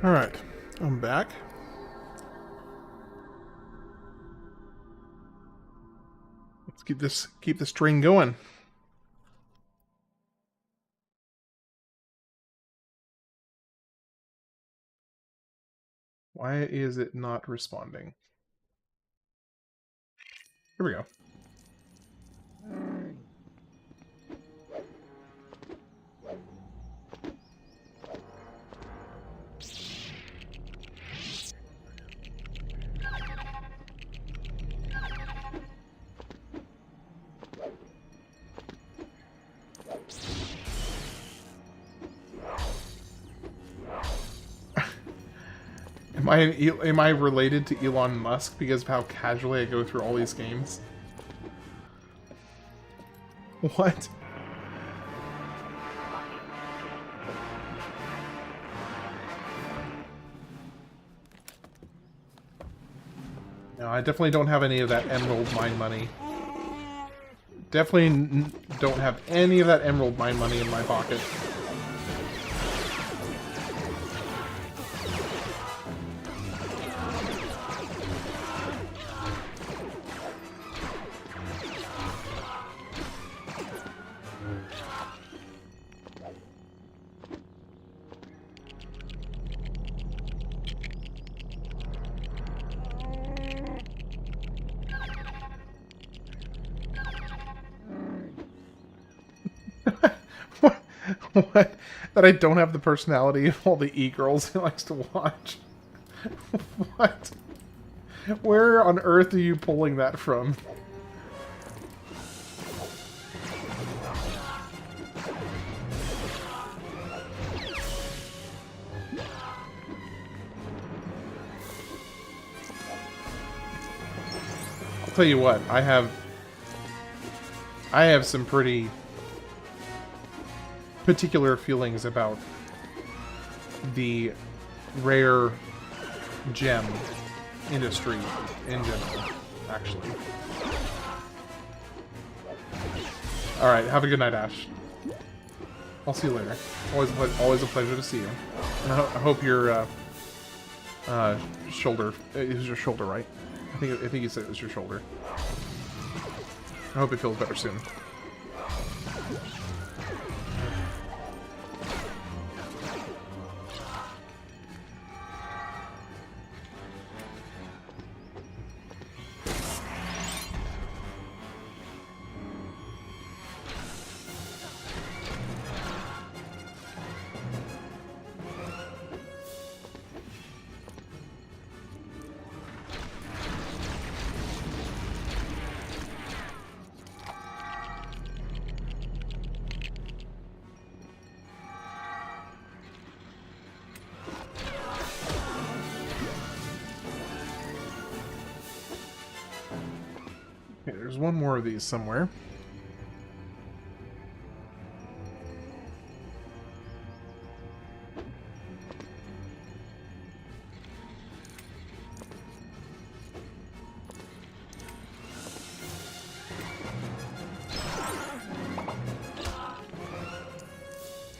Alright, I'm back. Let's keep this train going. Why is it not responding? Here we go. Am I related to Elon Musk because of how casually I go through all these games? What? No, I definitely don't have any of that Emerald Mine money. Definitely don't have any of that Emerald Mine money in my pocket. What? That I don't have the personality of all the e-girls he likes to watch? What? Where on earth are you pulling that from? I'll tell you what, I have some pretty particular feelings about the rare gem industry in general, actually. Alright, have a good night, Ash. I'll see you later. Always a pleasure to see you. And I hope your shoulder... It was your shoulder, right? I think you said it was your shoulder. I hope it feels better soon. Okay, there's one more of these somewhere.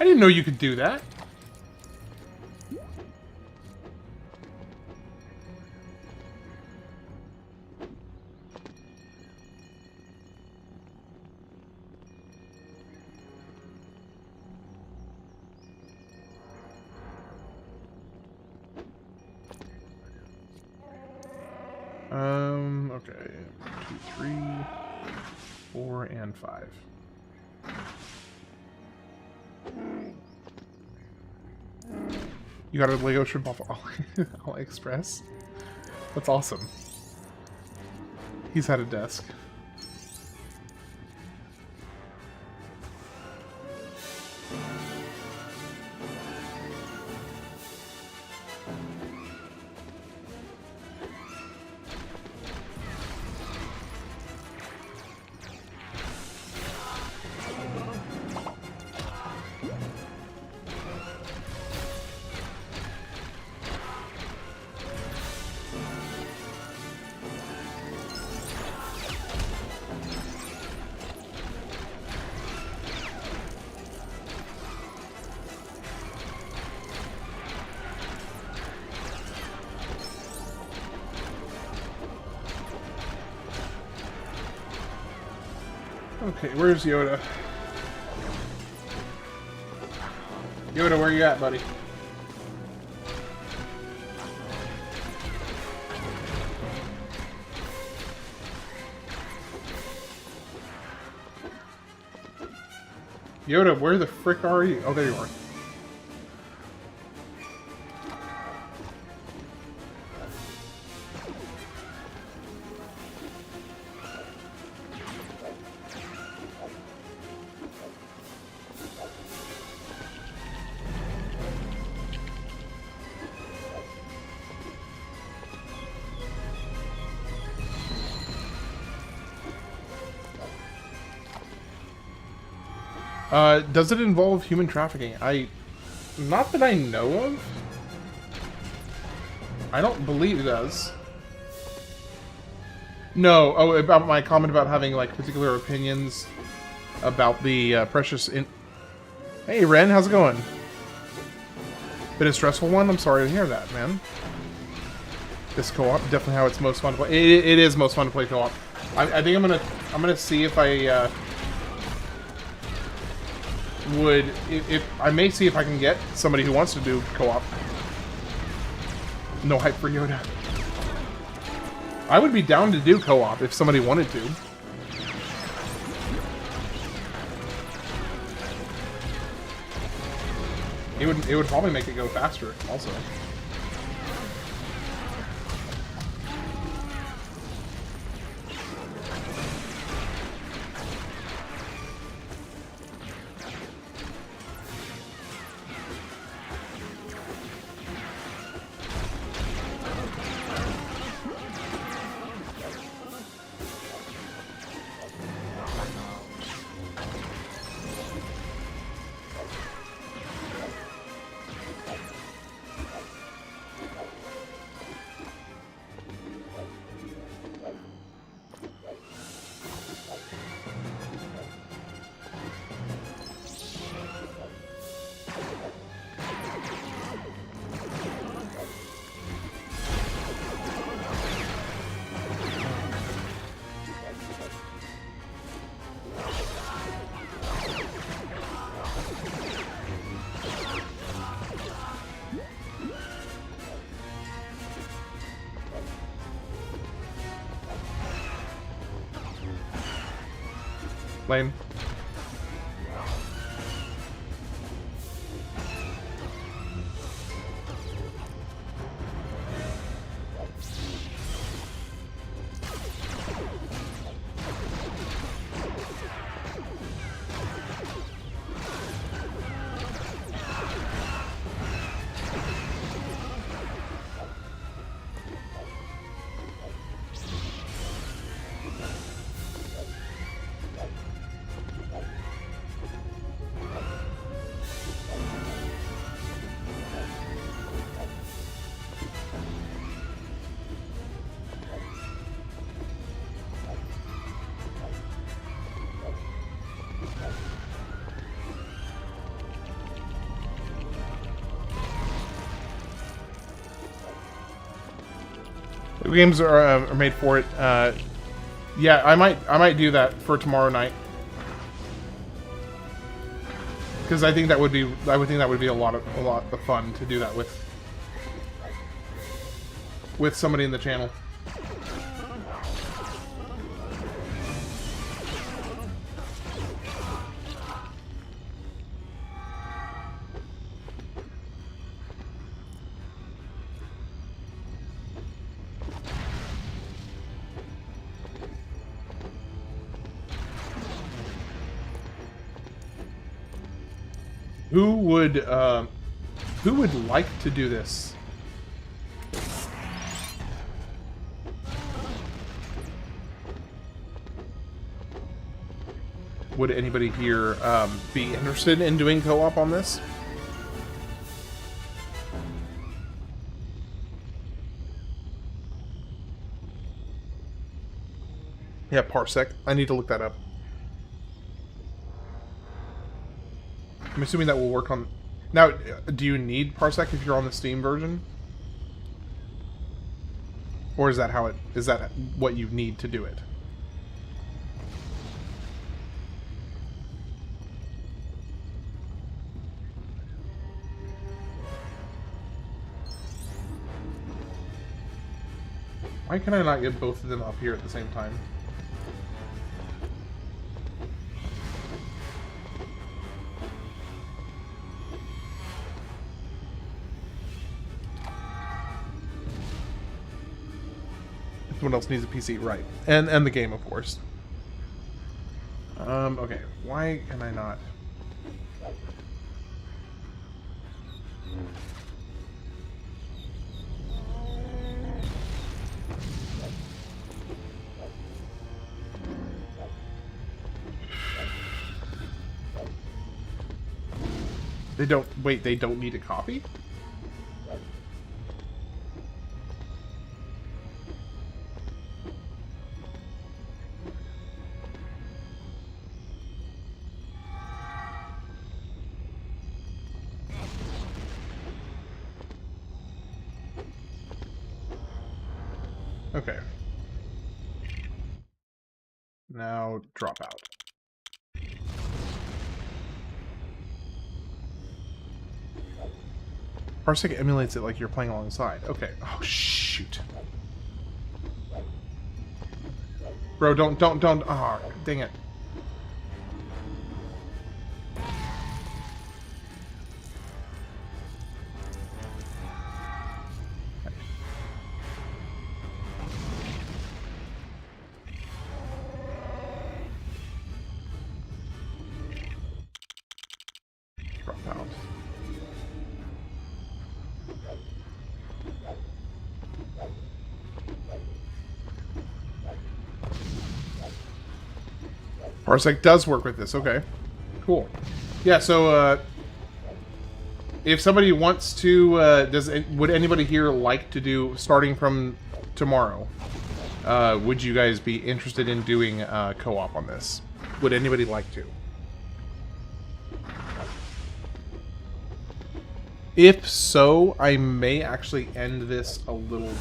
I didn't know you could do that. Okay. 1, 2, 3, 4, and 5. You got a Lego shrimp off AliExpress? That's awesome. He's had a desk. Okay, where's Yoda? Yoda, where you at, buddy? Yoda, where the frick are you? Oh, there you are. Does it involve human trafficking? Not that I know of. I don't believe it does. No, oh, about my comment about having, like, particular opinions about the precious in... Hey, Ren, how's it going? Been a stressful one? I'm sorry to hear that, man. This co-op, definitely how it's most fun to play. It is most fun to play co-op. I think I'm gonna see if I, if I may see if I can get somebody who wants to do co-op. No hype for Yoda. I would be down to do co-op if somebody wanted to. It would probably make it go faster also. Lame. Games are made for it. Yeah, I might do that for tomorrow night because I think that would be a lot of fun to do that with somebody in the channel. Who would like to do this? Would anybody here be interested in doing co-op on this? Yeah, Parsec. I need to look that up. I'm assuming that will work on... Now, do you need Parsec if you're on the Steam version? Or is that how it... Is that what you need to do it? Why can I not get both of them up here at the same time? Someone else needs a PC, right? And the game, of course. Okay. Why can I not? They don't... Wait, they don't need a copy? Okay. Now, drop out. Parsec emulates it like you're playing alongside. Okay. Oh, shoot. Bro, don't. Oh, dang it. Drop out. Parsec does work with this. Okay, cool. Yeah. So, if somebody wants to, would anybody here like to do starting from tomorrow? Would you guys be interested in doing co-op on this? Would anybody like to? If so, I may actually end this a little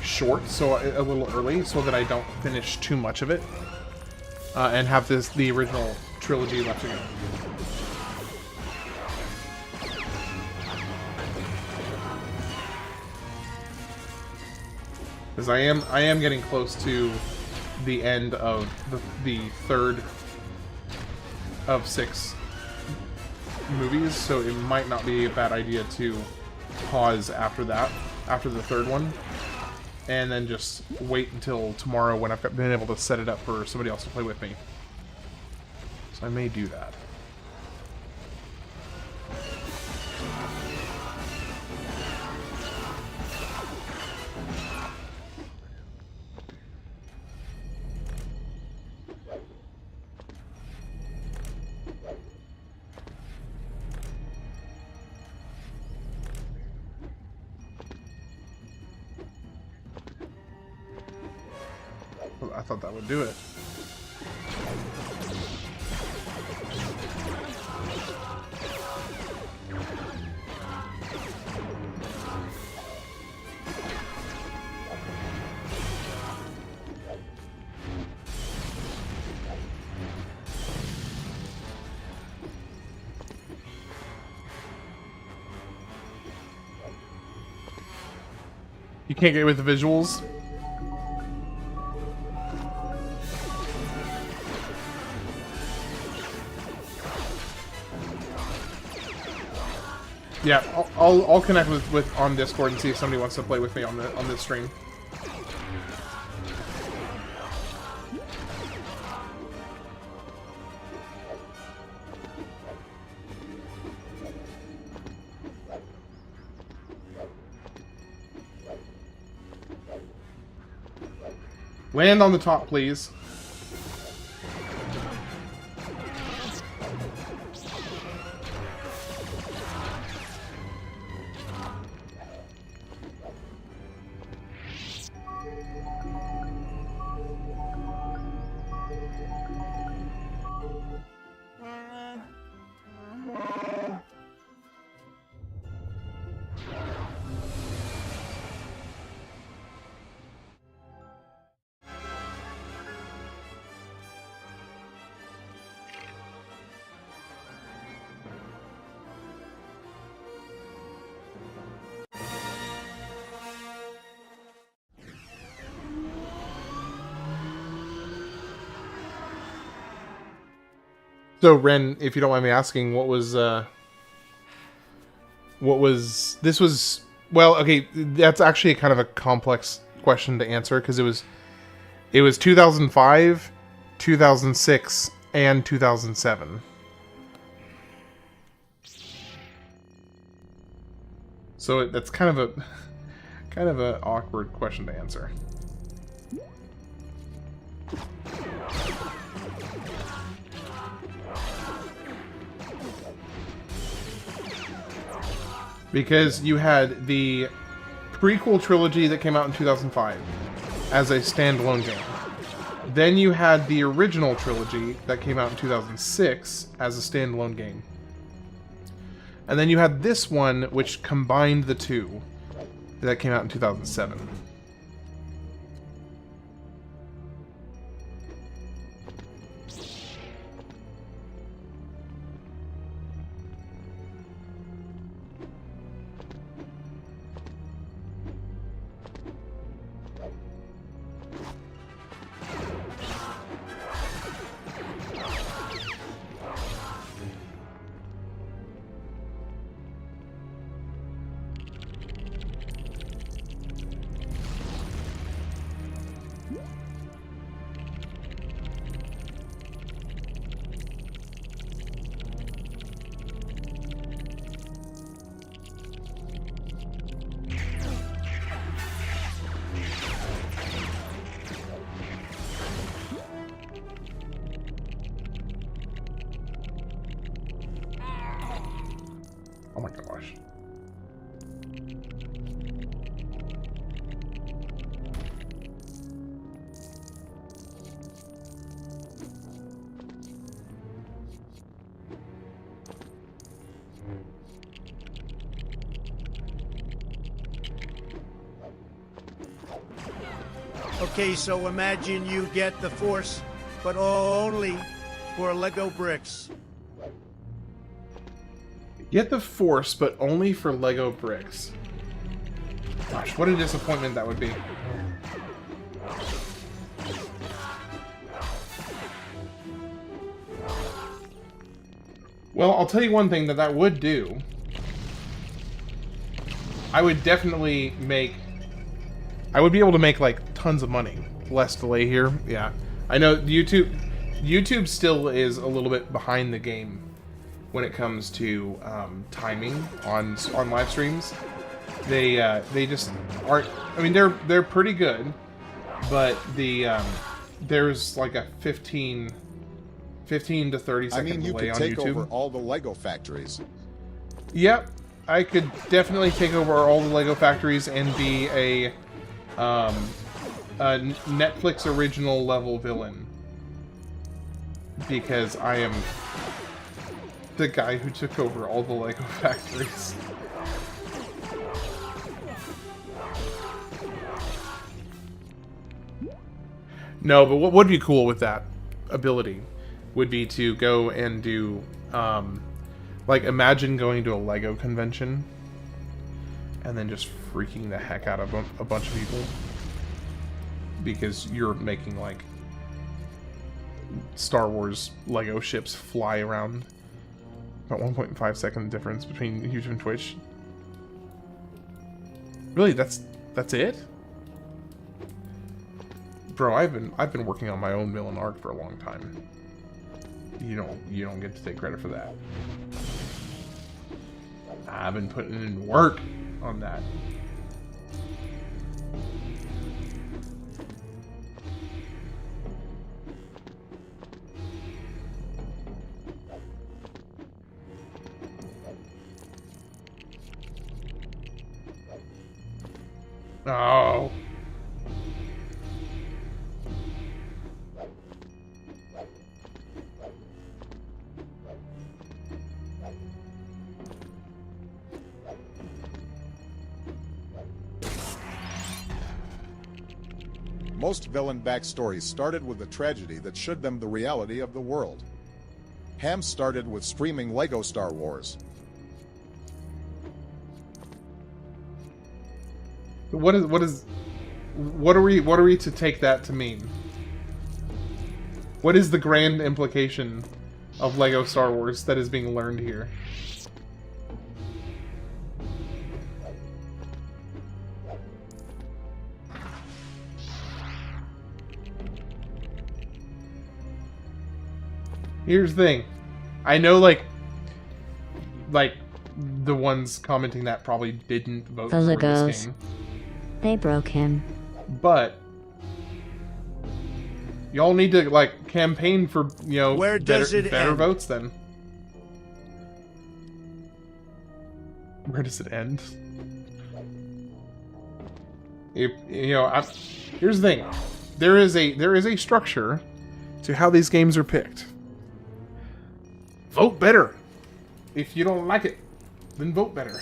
short, so a little early, so that I don't finish too much of it. And have the original trilogy left to go. Because I am getting close to the end of the third of 6 movies, so it might not be a bad idea to pause after that, after the third one. And then just wait until tomorrow when I've been able to set it up for somebody else to play with me. So I may do that. I thought that would do it. You can't get with the visuals? Yeah, I'll connect with on Discord and see if somebody wants to play with me on this stream. Land on the top, please. So Ren, if you don't mind me asking, this was, well, okay, that's actually kind of a complex question to answer because it was 2005, 2006, and 2007. So that's kind of a awkward question to answer. Because you had the prequel trilogy that came out in 2005 as a standalone game. Then you had the original trilogy that came out in 2006 as a standalone game. And then you had this one, which combined the two, that came out in 2007. Oh my gosh. Okay, so imagine you get the Force, but only for Lego bricks. Get the Force, but only for Lego bricks. Gosh, what a disappointment that would be. Well, I'll tell you one thing that would do. I would definitely make... I would be able to make, like, tons of money. Less delay here. Yeah. I know YouTube still is a little bit behind the game when it comes to timing on live streams. They just aren't. I mean, they're pretty good, but there's like a 15 to 30 second delay on YouTube. I mean, you could take over all the Lego factories. Yep, I could definitely take over all the Lego factories and be a Netflix original level villain, because I am the guy who took over all the Lego factories. No, but what would be cool with that ability would be to go and do, like, imagine going to a Lego convention and then just freaking the heck out of a bunch of people because you're making, like, Star Wars Lego ships fly around. About 1.5 second difference between YouTube and Twitch. Really, that's it? Bro, I've been working on my own villain arc for a long time. You don't get to take credit for that. I've been putting in work on that. Oh. Most villain backstories started with a tragedy that showed them the reality of the world. Ham started with streaming Lego Star Wars. What are we to take that to mean? What is the grand implication of Lego Star Wars that is being learned here. Here's the thing. I know, like the ones commenting that probably didn't vote The for Legos. this game. They broke him. But y'all need to, like, campaign for, you know, Where does it better end? votes then. Where does it end? If, you know, here's the thing. There is a structure to how these games are picked. Vote better. If you don't like it, then vote better.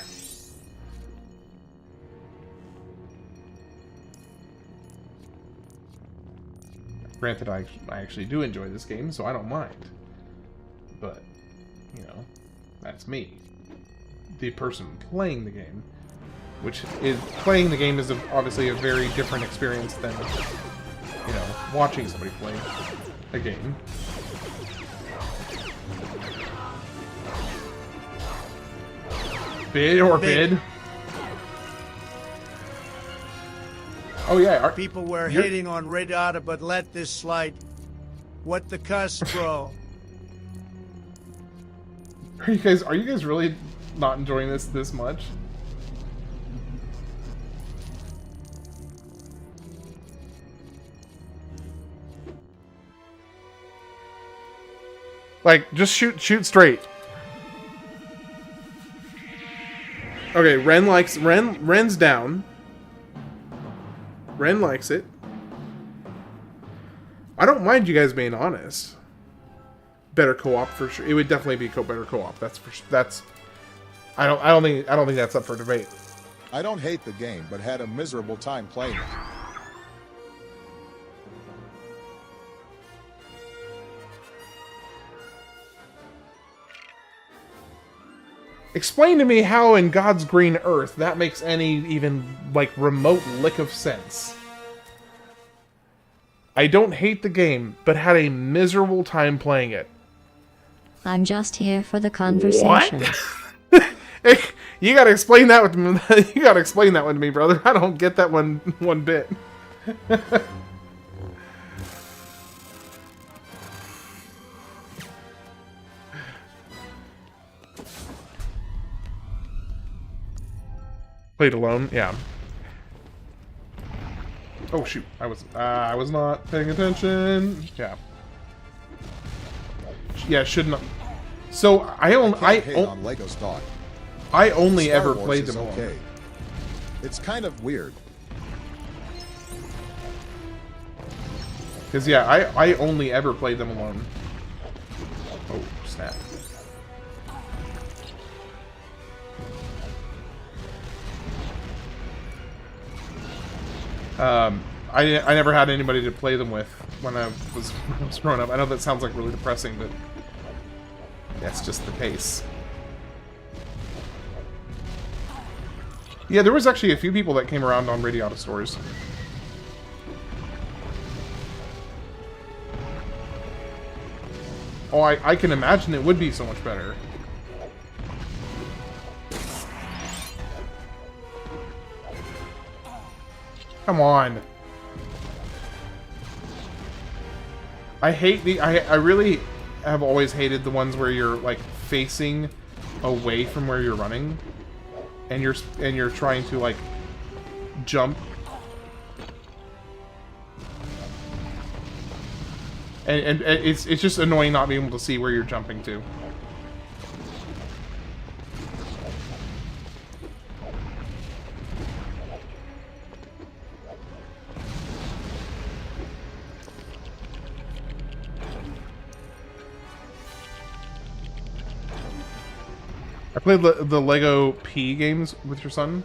Granted, I actually do enjoy this game, so I don't mind. But, you know, that's me. The person playing the game. Which is, playing the game is obviously a very different experience than, you know, watching somebody play a game. Bid or bid? Oh yeah, People were hitting on Redata, but let this slide. What the cuss, bro? Are you guys really not enjoying this much? Like, just shoot straight. Okay, Ren's down. Ren likes it. I don't mind you guys being honest. Better co-op for sure. It would definitely be better co-op. That's. I don't think that's up for debate. I don't hate the game, but had a miserable time playing it. Explain to me how in God's green earth that makes any even, like, remote lick of sense. I don't hate the game, but had a miserable time playing it. I'm just here for the conversation. Hey, you gotta explain that with me. You gotta explain that one to me, brother. I don't get that one bit. Played alone, yeah. Oh shoot, I was not paying attention. Yeah. Yeah, should not. So I Hate on Lego stock. only Star ever Wars played is them alone. okay. It's kind of weird. Because yeah, I only ever played them alone. Oh snap. I never had anybody to play them with when I was growing up. I know that sounds like really depressing, but that's just the case. Yeah, there was actually a few people that came around on Radiata stores. Oh, I can imagine it would be so much better. Come on. I hate I really have always hated the ones where you're, like, facing away from where you're running and you're trying to, like, jump. And it's just annoying not being able to see where you're jumping to. I played the Lego P games with your son.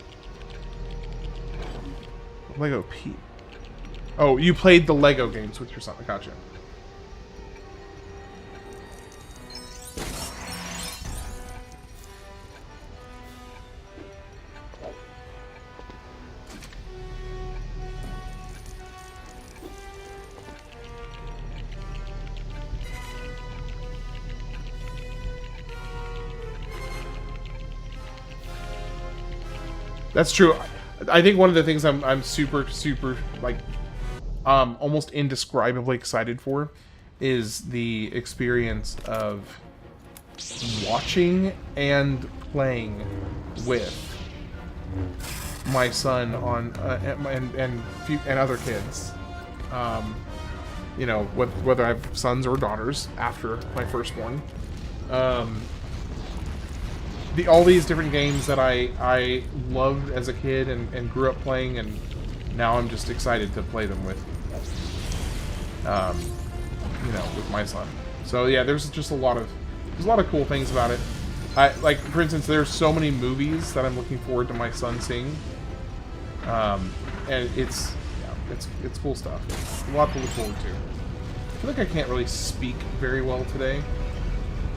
Lego P. Oh, you played the Lego games with your son. I gotcha. That's true. I think one of the things I'm super like almost indescribably excited for is the experience of watching and playing with my son on and other kids. You know, whether I have sons or daughters after my firstborn. All these different games that I loved as a kid and grew up playing, and now I'm just excited to play them with, you know, with my son. So yeah, there's just a lot of cool things about it. Like, for instance, there's so many movies that I'm looking forward to my son seeing, and it's cool stuff. It's a lot to look forward to. I feel like I can't really speak very well today.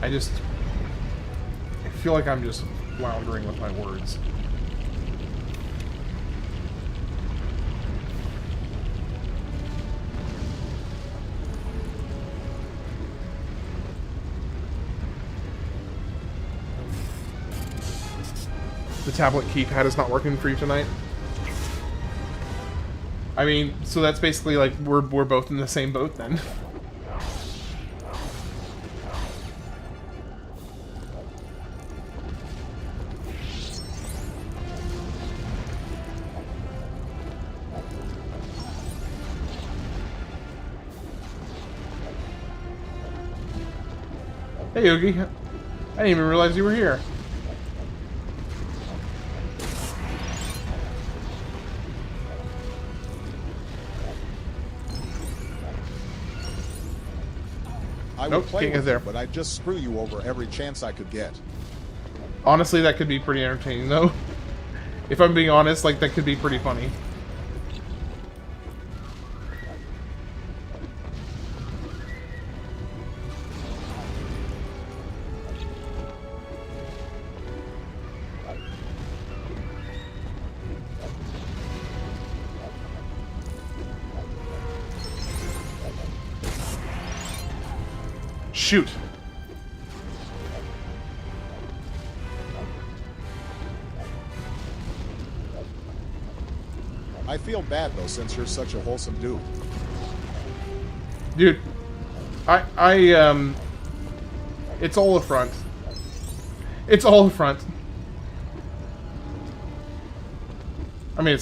I feel like I'm just floundering with my words. The tablet keypad is not working for you tonight? I mean, so that's basically like we're both in the same boat then. Hey Yogi, I didn't even realize you were here. I would play with you, but I'd just screw you over every chance I could get. Honestly, that could be pretty entertaining, though. If I'm being honest, like, that could be pretty funny. Shoot. I feel bad though, since you're such a wholesome dude. Dude, it's all a front. It's all a front. I mean,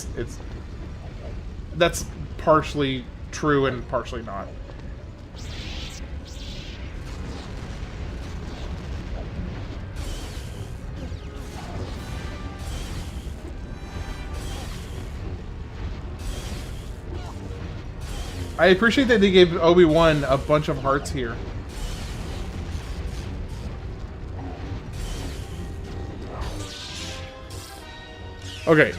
that's partially true and partially not. I appreciate that they gave Obi-Wan a bunch of hearts here. Okay.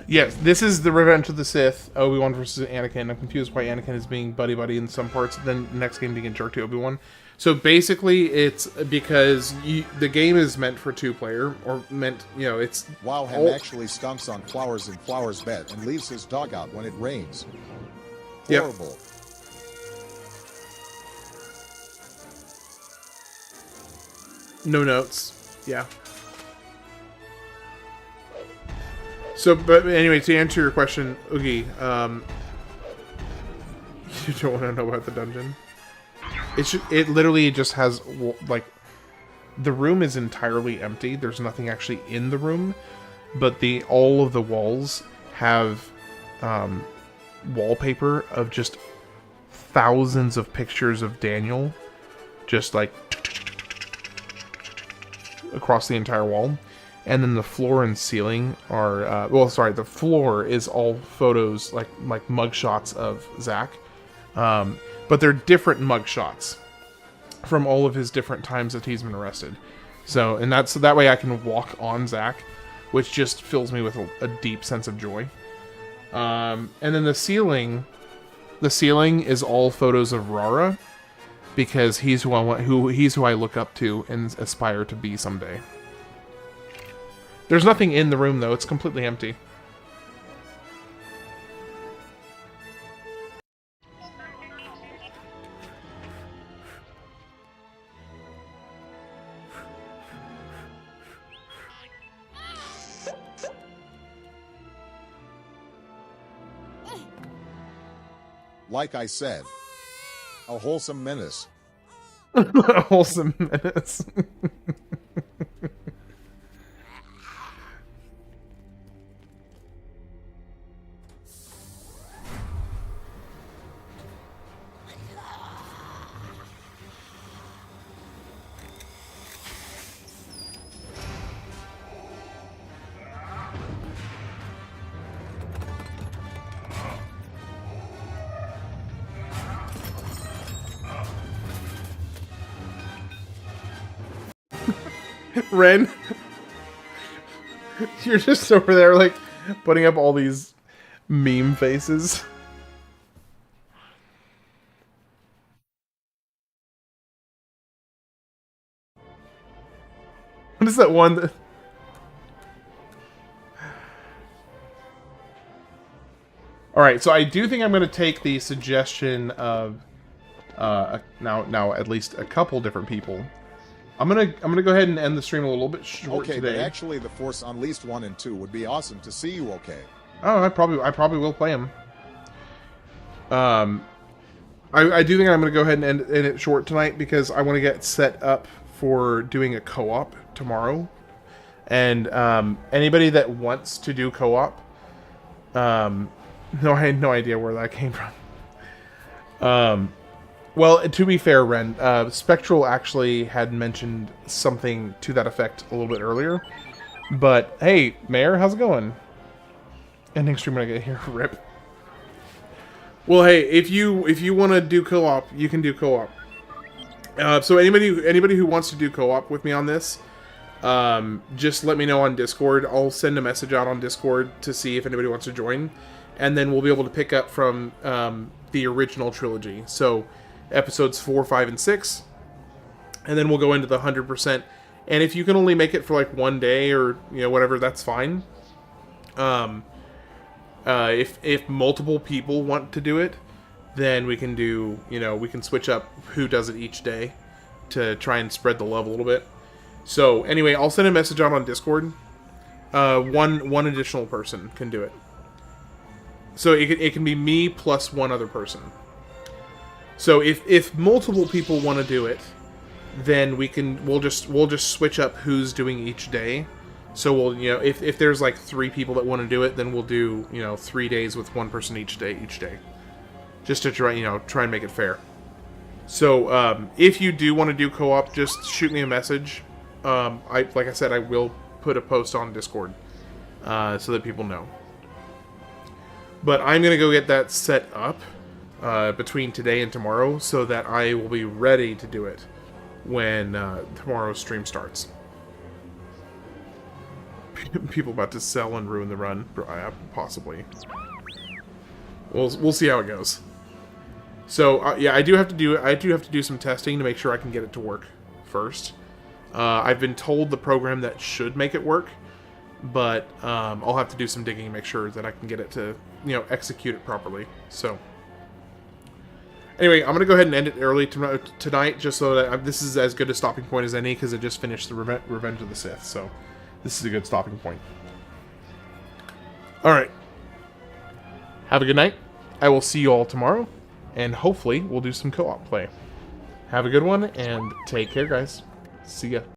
Yes, this is the Revenge of the Sith, Obi-Wan versus Anakin. I'm confused why Anakin is being buddy-buddy in some parts, then the next game being a jerk to Obi-Wan. So basically, it's because the game is meant for two-player, or meant, you know, it's... Wow, Ham actually stomps on flowers in Flower's bed and leaves his dog out when it rains. Yep. Horrible. No notes. Yeah. So, but anyway, to answer your question, Oogie, you don't want to know about the dungeon? It literally just has, like, the room is entirely empty. There's nothing actually in the room, but all of the walls have wallpaper of just thousands of pictures of Daniel, just like across the entire wall. And then the floor and ceiling are, the floor is all photos, like mugshots of Zack. But they're different mugshots from all of his different times that he's been arrested. So, and that way I can walk on Zack, which just fills me with a deep sense of joy. And then the ceiling is all photos of Rara, because he's who I look up to and aspire to be someday. There's nothing in the room, though. It's completely empty. Like I said, a wholesome menace. A wholesome menace. Ren, you're just over there like putting up all these meme faces. What is that one that... Alright, so I do think I'm going to take the suggestion of now at least a couple different people. I'm gonna go ahead and end the stream a little bit short Okay, today. but actually the Force Unleashed 1 and 2 would be awesome to see you okay. Oh, I probably will play them. I do think I'm gonna go ahead and end it short tonight because I want to get set up for doing a co-op tomorrow. And anybody that wants to do co-op, no, I had no idea where that came from. Well, to be fair, Ren, Spectral actually had mentioned something to that effect a little bit earlier. But, hey, Mayor, how's it going? Ending stream when I get here. Rip. Well, hey, if you want to do co-op, you can do co-op. So anybody who wants to do co-op with me on this, just let me know on Discord. I'll send a message out on Discord to see if anybody wants to join. And then we'll be able to pick up from the original trilogy. So... episodes 4, 5, and 6, and then we'll go into the 100%. And if you can only make it for like one day or whatever, that's fine. If multiple people want to do it, then we can do we can switch up who does it each day to try and spread the love a little bit. So anyway, I'll send a message out on Discord. One additional person can do it. So it can be me plus one other person. So if multiple people want to do it, then we'll just switch up who's doing each day. So we'll if there's like 3 people that want to do it, then we'll do 3 days with one person each day, just to try and make it fair. So if you do want to do co-op, just shoot me a message. Like I said, I will put a post on Discord so that people know. But I'm gonna go get that set up. Between today and tomorrow, so that I will be ready to do it when tomorrow's stream starts. People about to sell and ruin the run, possibly. We'll see how it goes. So yeah, I do have to do some testing to make sure I can get it to work first. I've been told the program that should make it work, but I'll have to do some digging and make sure that I can get it to execute it properly. So. Anyway, I'm going to go ahead and end it early tonight, just so that this is as good a stopping point as any, because I just finished the Revenge of the Sith, so this is a good stopping point. Alright. Have a good night. I will see you all tomorrow, and hopefully we'll do some co-op play. Have a good one, and take care, guys. See ya.